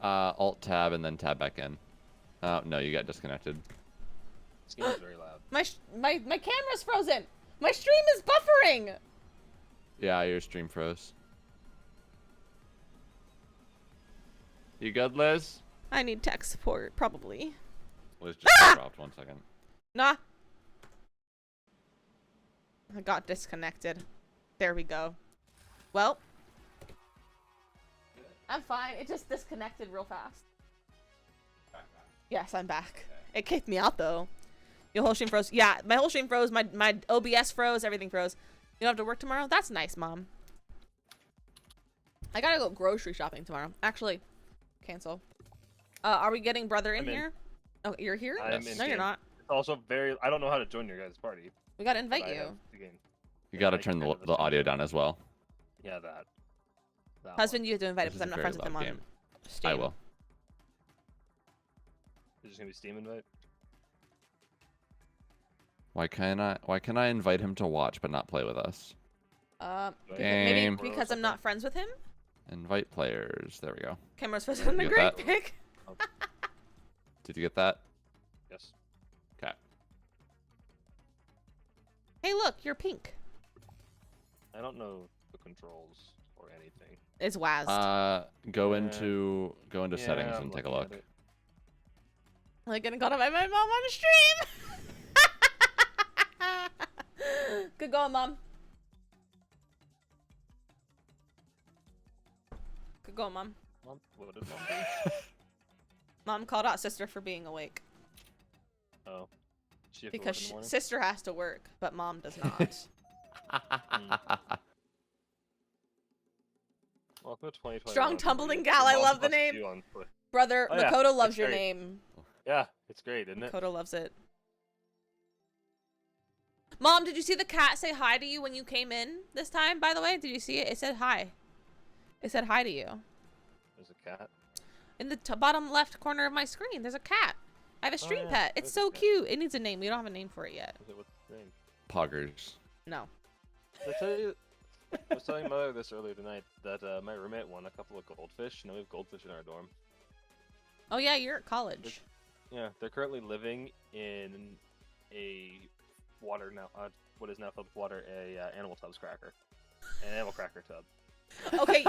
L: Alt-tab and then tab back in. Oh, no, you got disconnected.
N: This game is very loud.
A: My camera's frozen! My stream is buffering!
L: Yeah, your stream froze. You good, Liz?
A: I need tech support, probably.
L: Liz just dropped 1 second.
A: Nah. I got disconnected. There we go. Well. I'm fine. It just disconnected real fast. Yes, I'm back. It kicked me out, though. Your whole stream froze. Yeah, my whole stream froze. My OBS froze. Everything froze. You don't have to work tomorrow? That's nice, Mom. I gotta go grocery shopping tomorrow. Actually, cancel. Are we getting brother in here? Oh, you're here? No, you're not.
N: It's also very... I don't know how to join your guys' party.
A: We gotta invite you.
L: You gotta turn the audio down as well.
N: Yeah, that
A: Husband, you have to invite him because I'm not friends with him on Steam.
L: I will.
N: Is this gonna be Steam invite?
L: Why can I invite him to watch but not play with us?
A: Maybe because I'm not friends with him?
L: Invite players. There we go.
A: Camera's frozen on the great pic.
L: Did you get that?
N: Yes.
L: Okay.
A: Hey, look, you're pink.
N: I don't know the controls or anything.
A: It's WASD.
L: Go into settings and take a look.
A: I'm getting caught up by my mom on stream. Good going, Mom. Good going, Mom.
N: Mom, what did Mom do?
A: Mom called out sister for being awake.
N: Oh.
A: Because sister has to work, but Mom does not.
N: Welcome to 2021.
A: Strong tumbling gal, I love the name. Brother,
N: oh, yeah,
A: Makoto loves your
N: great.
A: name.
N: Yeah, it's great, isn't it?
A: Makoto loves it. Mom, did you see the cat say hi to you when you came in this time, by the way? Did you see it? It said hi. It said hi to you.
N: There's a cat?
A: In the bottom left corner of my screen, there's a cat. I have a stream pet. It's so cute. It needs a name. We don't have a name for it yet.
N: What's the name?
L: Poggers.
A: No.
N: Did I tell you? I was telling Mother this earlier tonight that my roommate won a couple of goldfish. Now we have goldfish in our dorm.
A: Oh yeah, you're at college.
N: Yeah, they're currently living in a water now. What is now filled with water? A animal tubs cracker, an animal cracker tub.
A: Okay,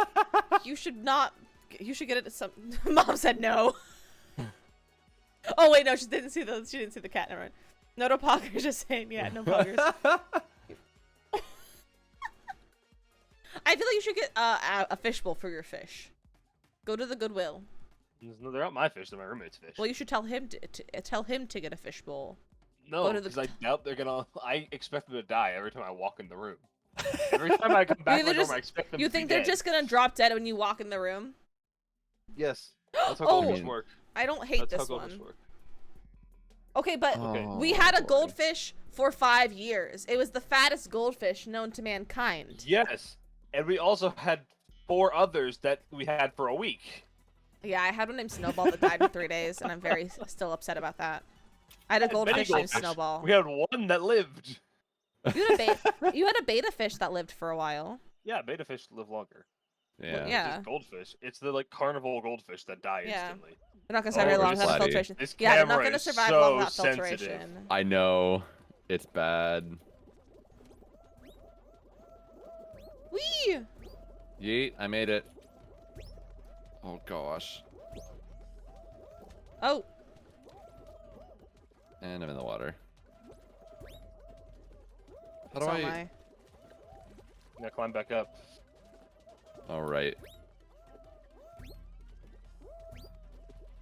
A: you should not. You should get it. Some. Mom said no. Oh wait, no, she didn't see the. She didn't see the cat. Never mind. No to poggers. Just saying, yeah, no poggers. I feel like you should get a fishbowl for your fish. Go to the Goodwill.
N: No, they're not my fish. They're my roommate's fish.
A: Well, you should tell him to get a fishbowl.
N: No, because I doubt they're gonna. I expect them to die every time I walk in the room. Every time I come back to my dorm, I expect them to be
A: You think they're
N: dead.
A: just gonna drop dead when you walk in the room?
N: Yes. That's how goldfish work.
A: I don't hate
N: That's
A: this
N: how goldfish
A: one.
N: work.
A: Okay, but we had a goldfish for 5 years. It was the fattest goldfish known to mankind.
N: Yes, and we also had 4 others that we had for a week.
A: Yeah, I had one named Snowball that died in 3 days, and I'm very still upset about that. I had a goldfish named Snowball.
N: We had one that lived.
A: You had a beta fish that lived for a while.
N: Yeah, beta fish live longer.
L: Yeah.
N: It's
A: Yeah.
N: just goldfish. It's the carnival goldfish that die instantly.
A: They're not gonna survive very long without filtration.
N: This
A: Yeah, they're not
N: camera
A: gonna
N: is
A: survive
N: so
A: long without
N: sensitive.
A: filtration.
L: I know. It's bad.
A: Whee!
L: Yeet, I made it. Oh gosh.
A: Oh.
L: And I'm in the water. How do
A: So
L: I?
A: am I.
N: Now climb back up.
L: All right.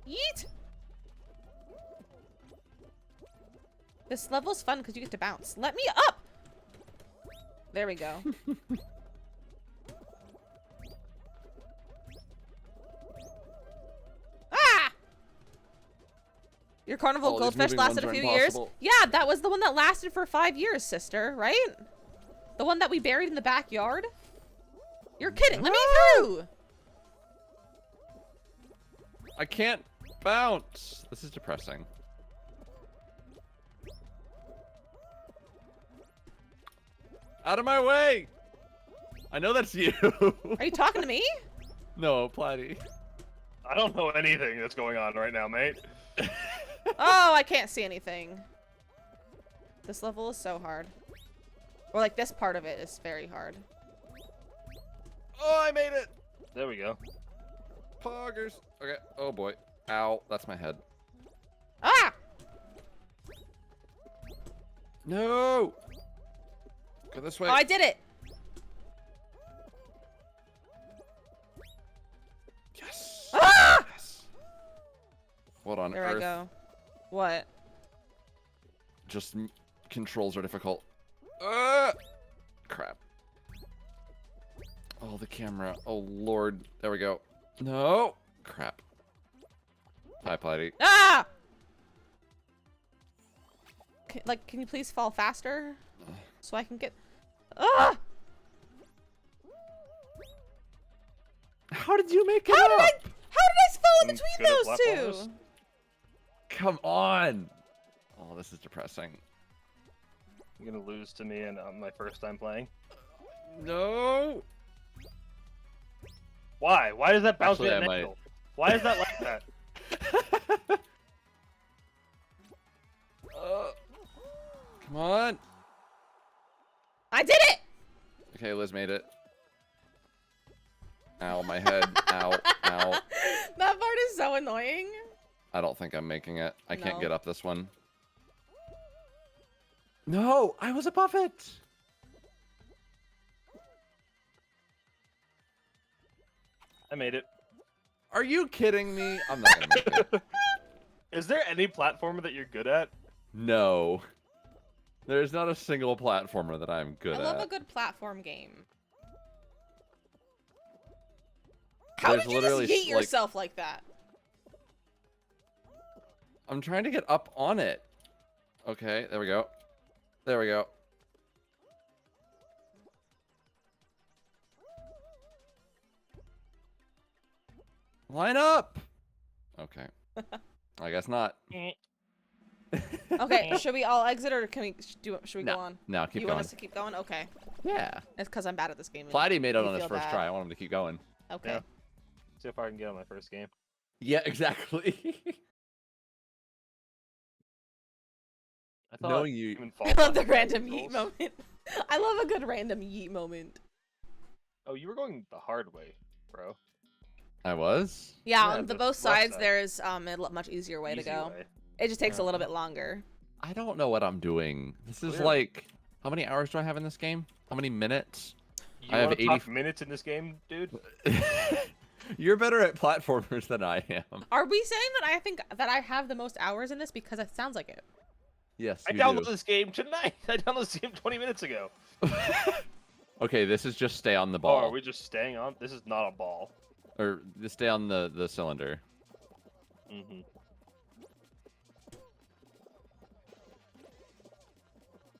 A: Yeet! This level's fun because you get to bounce. Let me up! There we go. Ah! Your carnival
L: Oh, these
A: goldfish
L: moving
A: lasted a
L: ones are
A: few years?
L: impossible.
A: Yeah, that was the one that lasted for 5 years, sister, right? The one that we buried in the backyard? You're kidding. Let me through!
L: I can't bounce. This is depressing. Out of my way! I know that's you.
A: Are you talking to me?
L: No, Platy.
N: I don't know anything that's going on right now, mate.
A: Oh, I can't see anything. This level is so hard. Or like this part of it is very hard.
L: Oh, I made it!
N: There we go.
L: Poggers. Okay. Oh boy. Ow. That's my head.
A: Ah!
L: No! Go this way.
A: Oh, I did it!
L: Yes!
A: Ah!
L: Yes! What on
A: There
L: earth?
A: I go. What?
L: Just controls are difficult. Crap. Oh, the camera. Oh, Lord. There we go. No! Crap. Hi, Platy.
A: Ah! Can you please fall faster? So I can get... Ah!
L: How did you make it
A: How
L: up?
A: did I fall in
N: I'm
A: between
N: good at
A: those
N: platformers.
A: two?
L: Come on! Oh, this is depressing.
N: You're gonna lose to me and my first time playing.
L: No!
N: Why? Why does that bounce
L: Actually,
N: me
L: I
N: at an
L: might.
N: angle? Why is that like that?
L: Come on!
A: I did it!
L: Okay, Liz made it. Ow, my head. Ow, ow.
A: That part is so annoying.
L: I don't think I'm making it. I can't
A: No.
L: get up this one. No, I was above it.
N: I made it.
L: Are you kidding me? I'm not gonna make it.
N: Is there any platformer that you're good at?
L: No. There's not a single platformer that I'm good
A: I love
L: at.
A: a good platform game. How
L: There's
A: did you
L: literally,
A: just yeet
L: like-
A: yourself like that?
L: I'm trying to get up on it. Okay, there we go. There we go. Line up! Okay. I guess not.
A: Okay, should we all exit or can we should we
L: No.
A: go on?
L: No, keep
A: you
L: going.
A: want us to keep going? Okay.
L: Yeah.
A: It's because I'm bad at this game. and
L: Platy made it
A: you
L: on his
A: feel
L: first
A: bad.
L: try. I want him to keep going.
A: Okay.
N: Yeah. See if I can get on my first game.
L: Yeah, exactly.
N: I thought
L: Knowing you.
N: even fall
A: I love
N: back
A: the
N: on
A: random
N: controls.
A: yeet moment. I love a good random yeet moment.
N: Oh, you were going the hard way, bro.
L: I was?
A: Yeah,
N: Yeah,
A: on the
N: the
A: both
N: left
A: sides
N: side.
A: there's a much easier way to
N: Easy
A: go.
N: way.
A: It just takes a little bit longer.
L: I don't know what I'm doing. This is
N: Clearly.
L: like, how many hours do I have in this game? How many minutes?
N: You
L: I have
N: wanna
L: 80
N: talk minutes in this game, dude?
L: You're better at platformers than I am.
A: Are we saying that I think that I have the most hours in this because it sounds like it?
L: Yes,
N: I
L: you
N: downloaded
L: do.
N: this game tonight. I downloaded this game 20 minutes ago.
L: Okay, this is just stay on the
N: Oh,
L: ball.
N: are we just staying on? This is not a ball.
L: Or just stay on the cylinder.
N: Mm-hmm.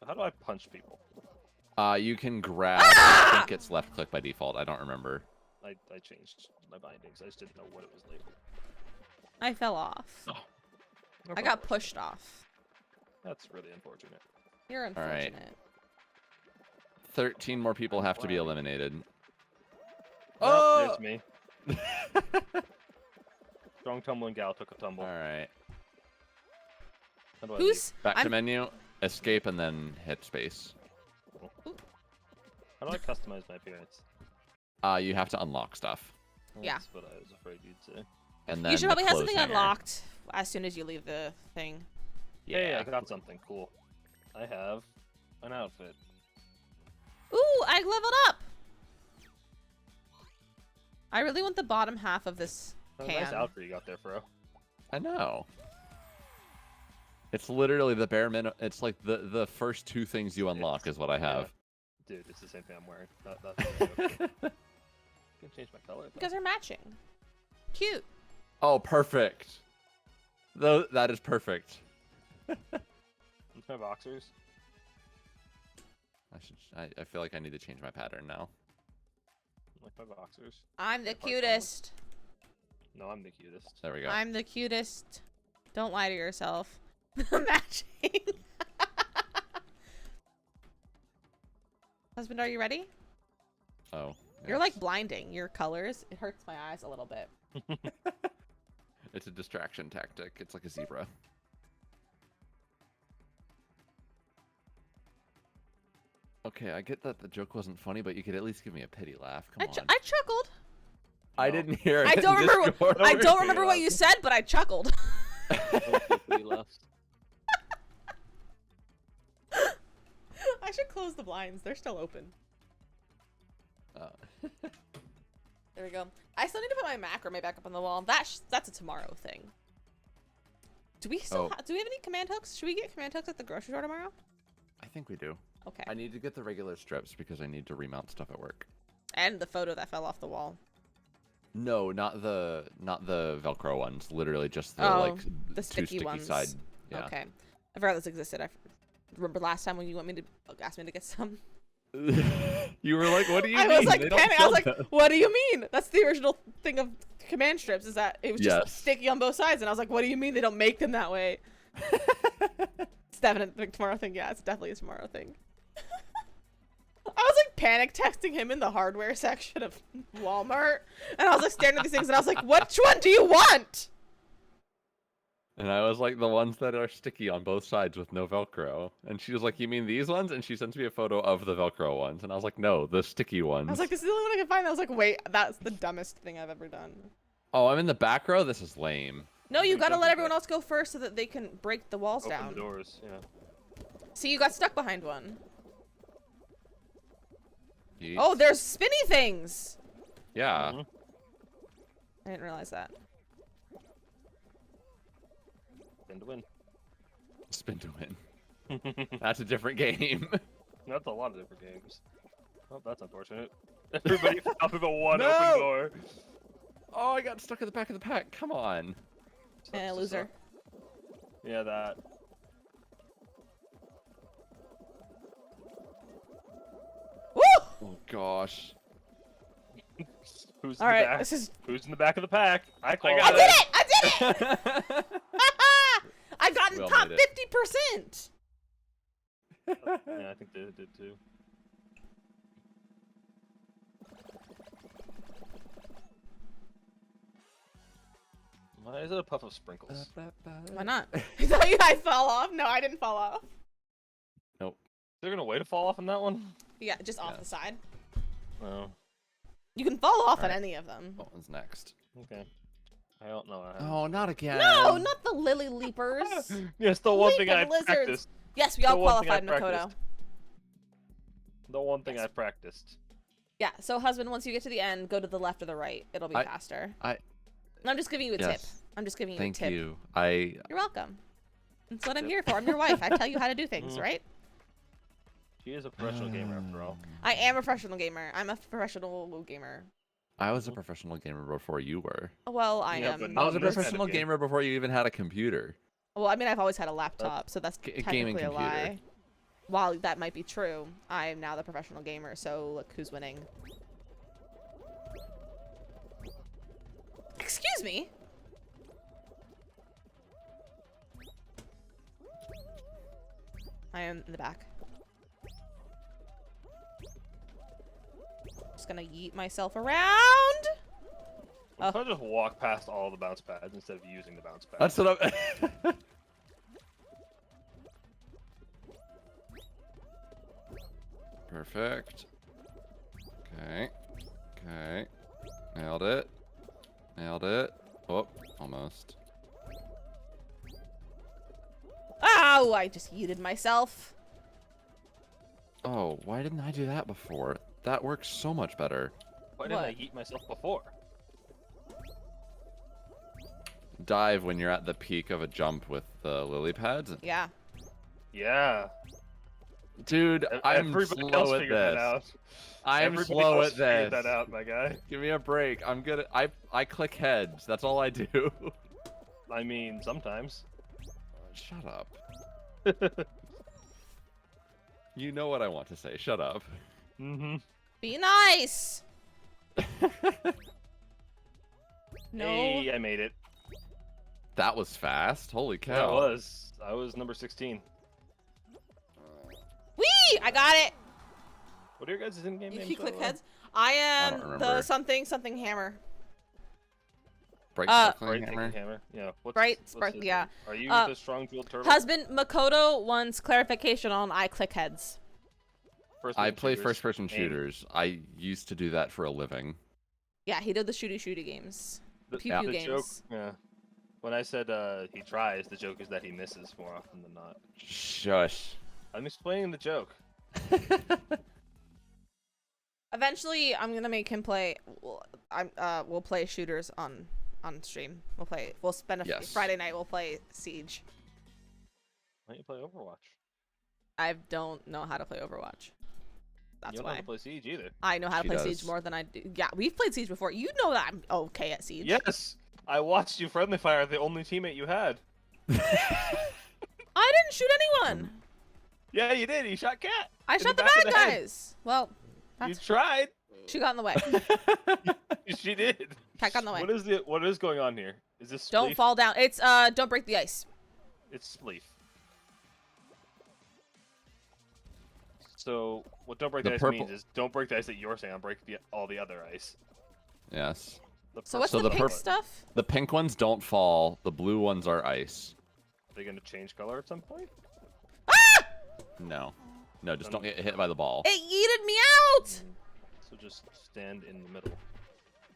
N: How do I punch people?
L: You can grab, I think it's left click by default. I don't remember.
N: I changed my bindings. I just didn't know what it was labeled.
A: I fell off.
N: No
A: I
N: problem.
A: got pushed off.
N: That's really unfortunate.
A: You're
L: All right.
A: unfortunate.
L: 13 more people have to be eliminated.
N: Oh, there's me. Strong tumbling gal took a tumble.
L: All right.
N: How do I
A: Who's
L: Back to
A: I'm-
L: menu, escape, and then hit space.
N: leave? How do I customize my appearance?
L: You have to unlock stuff.
A: Yeah.
N: That's what I was afraid you'd say.
L: And then
A: You should
L: the
A: probably have
L: clothes
A: something
L: hanger.
A: unlocked as soon as you leave the thing.
N: Yeah, I got something cool. I have an outfit.
A: Ooh, I leveled up. I really want the bottom half of this
N: Oh,
A: can.
N: nice outfit you got there, Fro.
L: I know. It's literally the bare minimum. It's like the first 2 things you unlock is what I have.
N: Yeah. Dude, it's the same thing I'm wearing. Can change my color.
A: You guys are matching. Cute.
L: Oh, perfect. Though that is perfect.
N: It's my boxers.
L: I feel like I need to change my pattern now.
N: Like my boxers.
A: I'm the cutest.
N: No, I'm the cutest.
L: There we go.
A: I'm the cutest. Don't lie to yourself. Matching. Husband, are you ready?
L: Oh.
A: You're like blinding. Your colors. It hurts my eyes a little bit.
L: It's a distraction tactic. It's like a zebra. Okay, I get that the joke wasn't funny, but you could at least give me a pity laugh. Come on.
A: I chuckled.
L: I didn't hear it.
A: I don't remember. I don't remember what you said, but I chuckled. I should close the blinds. They're still open. There we go. I still need to put my macrame back up on the wall. That's a tomorrow thing. Do we still do we have any command hooks? Should we get command hooks at the grocery store tomorrow?
L: I think we do.
A: Okay.
L: I need to get the regular strips because I need to remount stuff at work.
A: And the photo that fell off the wall.
L: No, not the Velcro ones. Literally just the
A: the sticky ones.
L: side. Yeah.
A: Okay. I forgot this existed. I remember last time when you asked me to get some.
L: You were like, "What do you mean?"
A: I was like
L: They don't
A: panic. I
L: sell
A: was like,
L: them.
A: "What do you mean?" That's the original thing of command strips. Is that it was just sticky on both sides, and I was like, "What do you mean they don't make them that way?" It's definitely a tomorrow thing. Yeah, it's definitely a tomorrow thing. I was like panic texting him in the hardware section of Walmart, and I was like staring at these things, and I was like, "Which one do you want?"
L: And I was like, the ones that are sticky on both sides with no Velcro. And she was like, "You mean these ones?" And she sends me a photo of the Velcro ones. And I was like, "No, the sticky ones."
A: I was like, "This is the only one I can find." I was like, "Wait, that's the dumbest thing I've ever done."
L: Oh, I'm in the back row? This is lame.
A: No, you gotta let everyone else go first so that they can break the walls
N: Open
A: down.
N: the doors, yeah.
A: See, you got stuck behind one.
L: Yeet.
A: Oh, there's spinny things!
L: Yeah.
A: I didn't realize that.
N: Spin to win.
L: Spin to win. That's a different game.
N: That's a lot of different games. Oh, that's unfortunate. Everybody fell through the one
L: No!
N: open door.
L: Oh, I got stuck at the back of the pack. Come on.
A: Loser.
N: Yeah, that.
A: Woo!
L: Oh, gosh.
N: Who's
A: All
N: in
A: right,
N: the back?
A: this is-
N: Who's in the back of the pack? I
A: did it! I did it! I got in
L: We all
A: top
L: made it.
A: 50%!
N: Yeah, I think they did too. Why is it a puff of sprinkles?
A: Why not? You thought you guys fell off? No, I didn't fall off.
L: Nope.
N: They're gonna wait to fall off on that one?
A: Yeah, just off the side.
N: No.
A: You can fall off on
L: Alright.
A: any of them.
L: What one's next?
N: Okay. I don't know.
L: Oh, not again.
A: No, not the lily leapers.
N: Yes, the one thing I
A: Leaping lizards.
N: practiced.
A: Yes, we all
N: The one thing I
A: qualified, Makoto.
N: practiced. The one thing I practiced.
A: Yeah, so husband, once you get to the end, go to the left or the right. It'll be faster. I'm just giving you a tip. I'm just giving you a tip.
L: Thank you.
A: You're welcome. That's what I'm here for. I'm your wife. I tell you how to do things, right?
N: She is a professional gamer after all.
A: I am a professional gamer. I'm a professional gamer.
L: I was a professional gamer before you were.
A: Well, I am.
L: I was a professional gamer before you even had a computer.
A: Well, I mean, I've always had a laptop, so that's
L: gaming
A: technically a
L: computer.
A: lie. While that might be true, I am now the professional gamer, so look who's winning. Excuse me? I am in the back. Just gonna yeet myself around.
N: Why don't I just walk past all the bounce pads instead of using the bounce pads?
L: That's what I'm... Perfect. Okay. Okay. Nailed it. Nailed it. Oh, almost.
A: Ah! Ow! I just yeeted myself.
L: Oh, why didn't I do that before? That works so much better.
N: Why didn't I
A: What?
N: eat myself before?
L: Dive when you're at the peak of a jump with the lily pads.
A: Yeah.
N: Yeah.
L: Dude, I'm
N: Everybody else
L: slow at
N: figured that
L: this.
N: out.
L: I'm
N: Everybody
L: slow
N: else
L: at
N: figured
L: this.
N: that out, my guy.
L: Give me a break. I'm good at I click heads. That's all I do.
N: I mean, sometimes.
L: Shut up. You know what I want to say. Shut up.
N: Mm-hmm.
A: Be nice. No.
N: Hey, I made it.
L: That was fast. Holy cow.
N: Yeah, I was. I was number 16.
A: Whee! I got it.
N: What are your guys' in-game names?
A: You
N: by the
A: click
N: way?
A: heads. I
L: don't
A: am the
L: remember.
A: something hammer.
L: Bright
N: Bright
L: sparkling hammer.
N: thinking hammer. Yeah.
A: Bright
N: what's
A: spark.
N: his
A: Yeah.
N: name? Are you the strong-jeweled turtle?
A: Husband Makoto wants clarification on I click heads.
L: I
N: First-person
L: play
N: shooters.
L: first-person
N: Aim.
L: shooters. I used to do that for a living.
A: Yeah, he did the shooty games.
N: The,
A: Pew pew
N: the
A: games.
N: joke. Yeah. When I said he tries, the joke is that he misses more often than not.
L: Shush.
N: I'm explaining the joke.
A: Eventually, I'm gonna make him play. We'll play shooters on stream. We'll spend a
L: Yes.
A: Friday night. We'll play Siege.
N: Why don't you play Overwatch?
A: I don't know how to play Overwatch. That's
N: You don't know
A: why.
N: how to play Siege either.
A: I know how to
L: She
A: play
L: does.
A: Siege more than I do. Yeah, we've played Siege before. You know that I'm okay at Siege.
N: Yes! I watched you friendly fire the only teammate you had.
A: I didn't shoot anyone.
N: Yeah, you did. You shot Cat.
A: I
N: in
A: shot the
N: back of
A: bad
N: head.
A: guys. Well,
N: You
A: that's,
N: tried.
A: she got in the way.
N: She did.
A: Cat got in the way.
N: What is going on here? Is this
A: Don't
N: spleef?
A: fall down. It's don't break the ice.
N: It's spleef. So what don't break
L: The
N: the ice
L: purple-
N: means is don't break the ice that you're saying. I'll break all the other ice.
L: Yes.
A: So what's
L: So
A: the
L: the
A: pink
L: purple-
A: stuff?
L: The pink ones don't fall. The blue ones are ice.
N: Are they gonna change color at some point?
L: No. No, just don't get hit by the ball.
A: It yeeted me out.
N: So just stand in the middle.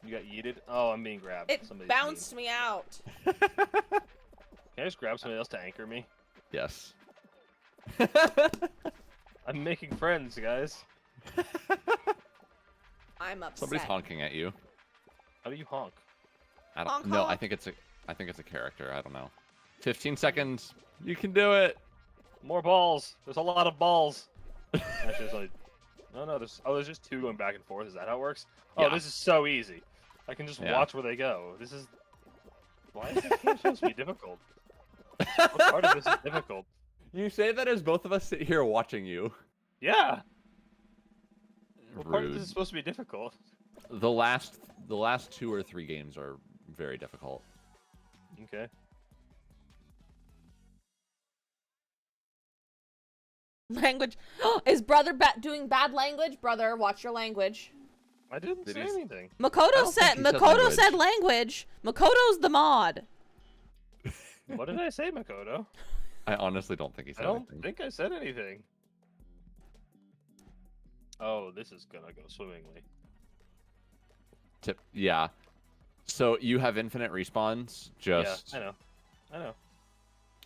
N: You got yeeted? Oh, I'm being grabbed.
A: It
N: Somebody's
A: bounced me out.
N: Can I just grab somebody else to anchor me?
L: Yes.
N: I'm making friends, guys.
A: I'm upset.
L: Somebody's honking at you.
N: How do you honk?
L: I don't
A: Honk,
L: No,
A: honk.
L: I think it's a character. I don't know. 15 seconds. You can do it.
N: More balls. There's a lot of balls. Actually, there's only... No, there's just two going back and forth. Is that how it works? Oh,
L: Yeah.
N: this is so easy. I can just
L: Yeah.
N: watch where they go. This is... Why is this game supposed to be difficult? What part of this is difficult?
L: You say that as both of us sit here watching you.
N: Yeah. What part of
L: Rude.
N: this is supposed to be difficult?
L: The last 2 or 3 games are very difficult.
N: Okay.
A: Language. Is brother doing bad language? Brother, watch your language.
N: I didn't
L: Did
N: say
L: he s-
N: anything.
A: Makoto
L: don't
A: said
L: think he said
A: Makoto said language. Makoto's the mod.
N: What did I say, Makoto?
L: I honestly don't think he
N: I
L: said
N: don't
L: anything.
N: think I said anything. Oh, this is gonna go swimmingly.
L: Yeah. So you have infinite respawns. Just
N: Yeah, I know.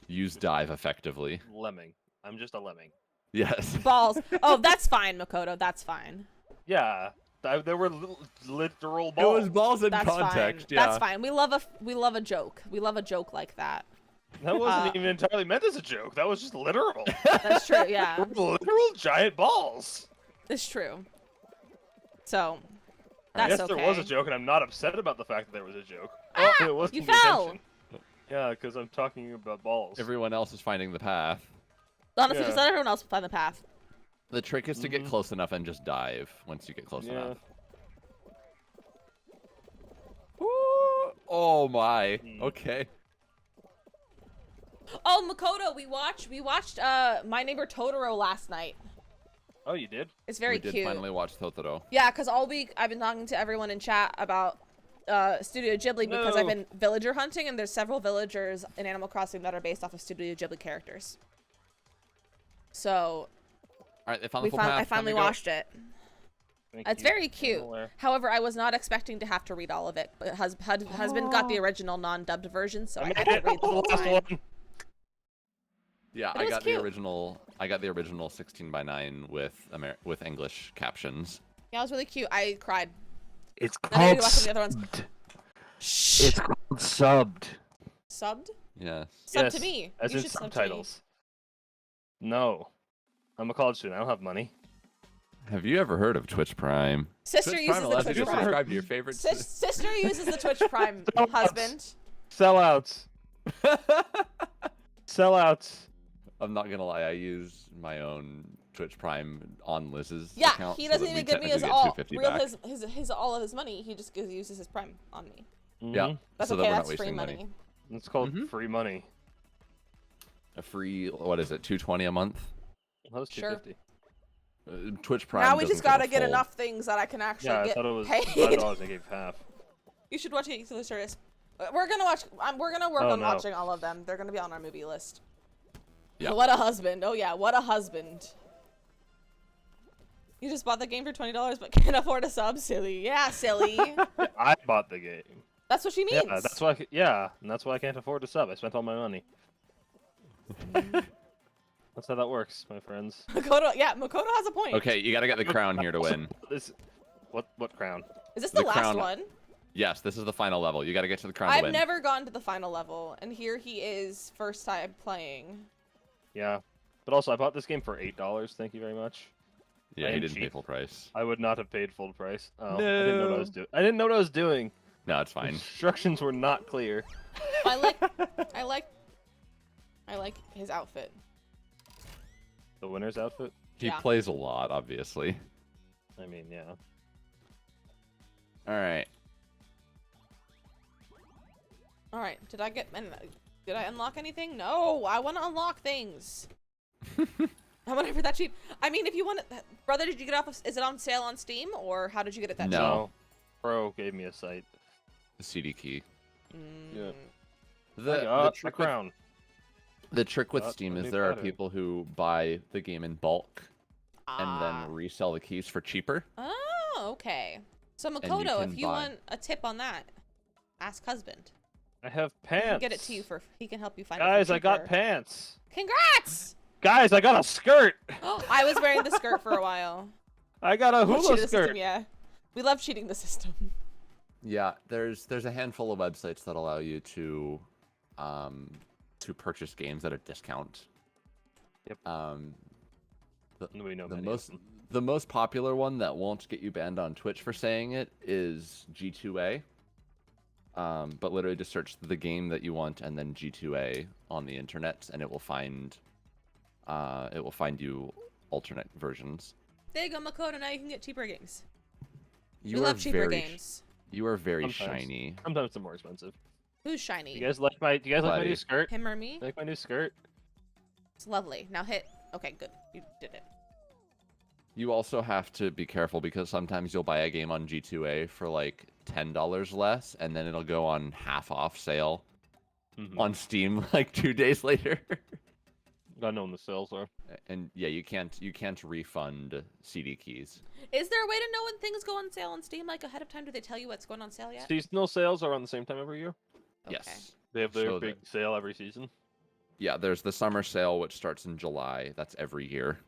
L: use dive effectively.
N: Lemming. I'm just a lemming.
L: Yes.
A: Balls. Oh, that's fine, Makoto. That's fine.
N: Yeah, there were literal
L: It
N: balls.
L: was balls in
A: That's
L: context.
A: fine.
L: Yeah.
A: That's fine. We love a joke. We love a joke like that.
N: That wasn't even entirely meant as a joke. That was just literal.
A: That's true. Yeah,
N: Literal giant balls.
A: it's true. So
N: I
A: that's
N: guess
A: okay.
N: there was a joke, and I'm not upset about the fact that there was a joke.
A: Ah,
N: it wasn't
A: you
N: the
A: fell.
N: intention. Yeah, because I'm talking about balls.
L: Everyone else is finding the path.
A: Let
N: Yeah.
A: everyone else find the path.
L: The trick is to get close enough and just dive once you get close
N: Yeah.
L: enough. Ooh, oh my. Okay.
A: Oh, Makoto, we watched My Neighbor Totoro last night.
N: Oh, you did?
A: It's very
L: we did
A: cute.
L: finally watch Totoro.
A: Yeah, because all week I've been talking to everyone in chat about Studio Ghibli because I've
N: No.
A: been villager hunting, and there's several villagers in Animal Crossing that are based off of Studio Ghibli characters. So
L: All right, they found the full path.
A: I finally watched it.
N: Thank
A: It's
N: you.
A: very cute. However, I was not expecting to have to read all of it. But husband got the original non-dubbed version, so I had to read the whole
N: last
A: time.
N: one.
L: Yeah,
A: But it
L: I
A: was
L: got
A: cute.
L: the original. I got the original 16:9 with English captions.
A: Yeah, it was really cute. I cried.
O: It's
A: And I
O: called
A: need to watch the other ones.
O: subbed. It's called subbed.
A: Subbed?
L: Yes.
A: Sub
N: Yes,
A: to me.
N: as
A: You
N: in
A: should sub to me.
N: subtitles. No, I'm a college student. I don't have money.
L: Have you ever heard of Twitch Prime?
A: Sister
L: Twitch
A: uses
L: Prime
A: the
L: allows
A: Twitch
L: you to
A: Prime.
L: subscribe to your favorite.
A: Sister uses the Twitch Prime, husband.
N: Sellouts. Sellouts.
L: I'm not gonna lie, I use my own Twitch Prime on Liz's
A: Yeah,
L: account.
A: he
L: so
A: doesn't
L: that we
A: even give me his
L: technically get
A: all,
L: 250
A: real
L: back.
A: his all of his money. He just uses his Prime on me.
L: Yeah,
A: That's
L: so
A: okay.
L: that we're not
A: That's free
L: wasting
A: money.
N: It's called free money.
L: A free, what is it, $220 a month?
N: That was
A: Sure.
N: $250.
L: Twitch Prime.
A: Now we
L: doesn't
A: just gotta
L: get
A: get
L: a full-
A: enough things that I can actually
N: Yeah, I
A: get
N: thought it was
A: paid.
N: $5. I gave half.
A: You should watch it. So the service. We're gonna watch. We're gonna work
N: Oh,
A: on
N: no.
A: watching all of them. They're gonna be on our movie list.
L: Yeah.
A: What a husband! Oh yeah, what a husband! You just bought the game for $20, but can't afford a sub. Silly. Yeah, silly.
N: I bought the game.
A: That's what she means.
N: Yeah, that's why. And that's why I can't afford to sub. I spent all my money. That's how that works, my friends.
A: Makoto. Yeah, Makoto has a point.
L: Okay, you gotta get the crown here to win.
N: What crown?
A: Is this the last
L: crown-
A: one?
L: Yes, this is the final level. You gotta get to the crown to
A: I've
L: win.
A: never gone to the final level, and here he is, first time playing.
N: Yeah, but also I bought this game for $8. Thank you very much.
L: Yeah,
N: I
L: he
N: am
L: didn't pay
N: cheap.
L: full price.
N: I would not have paid full price. Oh, I didn't know what I was doing. I didn't know what I was doing.
L: No, it's fine.
N: Instructions were not clear.
A: I like his outfit.
N: The winner's outfit?
L: He
A: Yeah.
L: plays a lot, obviously.
N: I mean, yeah.
L: All right.
A: All right, did I unlock anything? No, I want to unlock things. How much for that cheap? I mean, if you want it, brother, did you get off? Is it on sale on Steam, or how did you get it that cheap?
L: No.
N: Pro gave me a site.
L: The CD key.
N: Yeah.
L: The trick with,
N: crown.
L: the trick with
N: Got
L: Steam
N: the
L: is
N: new
L: there are
N: pattern.
L: people who buy the game in bulk and then resell the keys for cheaper.
A: Oh, okay. So
L: you
A: Makoto,
L: can
A: if you
L: buy-
A: want a tip on that, ask husband.
N: I have
A: He can
N: pants.
A: get it to you for. He can help you find it.
N: Guys,
A: for
N: I got
A: cheaper.
N: pants.
A: Congrats!
N: Guys, I got a skirt.
A: I was wearing the skirt for a while.
N: I got a
A: We
N: hula
A: cheated the
N: skirt.
A: system, yeah. We love cheating the system.
L: Yeah, there's a handful of websites that allow you to purchase games at a discount.
N: Yep. We know many of them.
L: The most popular one that won't get you banned on Twitch for saying it is G2A. But literally just search the game that you want and then G2A on the internet, and it will find you alternate versions.
A: There you go, Makoto. Now you can get cheaper games.
L: You
A: we
L: are
A: love cheaper
L: very,
A: games.
L: You are very
N: Sometimes.
L: shiny.
N: Sometimes they're more expensive.
A: Who's shiny?
N: You guys like my? Do you guys like my
L: Buddy.
N: new skirt?
A: Him or me?
N: Like my new skirt?
A: It's lovely. Now hit. Okay, good. You did it.
L: You also have to be careful because sometimes you'll buy a game on G2A for like $10 less, and then it'll go on half off sale on Steam like 2 days later.
N: I know when the sales are.
L: And yeah, you can't refund CD keys.
A: Is there a way to know when things go on sale on Steam, like ahead of time? Do they tell you what's going on sale yet?
N: Seasonal sales are on the same time every year.
L: Yes.
N: They have their
L: So
N: big sale every season.
L: Yeah, there's the summer sale which starts in July. That's every year.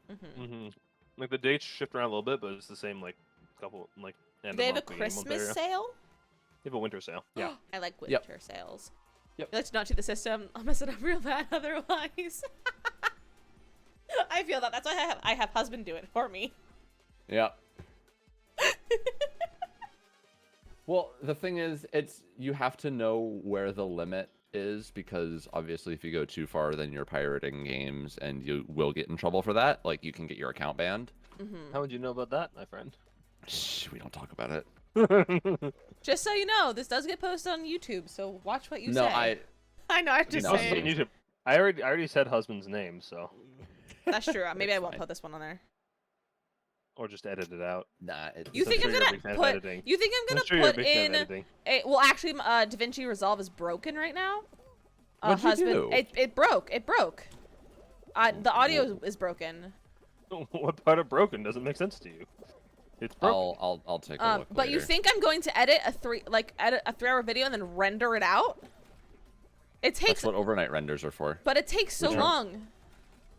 N: Like the dates shift around a little bit, but it's the same like couple like. End
A: They
N: of
A: have a
N: month, beginning of month
A: Christmas
N: area.
A: sale?
N: They have a winter sale. Yeah.
A: I like
L: Yep.
A: winter sales.
L: Yep.
A: You like to not cheat the system. I'll mess it up real bad otherwise. I feel that. That's why I have husband do it for me.
L: Yeah. Well, the thing is, you have to know where the limit is, because obviously if you go too far, then you're pirating games and you will get in trouble for that. Like, you can get your account banned.
N: How would you know about that, my friend?
L: Shh, we don't talk about it.
A: Just so you know, this does get posted on YouTube, so watch what you
L: No,
A: say. I know, I'm just
N: No, it's on
A: saying.
N: YouTube. I already said husband's name, so.
A: That's true. Maybe I won't put this one on there.
N: Or just edit it out.
L: Nah,
A: You think I'm gonna put? You think I'm gonna put in? Well, actually, DaVinci Resolve is broken right now.
L: What'd you do?
A: It broke. It broke. The audio is broken.
N: What part of broken doesn't make sense to you? It's broken.
L: I'll take a look.
A: But you
L: later.
A: think I'm going to edit a 3-hour video and then render it out? It takes.
L: That's what overnight renders are for.
A: But it takes so long.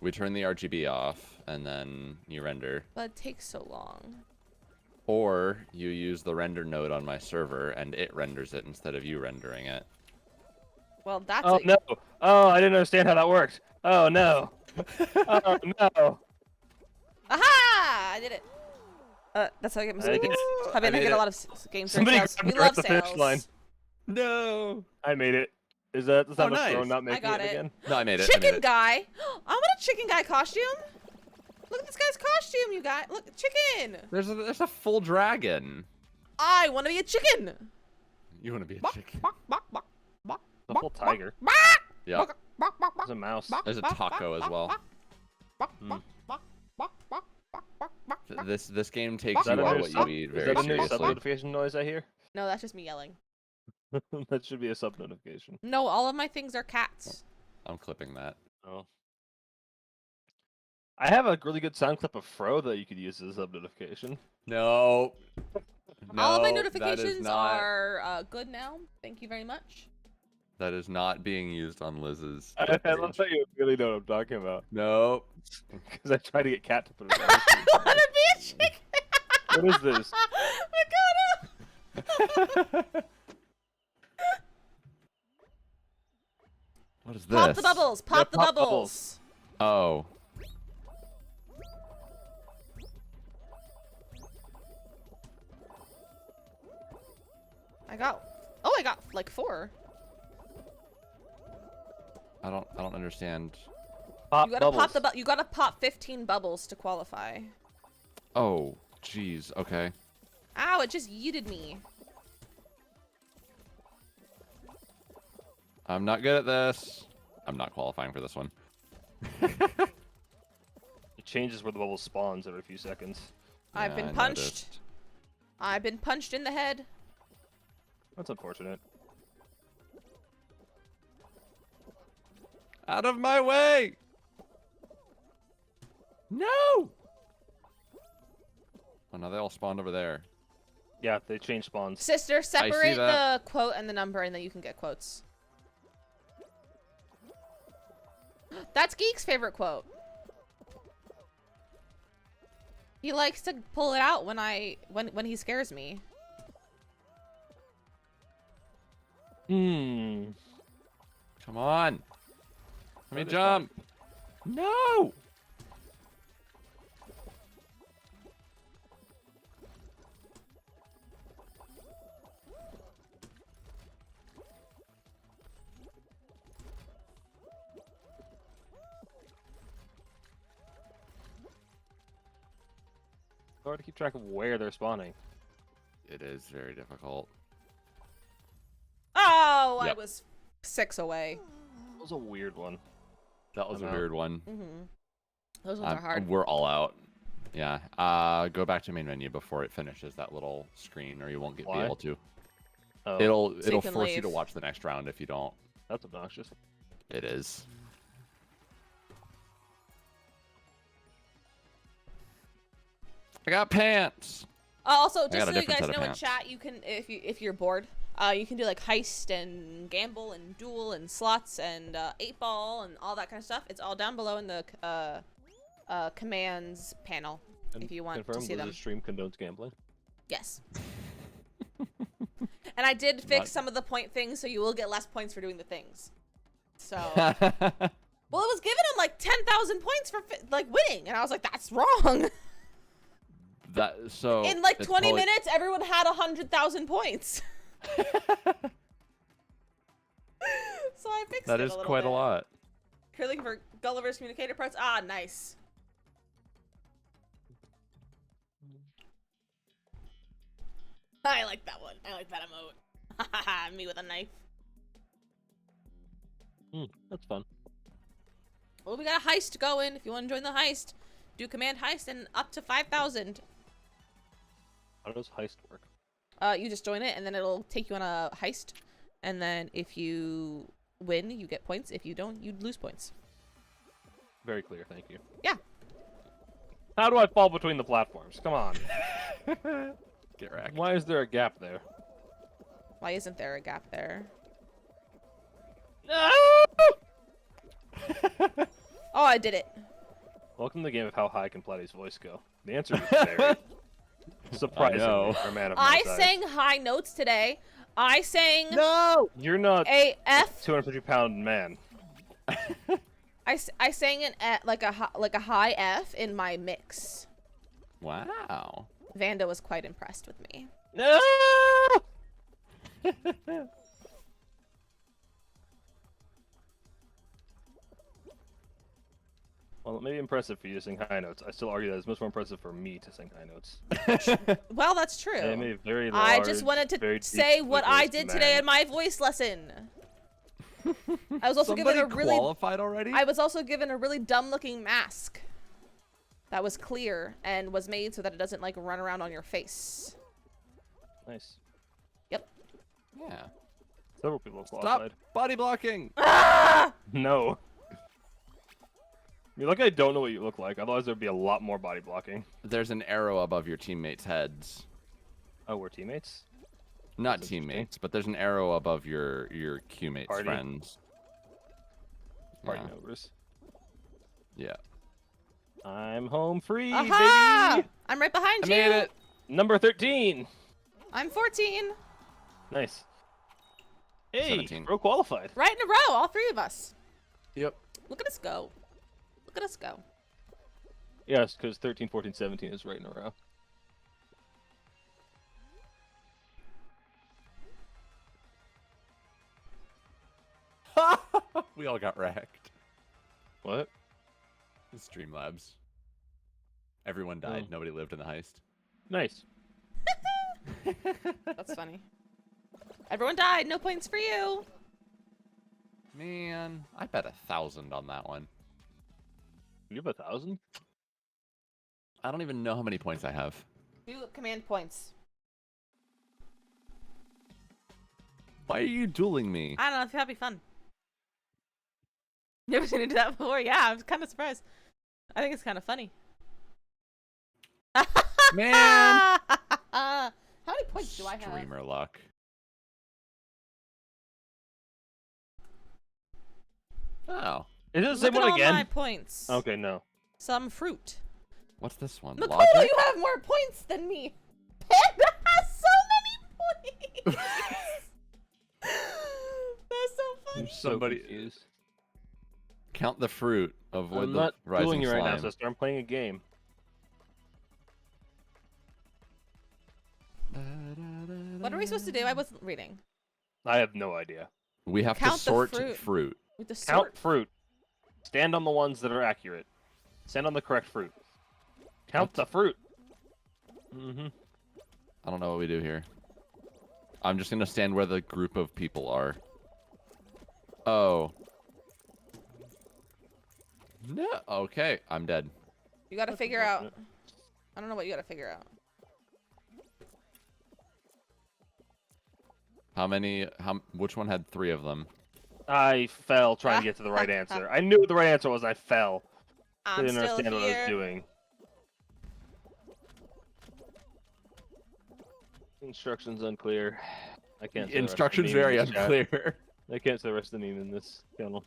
L: We turn the RGB off, and then you render.
A: But it takes so long.
L: Or you use the render node on my server, and it renders it instead of you rendering it.
A: Well, that's
N: Oh no! Oh, I didn't understand how that worked. Oh no! Oh no!
A: Aha! I did it. That's how I get my
N: I did
A: games.
N: it.
A: I mean, I
N: I
A: get
N: did
A: a
N: it.
A: lot of games.
N: Somebody
A: sales.
N: grabbed
A: We
N: her
A: love
N: at the finish
A: sales.
N: line.
L: No.
N: I made it. Is that the sound of
L: nice.
N: Throne not
A: I
N: making
A: got
N: it
A: it.
N: again?
L: No, I made it.
A: Chicken guy. I want a chicken guy costume. Look at this guy's costume, you guys. Look, chicken.
L: There's a full dragon.
A: I want to be a chicken.
L: You want to be a chicken?
N: The full tiger.
L: Yeah.
N: There's a mouse.
L: There's a taco as well. This game takes
N: Is that
L: you
N: a
L: on
N: new
L: what
N: sub?
L: you eat
N: Is
L: very
N: that a new
L: seriously.
N: sub notification noise I hear?
A: No, that's just me yelling.
N: That should be a sub notification.
A: No, all of my things are cats.
L: I'm clipping that.
N: Oh. I have a really good sound clip of Fro that you could use as a sub notification.
L: No.
A: All of my
L: No, that is
A: notifications
L: not.
A: are good now. Thank you very much.
L: That is not being used on Liz's.
N: I love that you really know what I'm talking about.
L: Nope.
N: Because I tried to get Cat to put it on.
A: I want to be a chicken.
N: What is this?
A: Dakota.
L: What is this?
A: Pop the bubbles. Pop the
N: pop
A: bubbles.
L: Oh.
A: I got like 4.
L: I don't understand.
N: Pop
A: You gotta
N: bubbles.
A: pop the you gotta pop 15 bubbles to qualify.
L: Oh, jeez. Okay.
A: Ow! It just yeeted me.
L: I'm not good at this. I'm not qualifying for this one.
N: It changes where the bubble spawns every few seconds.
A: I've
L: Yeah,
A: been
L: I
A: punched.
L: noticed.
A: I've been punched in the head.
N: That's unfortunate.
L: Out of my way! No! Oh, now they all spawned over there.
N: Yeah, they change spawns.
A: Sister, separate the
L: that.
A: quote and the number, and then you can get quotes. That's Geek's favorite quote. He likes to pull it out when when he scares me.
L: Come on. Let me jump. No!
N: It's hard to keep track of where they're spawning.
L: It is very difficult.
A: Oh, I
L: Yep.
A: was 6 away.
N: That was a weird one.
L: That was a
N: I'm out.
L: weird one.
A: Those ones are hard.
L: We're all out. Yeah. Go back to main menu before it finishes that little screen, or you won't be
N: Why?
L: able to.
N: Oh,
L: It'll
A: So you can
L: force you to
A: leave.
L: watch the next round if you don't.
N: that's obnoxious.
L: It is. I got pants.
A: Also,
L: got
A: just
L: a
A: so you
L: different
A: guys
L: set of
A: know in
L: pants.
A: chat, you can if you're bored, you can do like heist and gamble and duel and slots and 8-ball and all that kind of stuff. It's all down below in the commands panel if you want
N: Confirm
A: to see them.
N: the stream condones gambling.
A: Yes. And I did fix
L: Not-
A: some of the point things, so you will get less points for doing the things. So, well, it was giving him like 10,000 points for like winning, and I was like, that's wrong.
L: That so
A: In like
L: it's
A: 20
L: probably-
A: minutes, everyone had 100,000 points. So I fixed
L: That
A: it
L: is
A: a little
L: quite
A: bit.
L: a lot.
A: If you're looking for Gulliver's communicator parts, nice. I like that one. I like that emote. Me with a knife.
N: That's fun.
A: Well, we got a heist going. If you want to join the heist, do command heist and up to 5,000.
N: How does heist work?
A: You just join it, and then it'll take you on a heist. And then if you win, you get points. If you don't, you lose points.
N: Very clear, thank you.
A: Yeah.
N: How do I fall between the platforms? Come on.
L: Get wrecked.
N: Why is there a gap there?
A: Why isn't there a gap there?
N: No!
A: Oh, I did it.
N: Welcome to the game of how high can Platty's voice go. The answer is very surprisingly for a man of my
A: I
N: size.
A: sang high notes today. I sang
N: You're not
A: a F.
N: 250-pound man.
A: I sang an like a high F in my mix.
L: Wow.
A: Vanda was quite impressed with me.
N: No. Well, it may be impressive for you to sing high notes. I still argue that it's much more impressive for me to sing high notes.
A: Well, that's true.
N: I am a very
A: I
N: large,
A: just wanted
N: very
A: to say
N: deeply
A: what I
N: voiced
A: did
N: man.
A: today in my voice lesson. I was also given a really
L: qualified already.
A: I was also given a really dumb-looking mask that was clear and was made so that it doesn't like run around on your face.
N: Nice.
A: Yep.
L: Yeah.
N: Several people have
L: Stop
N: qualified.
L: body blocking.
N: No. You look like I don't know what you look like. Otherwise, there'd be a lot more body blocking.
L: There's an arrow above your teammates' heads.
N: Oh, we're teammates?
L: Not
N: That's
L: teammates, but there's an arrow above your Q-mates'
N: Party.
L: friends.
N: Party
L: Yeah.
N: members.
L: Yeah.
N: I'm home free,
A: Aha!
N: baby!
A: I'm right behind
L: I
A: you.
L: made it.
N: Number 13.
A: I'm 14.
N: Nice. Hey,
L: 17.
N: bro qualified.
A: Right in a row, all three of us.
L: Yep.
A: Look at us go. Look at us go.
N: Yes, because 13, 14, 17 is right in a row.
L: We all got wrecked.
N: What?
L: Streamlabs. Everyone died. Nobody lived in the heist.
N: Nice.
A: That's funny. Everyone died. No points for you.
L: Man, I bet 1,000 on that one.
N: You have 1,000?
L: I don't even know how many points I have.
A: 2 command points.
L: Why are you dueling me?
A: I don't know. I think that'd be fun. Never seen you do that before. Yeah, I was kind of surprised. I think it's kind of funny.
L: Man!
A: How many points do I have?
L: Streamer luck. Oh.
N: Is it the
A: Look
N: same
A: at
N: one
A: all
N: again?
A: my points.
N: Okay, no.
A: Some fruit.
L: What's this one?
A: Nicole,
L: Logic?
A: you have more points than me. Panda has so many points. That's so funny.
L: Somebody
N: confused.
L: Count the fruit. Avoid
N: I'm
L: the
N: not
L: rising
N: doing you right now,
L: slime.
N: sister. I'm playing a game.
A: What are we supposed to do? I wasn't reading.
N: I have no idea.
L: We have
A: Count
L: to
A: the
L: sort
A: fruit.
L: fruit.
A: With the
N: Count
A: sort.
N: fruit. Stand on the ones that are accurate. Stand on the correct fruit. Count the fruit. Mm-hmm.
L: I don't know what we do here. I'm just gonna stand where the group of people are. Oh. No. Okay, I'm dead.
A: You gotta figure out. I don't know what you gotta figure out.
L: How many? Which one had 3 of them?
N: I fell trying to get to the right answer. I knew what the right answer was. I fell. I
A: I'm
N: didn't
A: still
N: understand what I
A: here.
N: was doing. Instructions unclear. I can't. say the rest of the
L: Instructions
N: meme in
L: very
N: this chat.
L: unclear.
N: I can't say the rest of the meme in this channel.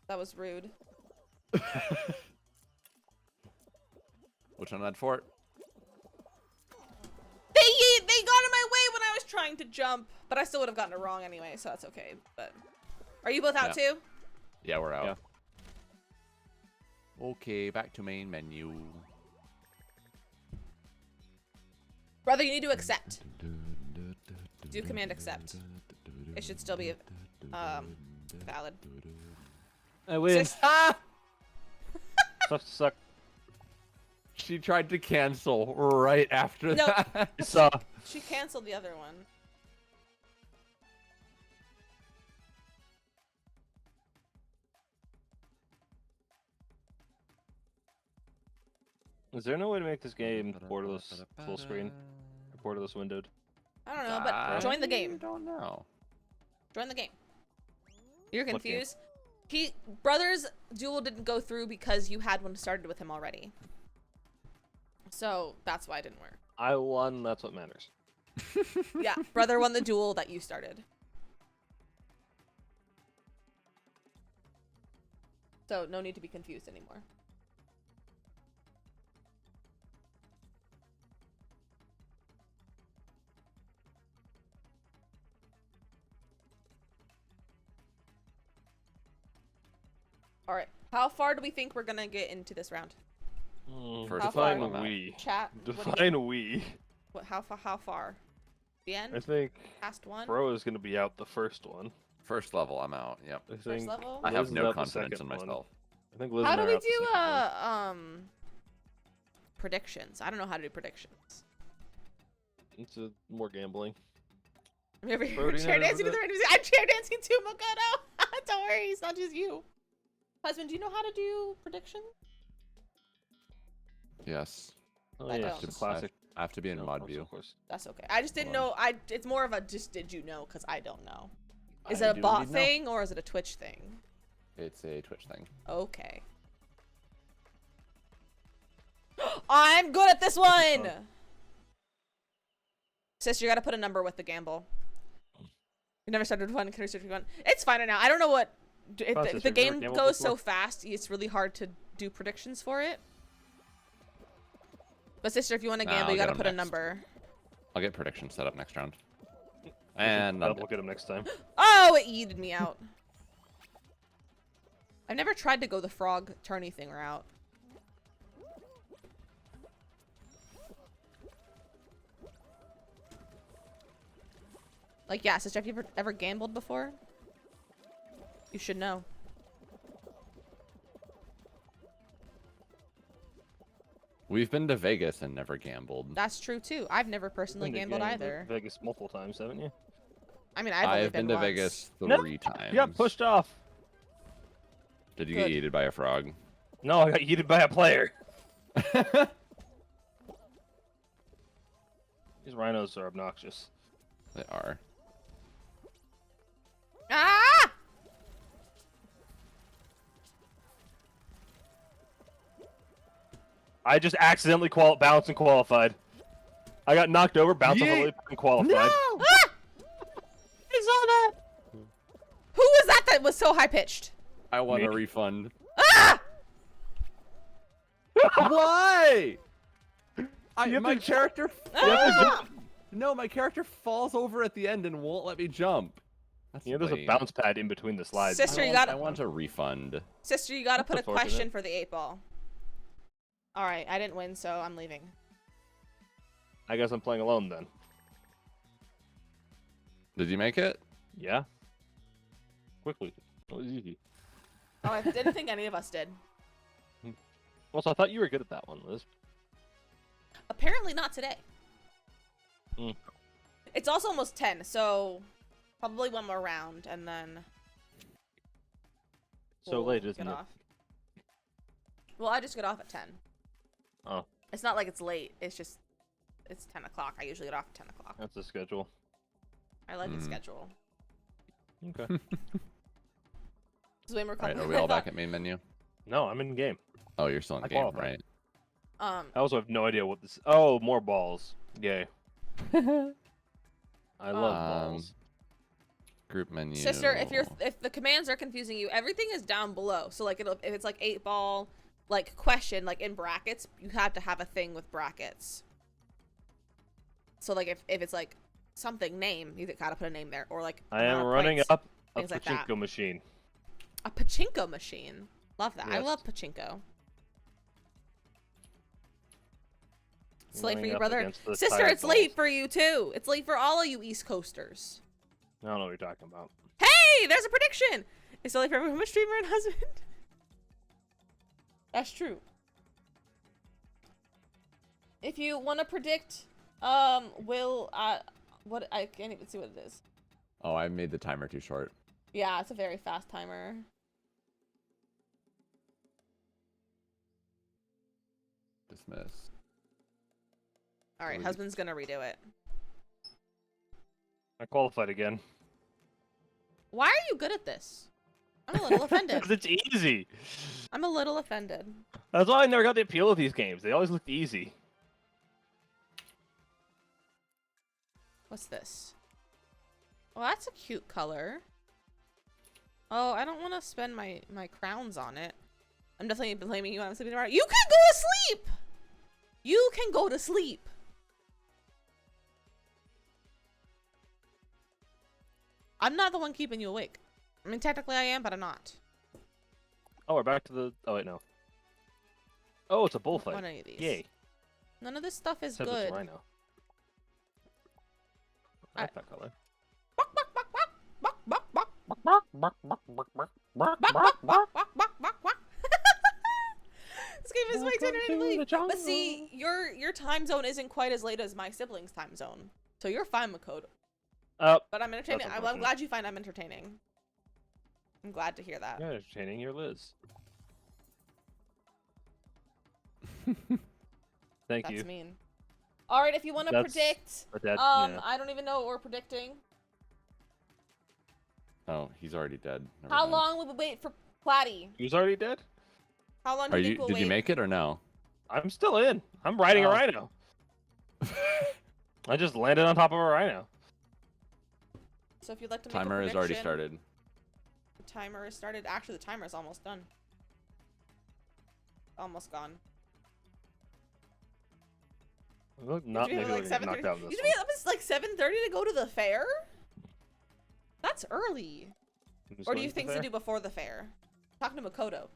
A: That was rude.
L: Which one had fort?
A: They got in my way when I was trying to jump, but I still would have gotten it wrong anyway, so that's okay. But are you both out too?
L: Yeah, we're out.
N: Yeah.
L: Okay, back to main menu.
A: Brother, you need to accept. Do command accept. It should still be valid.
N: I win. Suck.
L: She tried to cancel right after
A: No.
L: that.
A: She canceled the other one.
N: Is there no way to make this game borderless full screen? Or borderless windowed?
A: I don't know, but join the game.
L: I don't know.
A: Join the game. You're
N: What game?
A: confused? Brothers duel didn't go through because you had one started with him already. So that's why it didn't work.
N: I won. That's what matters.
A: Yeah, brother won the duel that you started. So no need to be confused anymore. All right. How far do we think we're gonna get into this round?
L: First
N: Define
L: level,
N: we.
A: Chat. what do you
N: Define
A: think?
N: we.
A: What? How far? The end.
N: I think
A: Past one.
N: Bro is gonna be out the first one.
L: First level, I'm out. Yep.
N: I think
A: level?
L: I have
N: Liz is
L: no
N: out the
L: confidence in
N: second one.
L: myself.
N: I think Liz
A: How
N: and
A: do
N: I are
A: we
N: out the second one.
A: do predictions? I don't know how to do predictions.
N: It's more gambling.
A: I'm over here
N: Brody
A: chair
N: knows
A: dancing to
N: it.
A: the random music. I'm chair dancing too, Makoto. Don't worry, it's not just you. Husband, do you know how to do predictions?
L: Yes.
N: Oh
A: I
N: yeah,
A: don't.
N: it's a classic.
L: I have to be in mod view.
N: Of course.
A: That's okay. I just didn't know. It's more of a just did you know because I don't know. Is
L: I
A: it a
L: do
A: bot
L: indeed know.
A: thing or is it a Twitch thing?
L: It's a Twitch thing.
A: Okay. I'm good at this one. Sister, you gotta put a number with the gamble. You never started one. Can we start one? It's fine right now. I don't know what. If the game goes so fast, it's really hard to do predictions for it. But sister, if you want to gamble, you gotta put a number.
L: I'll get predictions set up next round. And
N: we'll get him next time.
A: Oh, it yeeted me out. I've never tried to go the frog tourney thing route. Like, yeah, sister, have you ever gambled before? You should know.
L: We've been to Vegas and never gambled.
A: That's true too. I've never personally
N: Been to
A: gambled either.
N: Vegas multiple times, haven't you?
A: I mean, I've only
L: been to
A: once.
L: Vegas
N: No,
L: 3 times.
N: You got pushed off.
L: Did you get yeeted by a frog?
N: No, I got yeeted by a player. These rhinos are obnoxious.
L: They are.
A: Ah!
N: I just accidentally bounced and qualified. I got knocked over, bounced off the lip, and qualified.
L: No!
A: Ah! I saw that. Who was that was so high pitched?
L: I want a refund.
A: Ah!
L: Why? My character.
A: Ah!
L: No, my character falls over at the end and won't let me jump. That's
N: there's a
L: lame.
N: bounce pad in between the slides.
A: Sister,
L: I want a refund.
A: Sister, you gotta put a
N: That's unfortunate.
A: question for the 8-ball. Alright, I didn't win, so I'm leaving.
N: I guess I'm playing alone then.
L: Did you make it?
N: Yeah. Quickly. It was easy.
A: Oh, I didn't think any of us did.
N: Also, I thought you were good at that one, Liz.
A: Apparently not today.
N: Mm.
A: It's also almost 10, so probably one more round, and then
N: So late, isn't
A: get
N: it?
A: off. Well, I just get off at 10.
N: Oh,
A: It's not like it's late. It's just, it's 10 o'clock. I usually get off at 10 o'clock.
N: that's the schedule.
A: I like the schedule.
N: Okay.
A: It's way more
L: Alright,
A: complicated.
L: are we all back at main menu?
N: No, I'm in game.
L: Oh, you're still in
N: I
L: game,
N: qualified.
L: right?
N: I also have no idea what this. Oh, more balls. Yay. I love balls.
L: Group menu.
A: Sister, if the commands are confusing you, everything is down below. So like if it's like 8-ball, like question, like in brackets, you have to have a thing with brackets. So like if it's like something name, you gotta put a name there, or like
N: I am
A: amount of
N: running
A: points,
N: up a
A: things like that.
N: pachinko machine.
A: A pachinko machine. Love that. I
N: Yes.
A: love pachinko. It's
N: You're
A: late for
N: running
A: you,
N: up
A: brother.
N: against the
A: Sister,
N: tired
A: it's
N: balls.
A: late for you too. It's late for all of you East Coasters.
N: I don't know what you're talking about.
A: Hey, there's a prediction. It's only for everyone, streamer and husband. That's true. If you want to predict, what I can't even see what it is.
L: Oh, I made the timer too short.
A: Yeah, it's a very fast timer.
L: Dismiss.
A: All right, husband's gonna redo it.
N: I qualified again.
A: Why are you good at this? I'm a little offended.
N: Because it's easy.
A: I'm a little offended.
N: That's why I never got the appeal of these games. They always looked easy.
A: What's this? Oh, that's a cute color. Oh, I don't want to spend my crowns on it. I'm definitely blaming you when I'm sleeping tomorrow. You can go to sleep! You can go to sleep. I'm not the one keeping you awake. I mean, technically I am, but I'm not.
N: Oh, we're back to the. Oh wait, no. Oh, it's a bullfight.
A: One of these.
N: Yay.
A: None of this stuff is
N: Except
A: good.
N: it's a rhino. I like that color.
A: This game is way too early. But see, your time zone isn't quite as late as my siblings' time zone, so you're fine, Makoto. But I'm entertaining. I'm glad you find I'm entertaining. I'm glad to hear that.
N: You're entertaining. You're Liz. Thank you.
A: That's mean. All right, if you want to predict,
N: yeah.
A: I don't even know what we're predicting.
L: Oh, he's already dead. Never
A: How
L: mind.
A: long will we wait for Platy?
N: He's already dead?
A: How long do you think we'll
L: Did
A: wait?
L: you make it or no?
N: I'm still in. I'm riding a rhino. I just landed on top of a rhino.
A: So if you'd like to make
L: Timer
A: a
L: has already
A: prediction-
L: started.
A: The timer is started. Actually, the timer is almost done. Almost gone.
N: Not
A: Usually
N: maybe
A: like 7:30.
N: this
A: Usually up is like 7:30 to go to the fair. That's early. Or do you think to do before the fair? Talking to Makoto,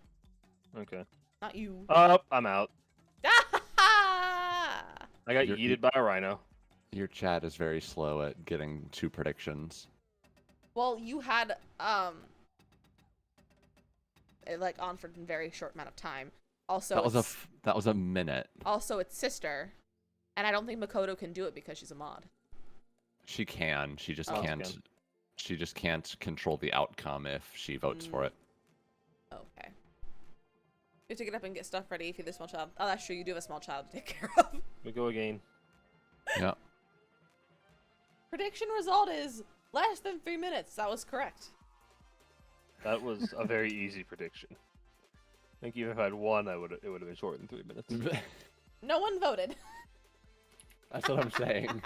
N: Okay.
A: not you.
N: I'm out. I got yeeted by a rhino.
L: Your chat is very slow at getting 2 predictions.
A: Well, you had it, like on for a very short amount of time. Also,
L: that was a minute.
A: Also, it's sister, and I don't think Makoto can do it because she's a mod.
L: She can. She just
A: Oh.
L: can't. She just can't control the outcome if she votes for it.
A: Okay. You have to get up and get stuff ready if you're the small child. Oh, that's true. You do have a small child to take care of.
N: We go again.
L: Yeah.
A: Prediction result is less than 3 minutes. That was correct.
N: That was a very easy prediction. I think even if I had one, it would have been shorter than 3 minutes.
A: No one voted.
L: That's what I'm saying.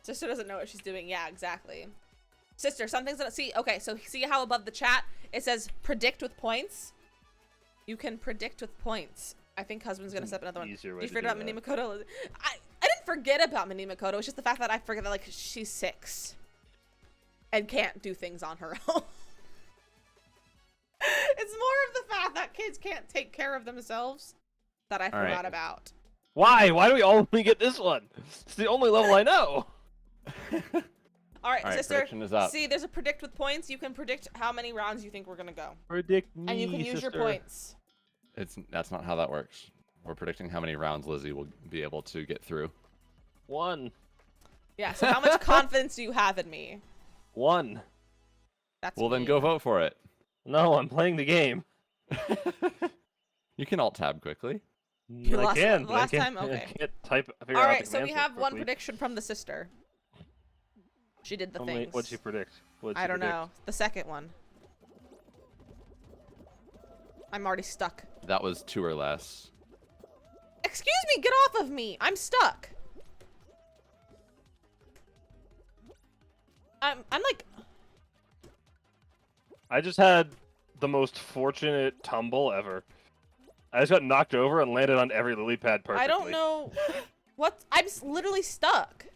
A: Sister doesn't know what she's doing. Yeah, exactly. Sister, something's gonna see. Okay, so see how above the chat it says predict with points. You can predict with points. I think husband's gonna set up another one. Did you forget about Mini Makoto? I didn't forget about Mini Makoto. It's just the fact that I forget that like she's 6 and can't do things on her own. It's more of the fact that kids can't take care of themselves that I forgot about.
N: Why? Why do we only get this one? It's the only level I know.
A: All right, sister.
L: prediction is up.
A: See, there's a predict with points. You can predict how many rounds you think we're gonna go.
N: Predict me,
A: and you can use your points.
L: That's not how that works. We're predicting how many rounds Lizzie will be able to get through.
N: 1.
A: Yeah. So how much confidence do you have in me?
N: 1.
A: That's
L: well, then go vote for it.
N: No, I'm playing the game.
L: You can alt tab quickly.
N: I can.
A: Last time, okay.
N: I can't type.
A: All right, so we have one prediction from the sister. She did the things.
N: What'd she predict?
A: I don't know. The second one. I'm already stuck.
L: That was 2 or less.
A: Excuse me, get off of me. I'm stuck. I'm like.
N: I just had the most fortunate tumble ever. I just got knocked over and landed on every lily pad perfectly.
A: I don't know what. I'm literally stuck.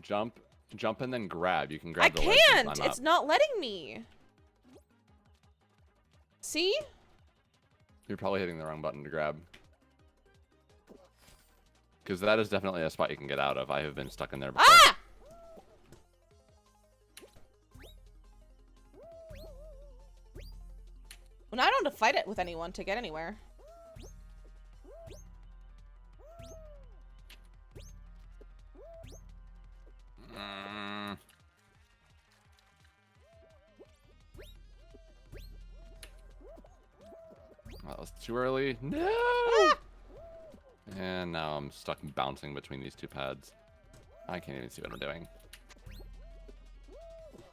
L: Jump and then grab. You can grab the
A: I
L: ledge and
A: can't.
L: climb
A: It's
L: up.
A: not letting me. See?
L: You're probably hitting the wrong button to grab. Because that is definitely a spot you can get out of. I have been stuck in there before.
A: Ah! Well, now I don't have to fight it with anyone to get anywhere.
L: That was too early. No!
A: Ah!
L: And now I'm stuck bouncing between these 2 pads. I can't even see what I'm doing.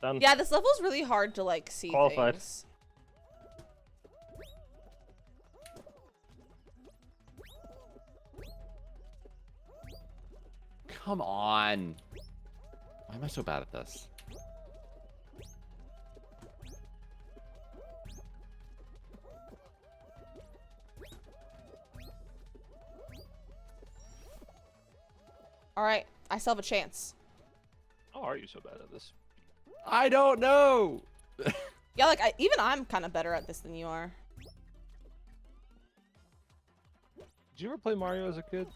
N: Done.
A: Yeah, this level's really hard to like see
N: Qualified.
A: things.
L: come on. Why am I so bad at this?
A: All right, I still have a chance.
N: How are you so bad at this?
L: I don't know.
A: Yeah, like even I'm kind of better at this than you are.
N: Did you ever play Mario as a kid?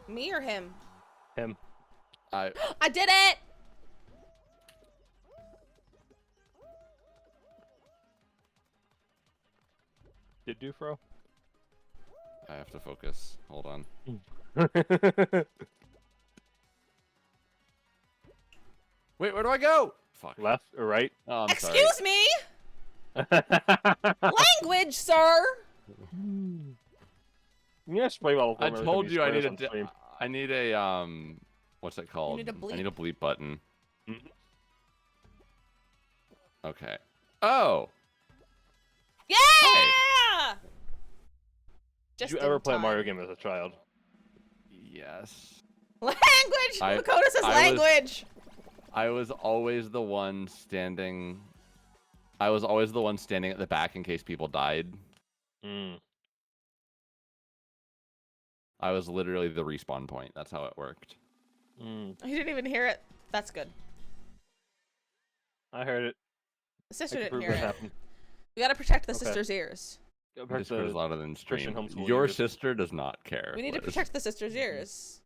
A: Me or him?
N: Him.
A: I did it!
N: Did you, Fro?
L: I have to focus. Hold on. Wait, where do I go? Fuck.
N: Left or right?
L: Oh, I'm
A: Excuse me? Language, sir!
N: Yes, play well.
L: I told you I need a what's it called?
A: need a bleep.
L: I need a bleep button.
N: Mm-hmm.
L: Okay. Oh.
A: Yeah!
L: Hey.
N: Did you ever play a Mario game as a child?
L: Yes.
A: Language!
L: I-
A: Lakota says
L: I was-
A: language!
L: I was always the one standing. I was always the one standing at the back in case people died.
N: Mm.
L: I was literally the respawn point. That's how it worked.
N: Mm.
A: You didn't even hear it. That's good.
N: I heard it.
A: The sister
N: I can
A: didn't
N: prove
A: hear
N: that
A: it.
N: happened.
A: We gotta protect the
N: Okay.
A: sister's ears.
L: Discord is louder than
N: Christian
L: stream.
N: homeschool
L: Your
N: ears.
L: sister does not care.
A: We need to
L: Liz.
A: protect the sister's ears.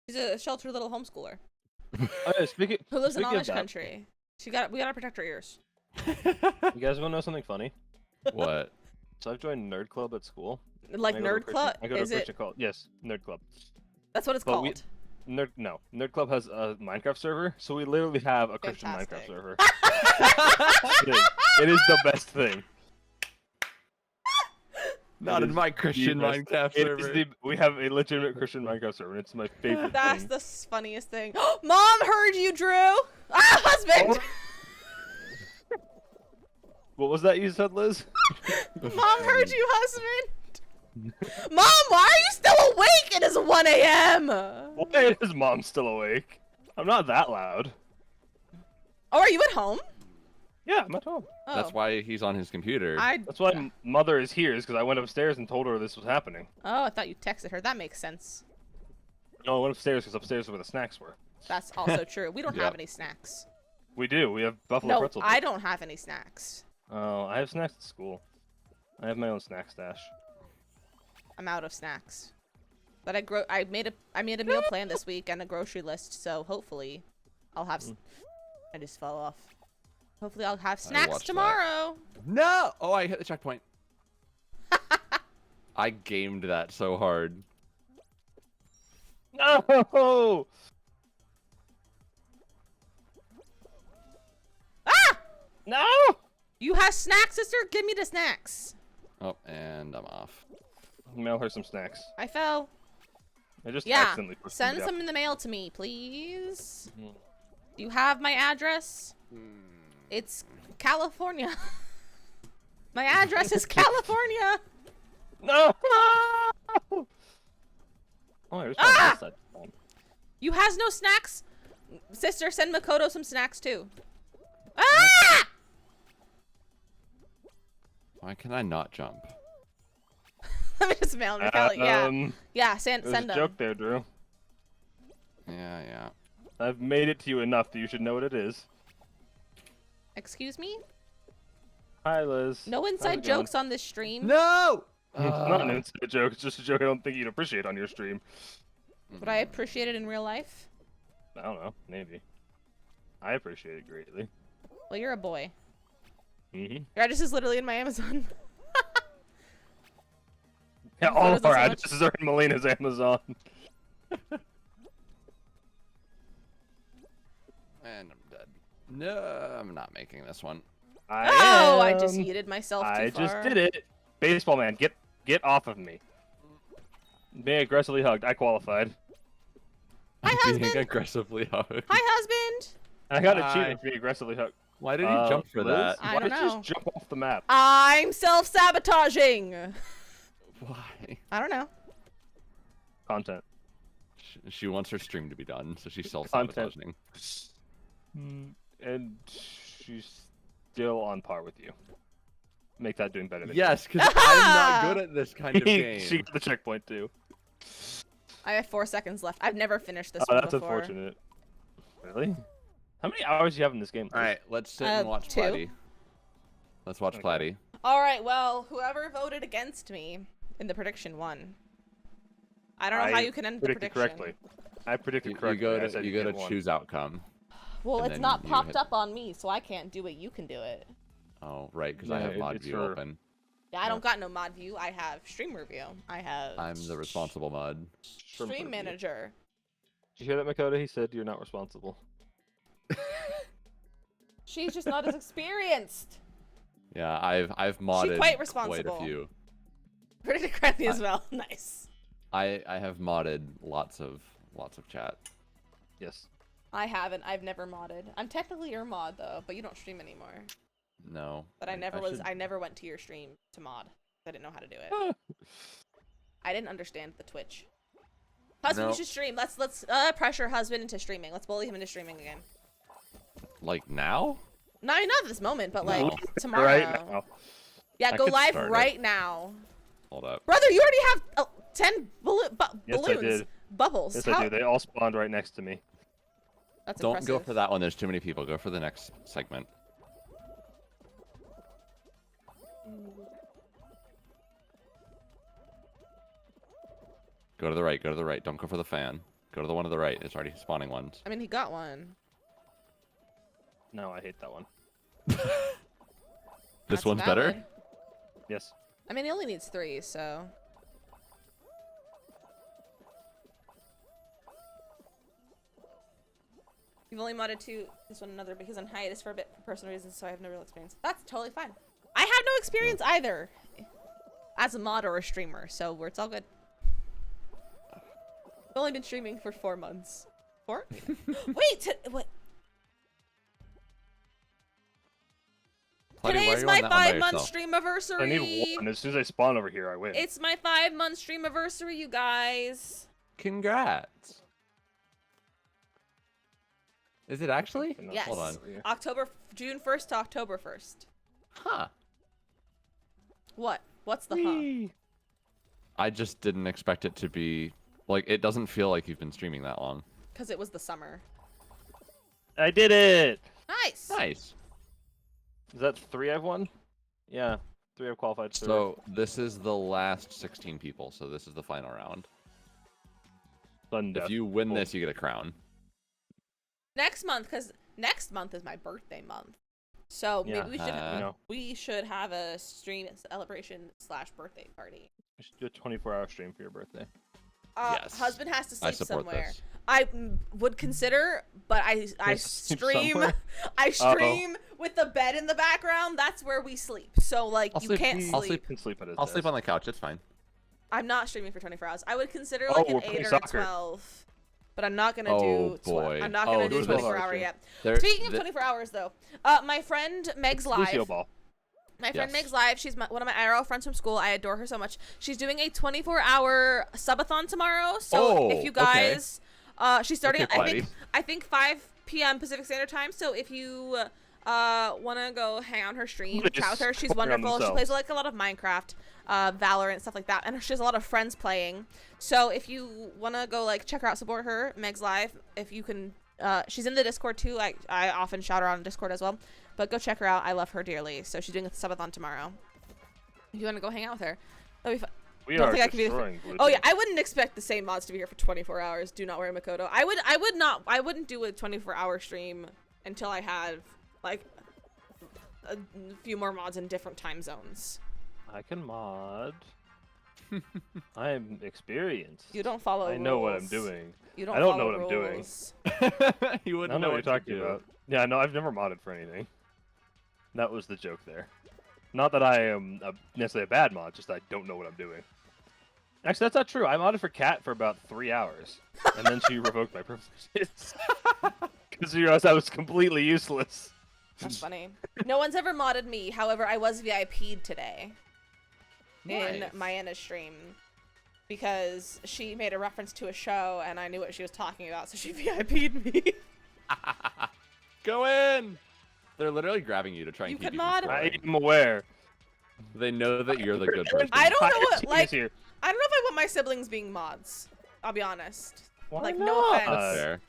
A: She's a sheltered little homeschooler
N: Oh, yeah, speaking
A: who lives in
N: speaking of
A: Amish
N: that,
A: country. We gotta protect her ears.
N: You guys want to know something funny?
L: What?
N: So I've joined Nerd Club at school.
A: Like
N: And I go to a
A: Nerd
N: Christian-
A: Club?
N: I go to
A: Is
N: a
A: it?
N: Christian called Nerd Club.
A: That's what it's
N: But we-
A: called.
N: Nerd Club has a Minecraft server, so we literally have a Christian
A: Fantastic.
N: Minecraft server. it is the best thing.
L: Not
N: It
L: in
N: is
L: my
N: the
L: Christian
N: best-
L: Minecraft
N: it is
L: server.
N: we have a legitimate Christian Minecraft server, and it's my favorite
A: That's
N: thing.
A: the funniest thing. Mom heard you, Drew! Ah, husband!
N: What was that you said, Liz?
A: Mom heard you, husband! Mom, why are you still awake? It is 1 a.m.
N: Why is Mom still awake? I'm not that loud.
A: Oh, are you at home?
N: Yeah, I'm at home.
A: Oh.
L: That's why he's on his computer.
N: That's why Mother is here, is because I went upstairs and told her this was happening.
A: Oh, I thought you texted her. That makes sense.
N: No, I went upstairs because upstairs is where the snacks were.
A: That's also true. We don't
N: Yep.
A: have any snacks.
N: We do. We have buffalo
A: No,
N: pretzel.
A: I don't have any snacks.
N: Oh, I have snacks at school. I have my own snack stash.
A: I'm out of snacks. But I made a meal plan this week and a grocery list, so hopefully I'll have I just fell off. Hopefully I'll have snacks
L: watched that.
A: tomorrow.
L: No! Oh, I hit the checkpoint. I gamed that so hard.
N: No!
A: Ah!
N: No!
A: You have snacks, sister? Give me the snacks.
L: Oh, and I'm off.
N: Mail her some snacks.
A: I fell.
N: I just
A: Yeah.
N: accidentally pushed
A: Send
N: somebody up.
A: some in the mail to me, please.
N: Mhm.
A: Do you have my address? It's California. My address is California.
N: No! Oh, I just
A: Ah!
N: that.
A: You has no snacks? Sister, send Makoto some snacks too. Ah!
L: Why can I not jump?
A: Let me just mail him to Cali. Yeah. Yeah, send
N: There's a
A: them.
N: joke there, Drew.
L: Yeah.
N: I've made it to you enough that you should know what it is.
A: Excuse me?
N: Hi, Liz.
A: No
N: How's
A: inside
N: it going?
A: jokes on this stream.
L: No!
N: It's not an inside joke. It's just a joke I don't think you'd appreciate on your stream.
A: Would I appreciate it in real life?
N: I don't know. Maybe. I appreciate it greatly.
A: Well, you're a boy.
N: Mm-hmm.
A: Your address is literally in my Amazon.
N: Yeah,
A: What
N: all
A: is
N: of our
A: this much?
N: addresses are in Melina's Amazon.
L: And I'm dead. No, I'm not making this one.
A: I just yeeted myself too
N: I
A: far.
N: just did it. Baseball man, get off of me. Being aggressively hugged. I qualified.
A: Hi,
L: Being
A: husband.
L: aggressively hugged.
A: Hi, husband.
N: I got
L: Hi.
N: a cheat for being aggressively hugged.
L: Why did you jump for
N: Liz,
L: that?
A: I
N: Why
A: don't
N: did you
A: know.
N: just jump off the map?
A: I'm self-sabotaging.
L: Why?
A: I don't know.
N: Content.
L: She wants her stream to be done, so she's
N: Content.
L: self-sabotaging.
N: And she's still on par with you. Make that doing better than
L: Yes, because I'm not good at this kind of
N: you.
L: game.
N: She got the checkpoint too.
A: I have 4 seconds left. I've never finished this
N: Oh,
A: one
N: that's
A: before.
N: unfortunate. Really? How many hours do you have in this game?
L: All right, let's sit and watch
A: 2.
L: Platty. Let's watch Platty.
A: All right, well, whoever voted against me in the prediction won. I don't know how you can end the
N: predicted
A: prediction.
N: correctly. I predicted
L: You
N: correctly.
L: go
N: I said
L: to you go
N: get
L: to
N: one.
L: choose outcome.
A: Well,
L: and
A: it's
L: then
A: not
L: you
A: popped
L: hit-
A: up on me, so I can't do it. You can do it.
L: Oh, right, because I
N: Yeah,
L: have mod
N: it's
L: view
N: for-
L: open.
A: Yeah, I don't got no mod view. I have stream review. I have
L: I'm the responsible mod.
A: stream manager.
N: Did you hear that, Makoto? He said you're not responsible.
A: She's just not as experienced.
L: Yeah, I've modded
A: quite
L: quite
A: responsible.
L: a few.
A: Pretty correctly as well. Nice.
L: I have modded lots of chat.
N: Yes.
A: I haven't. I've never modded. I'm technically your mod though, but you don't stream anymore.
L: No.
A: But I never went to your stream to mod. I didn't know how to do it. I didn't understand the Twitch. Husband,
L: No.
A: you should stream. Let's pressure husband into streaming. Let's bully him into streaming again.
L: Like now?
A: No, not at this moment, but like
L: No.
A: tomorrow.
N: Right now.
A: Yeah,
L: I
A: go
L: could
A: live
L: start it.
A: right now.
L: Hold up.
A: Brother, you already have 10
N: Yes,
A: balloons.
N: I did.
A: Bubbles.
N: Yes,
A: How-
N: I do. They all spawned right next to me.
A: That's
L: Don't
A: impressive.
L: go for that one. There's too many people. Go for the next segment. Go to the right. Go to the right. Don't go for the fan. Go to the one to the right. It's already spawning ones.
A: I mean, he got one.
N: No, I hate that one.
L: This
A: That's
L: one's better?
A: valid.
N: Yes.
A: I mean, he only needs 3, so. You've only modded 2, this one another, because on hiatus for a bit for personal reasons, so I have no real experience. That's totally fine. I have no experience either, as a mod or a streamer, so it's all good. I've only been streaming for 4 months. 4? Wait, what?
L: Platty,
A: Today
L: why are
A: is
L: you
A: my
L: on that one by
A: 5-month
L: yourself?
A: stream anniversary.
N: I need one. As soon as I spawn over here, I win.
A: It's my 5-month stream anniversary, you guys.
L: Congrats. Is it actually?
A: Yes.
L: Hold on.
A: June 1st to October 1st.
L: Huh.
A: What? What's the huh?
L: I just didn't expect it to be like it doesn't feel like you've been streaming that long.
A: Because it was the summer.
N: I did it!
A: Nice.
L: Nice.
N: Is that 3 I've won? Yeah. 3 I've qualified through.
L: So this is the last 16 people, so this is the final round. If you win this, you get a crown.
A: Next month, because next month is my birthday month. So
N: Yeah.
A: maybe we should have a stream celebration / birthday party.
N: I should do a 24-hour stream for your birthday.
L: Yes.
A: Husband has to
L: I
A: sleep
L: support
A: somewhere.
L: this.
A: I would consider, but I
N: sleep
A: stream
N: somewhere?
A: I stream with the bed in the background. That's where we sleep. So like
L: I'll
A: you
L: sleep-
A: can't
L: I'll
A: sleep.
N: Can sleep at his
L: I'll
N: desk.
L: sleep on the couch. It's fine.
A: I'm not streaming for 24 hours. I would consider
N: Oh,
A: like
N: we're
A: an
N: playing
A: 8 or a
N: soccer.
A: 12. But I'm not gonna
L: Oh,
A: do.
L: boy.
A: I'm not gonna
L: Oh,
A: do
L: this
A: 24
N: is-
A: hour yet.
L: There-
A: Speaking of
L: the-
A: 24 hours though, my friend Meg's
N: Lucio
A: live.
N: Ball.
A: My friend
L: Yes.
A: Meg's live. She's one of my IRL friends from school. I adore her so much. She's doing a 24-hour subathon tomorrow. So if you
L: okay.
A: guys, she's starting.
L: Okay,
A: I think 5 p.m. Pacific Standard Time. So if you wanna go hang out on her stream,
N: Please,
A: chat with her. She's
N: support her on
A: wonderful. She
N: themselves.
A: plays like a lot of Minecraft, Valorant, stuff like that, and she has a lot of friends playing. So if you wanna go like check her out, support her, Meg's live. If you can, she's in the Discord too. I often shout her out on Discord as well. But go check her out. I love her dearly. So she's doing a subathon tomorrow. If you want to go hang out with her, that'd be fun.
N: We
A: Don't
N: are
A: think I can be the
N: destroying Blue
A: Oh yeah,
N: Team.
A: I wouldn't expect the same mods to be here for 24 hours. Do not worry, Makoto. I wouldn't do a 24-hour stream until I had like a few more mods in different time zones.
N: I can mod. I am experienced.
A: You don't follow
N: I know what I'm
A: rules.
N: doing.
A: You don't
N: I don't know
A: follow
N: what I'm doing.
A: rules.
L: You
N: I
L: wouldn't
N: don't know what you're
L: to
N: talking
L: do.
N: about. Yeah, no, I've never modded for anything. That was the joke there. Not that I am necessarily a bad mod, just I don't know what I'm doing. Actually, that's not true. I modded for Kat for about 3 hours, and then she revoked my privileges. Because you realized I was completely useless.
A: That's funny. No one's ever modded me. However, I was VIP'd today in
L: Nice.
A: Mayanna's stream. because she made a reference to a show and I knew what she was talking about, so she VIP'd me.
L: Go in! They're literally grabbing you to try and
A: You
L: keep
A: could
L: you
A: mod?
L: from
N: I
L: scoring.
N: am aware.
L: They know that you're the good person.
A: I don't know what,
N: Team
A: like,
N: is here.
A: I don't know if I want my siblings being mods. I'll be honest.
N: Why
A: like,
N: not?
A: no
L: That's
A: offense.
L: fair.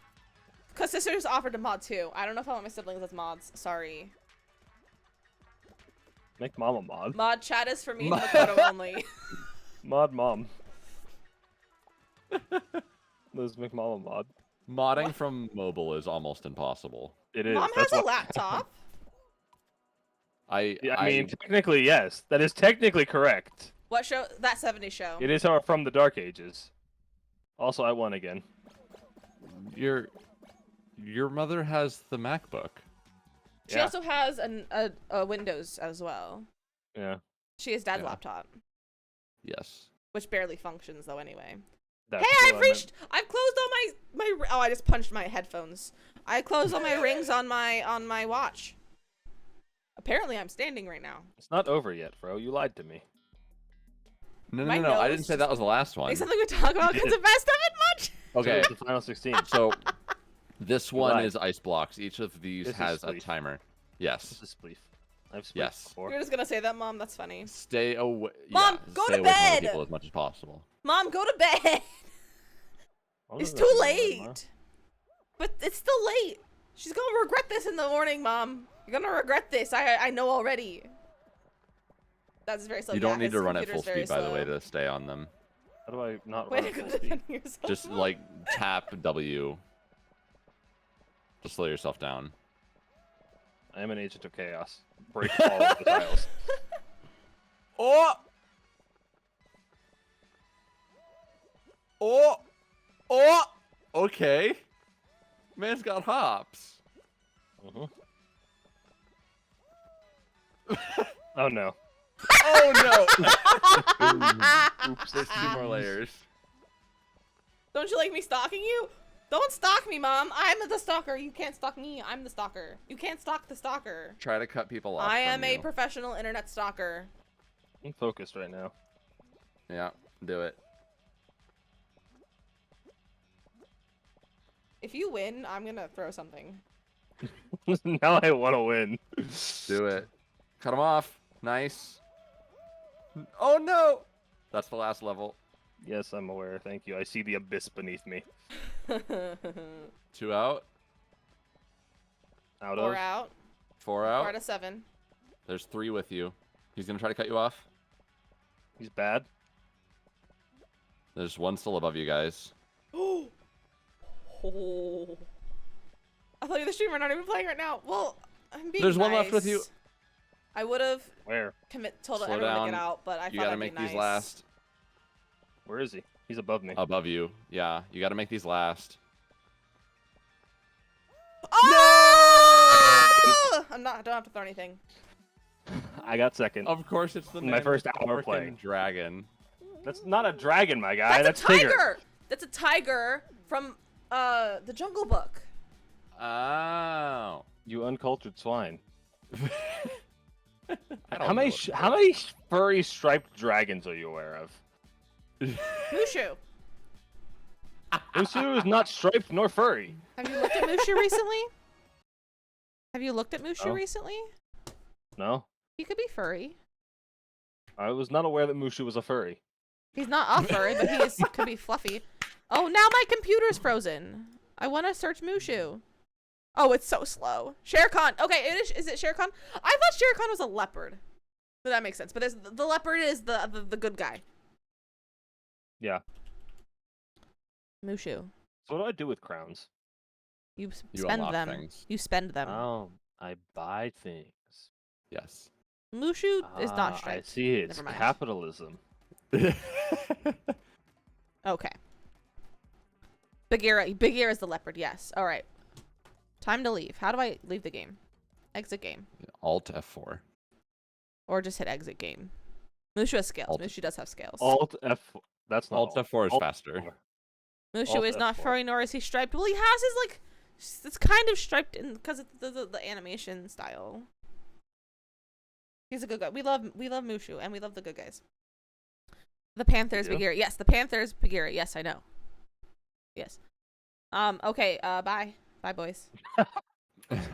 A: Because sisters offered to mod too. I don't know if I want my siblings as mods. Sorry.
N: Make mom a mod.
A: Mod chat is for me and Makoto only.
N: Mod mom. Let's make mom a mod.
L: Modding from mobile is almost impossible.
N: It is.
A: Mom
N: That's
A: has a
N: why-
A: laptop.
N: I mean, technically, yes. That is technically correct.
A: What show? That 70s show.
N: It is our From the Dark Ages. Also, I won again.
L: Your mother has the MacBook.
A: She also has a Windows as well.
N: Yeah.
A: She has dad's
L: Yeah.
A: laptop,
L: Yes.
A: which barely functions though anyway.
N: That's
A: Hey,
N: what
A: I've
N: I
A: reached. I've closed all my. Oh, I just punched my headphones. I closed all my rings on my watch. Apparently, I'm standing right now.
N: It's not over yet, bro. You lied to me.
L: No,
A: My
L: no, no. I
A: nose
L: didn't say that was the last one.
A: Like something we talk about because the best of it much.
L: Okay.
N: So it's the final 16.
L: So this one
N: lied.
L: is ice blocks. Each of these
N: This is
L: has a
N: spleef.
L: timer. Yes.
N: This is spleef. I've spleefed
L: Yes.
N: before.
A: You're just gonna say that, Mom? That's funny.
L: Stay away.
A: Mom,
L: yeah,
A: go
L: stay
A: to
L: away from other
A: bed!
L: people as much as possible.
A: Mom, go to bed.
N: What
A: It's
N: does
A: too
N: that mean, Mom?
A: late. But it's still late. She's gonna regret this in the morning, Mom. You're gonna regret this. I know already. That's very slow.
L: You don't
A: Yeah,
L: need
A: his
L: to run at
A: computer's
L: full
A: very
L: speed, by the way,
A: slow.
L: to stay on them.
N: How do I not
A: Way
N: run
A: to
N: at
A: go
N: full speed?
A: defending yourself.
L: Just like tap W to slow yourself down.
N: I am an agent of chaos. Break all of the tiles.
L: Oh! Oh! Oh! Okay. Man's got hops.
N: Oh no.
L: Oh no! Oops, there's 2 more layers.
A: Don't you like me stalking you? Don't stalk me, Mom. I'm the stalker. You can't stalk me. I'm the stalker. You can't stalk the stalker.
L: Try to cut people off.
A: I am
L: from
A: a
L: you.
A: professional internet stalker.
N: I'm focused right now.
L: Yeah, do it.
A: If you win, I'm gonna throw something.
N: Now I want to win.
L: Do it. Cut him off. Nice. Oh no! That's the last level.
N: Yes, I'm aware. Thank you. I see the abyss beneath me.
L: 2 out.
N: Out
A: 4
N: of.
A: out.
L: 4
A: 4
L: out.
A: out of 7.
L: There's 3 with you. He's gonna try to cut you off.
N: He's bad.
L: There's 1 still above you guys.
A: Oh. I thought you were the streamer, not even playing right now. Well, I'm being
L: There's
A: nice.
L: 1 left with you.
A: I would have
N: Where?
A: told
L: Slow
A: everyone
L: down.
A: to get out, but I
L: You
A: thought
L: gotta
A: I'd
L: make
A: be nice.
L: these last.
N: Where is he? He's above me.
L: Above you. Yeah, you gotta make these last.
A: Oh! I'm not. I don't have to throw anything.
N: I got second.
L: Of course, it's the
N: My
L: man
N: first
L: with the
N: hour
L: frickin'
N: playing.
L: dragon.
N: That's not a dragon, my guy.
A: That's a
N: Tigger.
A: tiger. That's a tiger from the Jungle Book.
L: Oh.
N: You uncultured swine.
L: I don't
N: How
L: know
N: many
L: what-
N: how many furry striped dragons are you aware of?
A: Mushu.
N: Mushu is not striped nor furry.
A: Have you looked at Mushu recently? Have you looked at Mushu
N: Oh.
A: recently?
N: No,
A: He could be furry.
N: I was not aware that Mushu was a furry.
A: He's not a furry, but he could be fluffy. Oh, now my computer's frozen. I want to search Mushu. Oh, it's so slow. Shere Khan. Okay, is it Shere Khan? I thought Shere Khan was a leopard. But that makes sense. But the leopard is the good guy.
N: Yeah.
A: Mushu.
N: So what do I do with crowns?
A: You
L: You
A: spend
L: unlock
A: them.
L: things.
A: You spend them.
N: Oh, I buy things.
L: Yes.
A: Mushu is not
N: I
A: striped.
N: see. It's
A: Never mind.
N: capitalism.
A: Okay. Big Ear is the leopard. Yes. All right. Time to leave. How do I leave the game? Exit game.
L: Alt F4.
A: Or just hit exit game. Mushu has scales.
L: Alt-
A: Mushu does have scales.
N: Alt F. That's not
L: Alt F4 is
N: Alt
L: faster.
N: F4.
A: Mushu
N: Alt
A: is not
N: F4.
A: furry nor is he striped. Well, he has his like, it's kind of striped in because of the animation style. He's a good guy. We love Mushu and we love the good guys. The Panthers,
N: You do?
A: Bagheera. Yes, the Panthers, Bagheera. Yes, I know. Yes. Okay, bye. Bye, boys.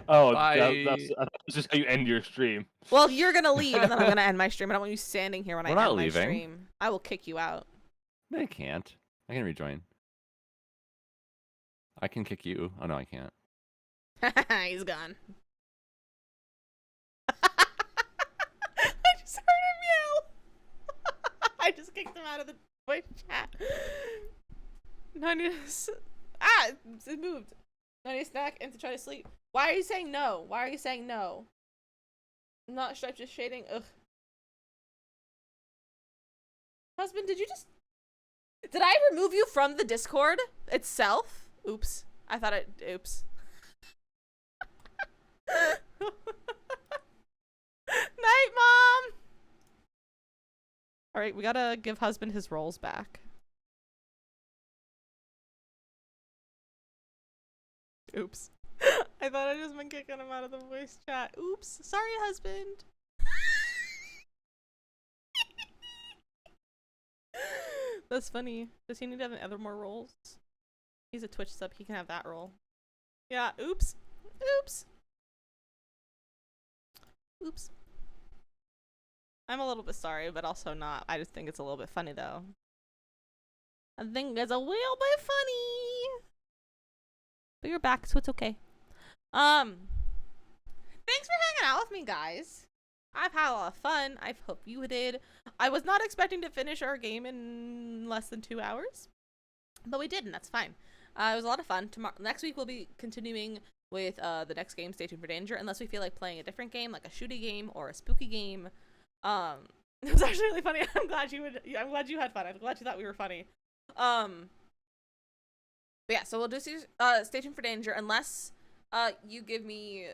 N: Oh,
L: Bye.
N: that's just how you end your stream.
A: Well, you're gonna leave, and then I'm gonna end my stream. I don't want you standing here when
L: We're
A: I
L: not
A: end my
L: leaving.
A: stream. I will kick you out.
L: I can't. I can rejoin. I can kick you. Oh no, I can't.
A: He's gone. I just heard him yell. I just kicked him out of the voice chat. No, I need to... it moved. No, I need a snack and to try to sleep. Why are you saying no? Why are you saying no? Not striped, just shading. Ugh. Husband, did you just... Did I remove you from the Discord itself? Oops. I thought it... Oops. Night, Mom! Alright, we gotta give husband his rolls back. Oops. I thought I just been kicking him out of the voice chat. Oops. Sorry, husband. That's funny. Does he need to have any other more rolls? He's a Twitch sub. He can have that roll. Yeah. Oops. Oops. Oops. I'm a little bit sorry, but also not. I just think it's a little bit funny, though. I think it's a little bit funny. But you're back, so it's okay. Thanks for hanging out with me, guys. I've had a lot of fun. I hope you did. I was not expecting to finish our game in less than 2 hours, but we did, and that's fine. It was a lot of fun. Next week we'll be continuing with the next game, Stay Tuned for Danger, unless we feel like playing a different game, like a shooty game or a spooky game. It was actually really funny. I'm glad you had fun. I'm glad you thought we were funny. But yeah, so we'll do Stay Tuned for Danger, unless you give me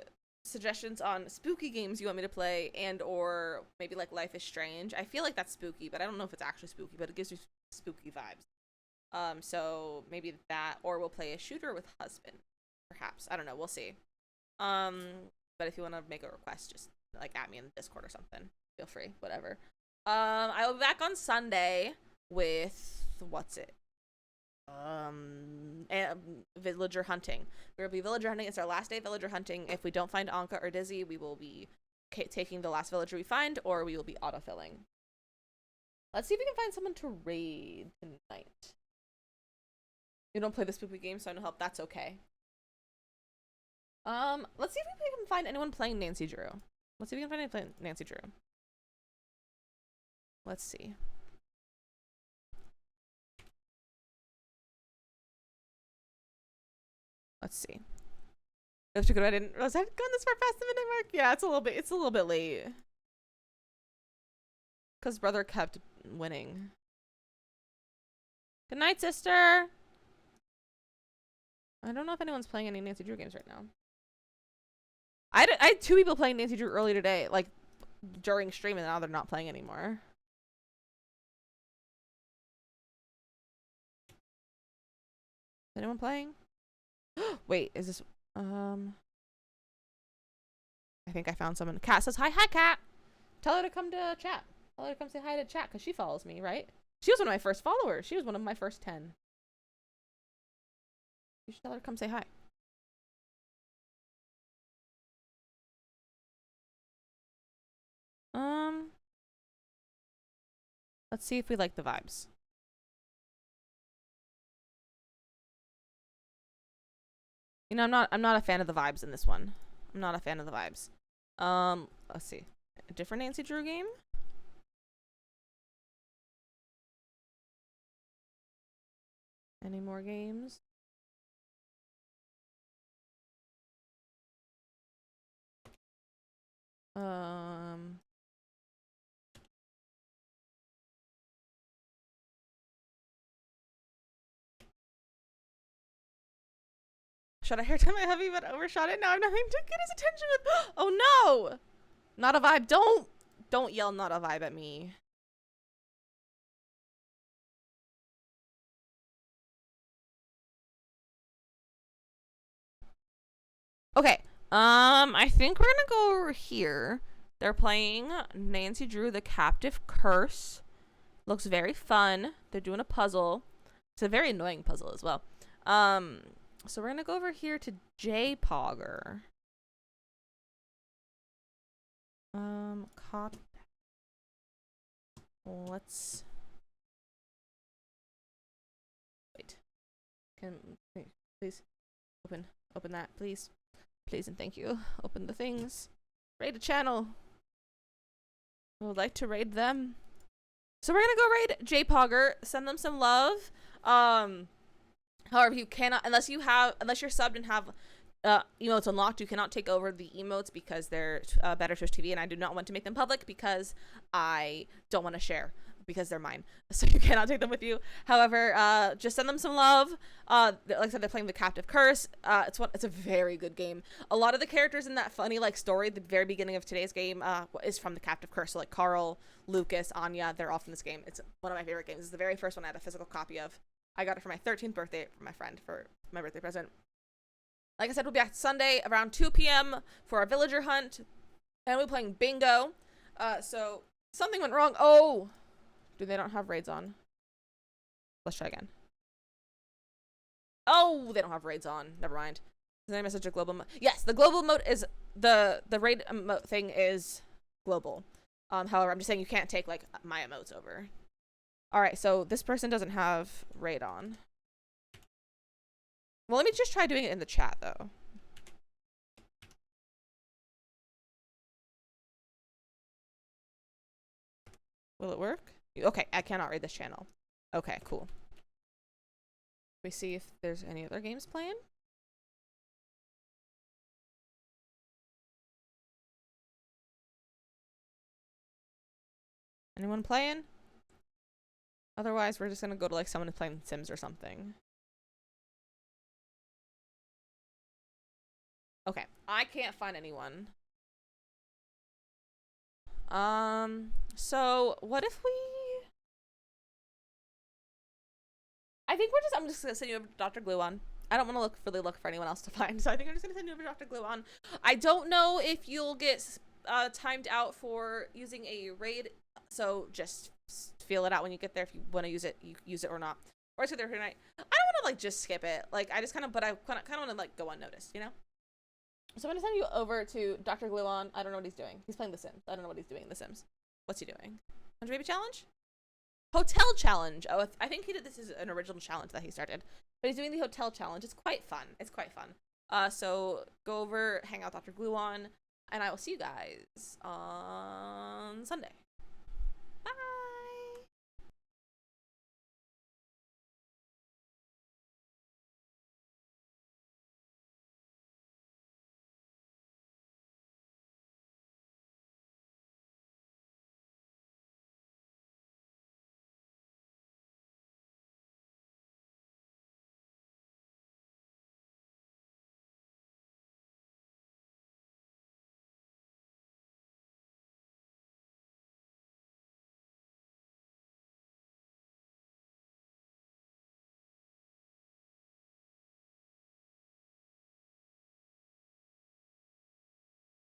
A: suggestions on spooky games you want me to play, and or maybe like Life is Strange. I feel like that's spooky, but I don't know if it's actually spooky, but it gives me spooky vibes. So maybe that, or we'll play a shooter with husband, perhaps. I don't know, we'll see. But if you want to make a request, just like at me in the Discord or something, feel free, whatever. I will be back on Sunday with villager hunting. We'll be villager hunting. It's our last day of villager hunting. If we don't find Anka or Dizzy, we will be taking the last villager we find, or we will be autofilling. Let's see if we can find someone to raid tonight. You don't play the spooky game, so I don't help. That's okay. Let's see if we can find anyone playing Nancy Drew. Let's see if we can find anyone playing Nancy Drew. Let's see. Let's see. That's good. I didn't realize I'd gone this far past the midnight mark. Yeah, it's a little bit late. Cause brother kept winning. Good night, sister. I don't know if anyone's playing any Nancy Drew games right now. I had 2 people playing Nancy Drew earlier today, like during stream, and now they're not playing anymore. Is anyone playing? Wait, is this I think I found someone. Kat says hi. Hi, Kat. Tell her to come to chat. Tell her to come say hi to chat, because she follows me, right? She was one of my first followers. She was one of my first 10. You should tell her to come say hi. Let's see if we like the vibes. You know, I'm not a fan of the vibes in this one. I'm not a fan of the vibes. Let's see. A different Nancy Drew game? Any more games? Shot a hair time my hubby, but overshot it. Now I'm nothing to get his attention with. Oh no! Not a vibe. Don't yell not a vibe at me. Okay. I think we're gonna go over here. They're playing Nancy Drew, The Captive Curse. Looks very fun. They're doing a puzzle. It's a very annoying puzzle as well. So we're gonna go over here to JPogger. Copy. Let's wait. Can please open that, please, please and thank you. Open the things. Raid a channel. I would like to raid them. So we're gonna go raid JPogger. Send them some love. However, you cannot unless you're subbed and have emotes unlocked. You cannot take over the emotes because they're better Twitch TV, and I do not want to make them public because I don't want to share because they're mine. So you cannot take them with you. However, just send them some love. Like I said, they're playing the Captive Curse. It's a very good game. A lot of the characters in that funny like story at the very beginning of today's game is from the Captive Curse. So like Carl, Lucas, Anya, they're all from this game. It's one of my favorite games. It's the very first one I had a physical copy of. I got it for my 13th birthday from my friend for my birthday present. Like I said, we'll be back Sunday around 2 p.m. for our villager hunt. And we'll be playing bingo. So something went wrong. Oh, they don't have raids on. Let's try again. Oh, they don't have raids on. Never mind. Is there any message of global mode? Yes, the global mode is the raid emote thing is global. However, I'm just saying you can't take like my emotes over. All right, so this person doesn't have raid on. Well, let me just try doing it in the chat though. Will it work? Okay, I cannot raid this channel. Okay, cool. We see if there's any other games playing. Anyone playing? Otherwise, we're just gonna go to like someone who's playing Sims or something. Okay, I can't find anyone. So what if we... I'm just gonna send you over to Dr. Gluon. I don't want to look for anyone else to find, so I think I'm just gonna send you over to Dr. Gluon. I don't know if you'll get timed out for using a raid, so just feel it out when you get there. If you want to use it, you use it or not. Or I sit there tonight. I don't want to like just skip it. Like I kind of want to like go unnoticed, you know. So I'm gonna send you over to Dr. Gluon. I don't know what he's doing. He's playing The Sims. I don't know what he's doing in The Sims. What's he doing? 100 Baby Challenge? Hotel Challenge. Oh, I think this is an original challenge that he started. But he's doing the Hotel Challenge. It's quite fun. It's quite fun. So go over, hang out with Dr. Gluon, and I will see you guys on Sunday.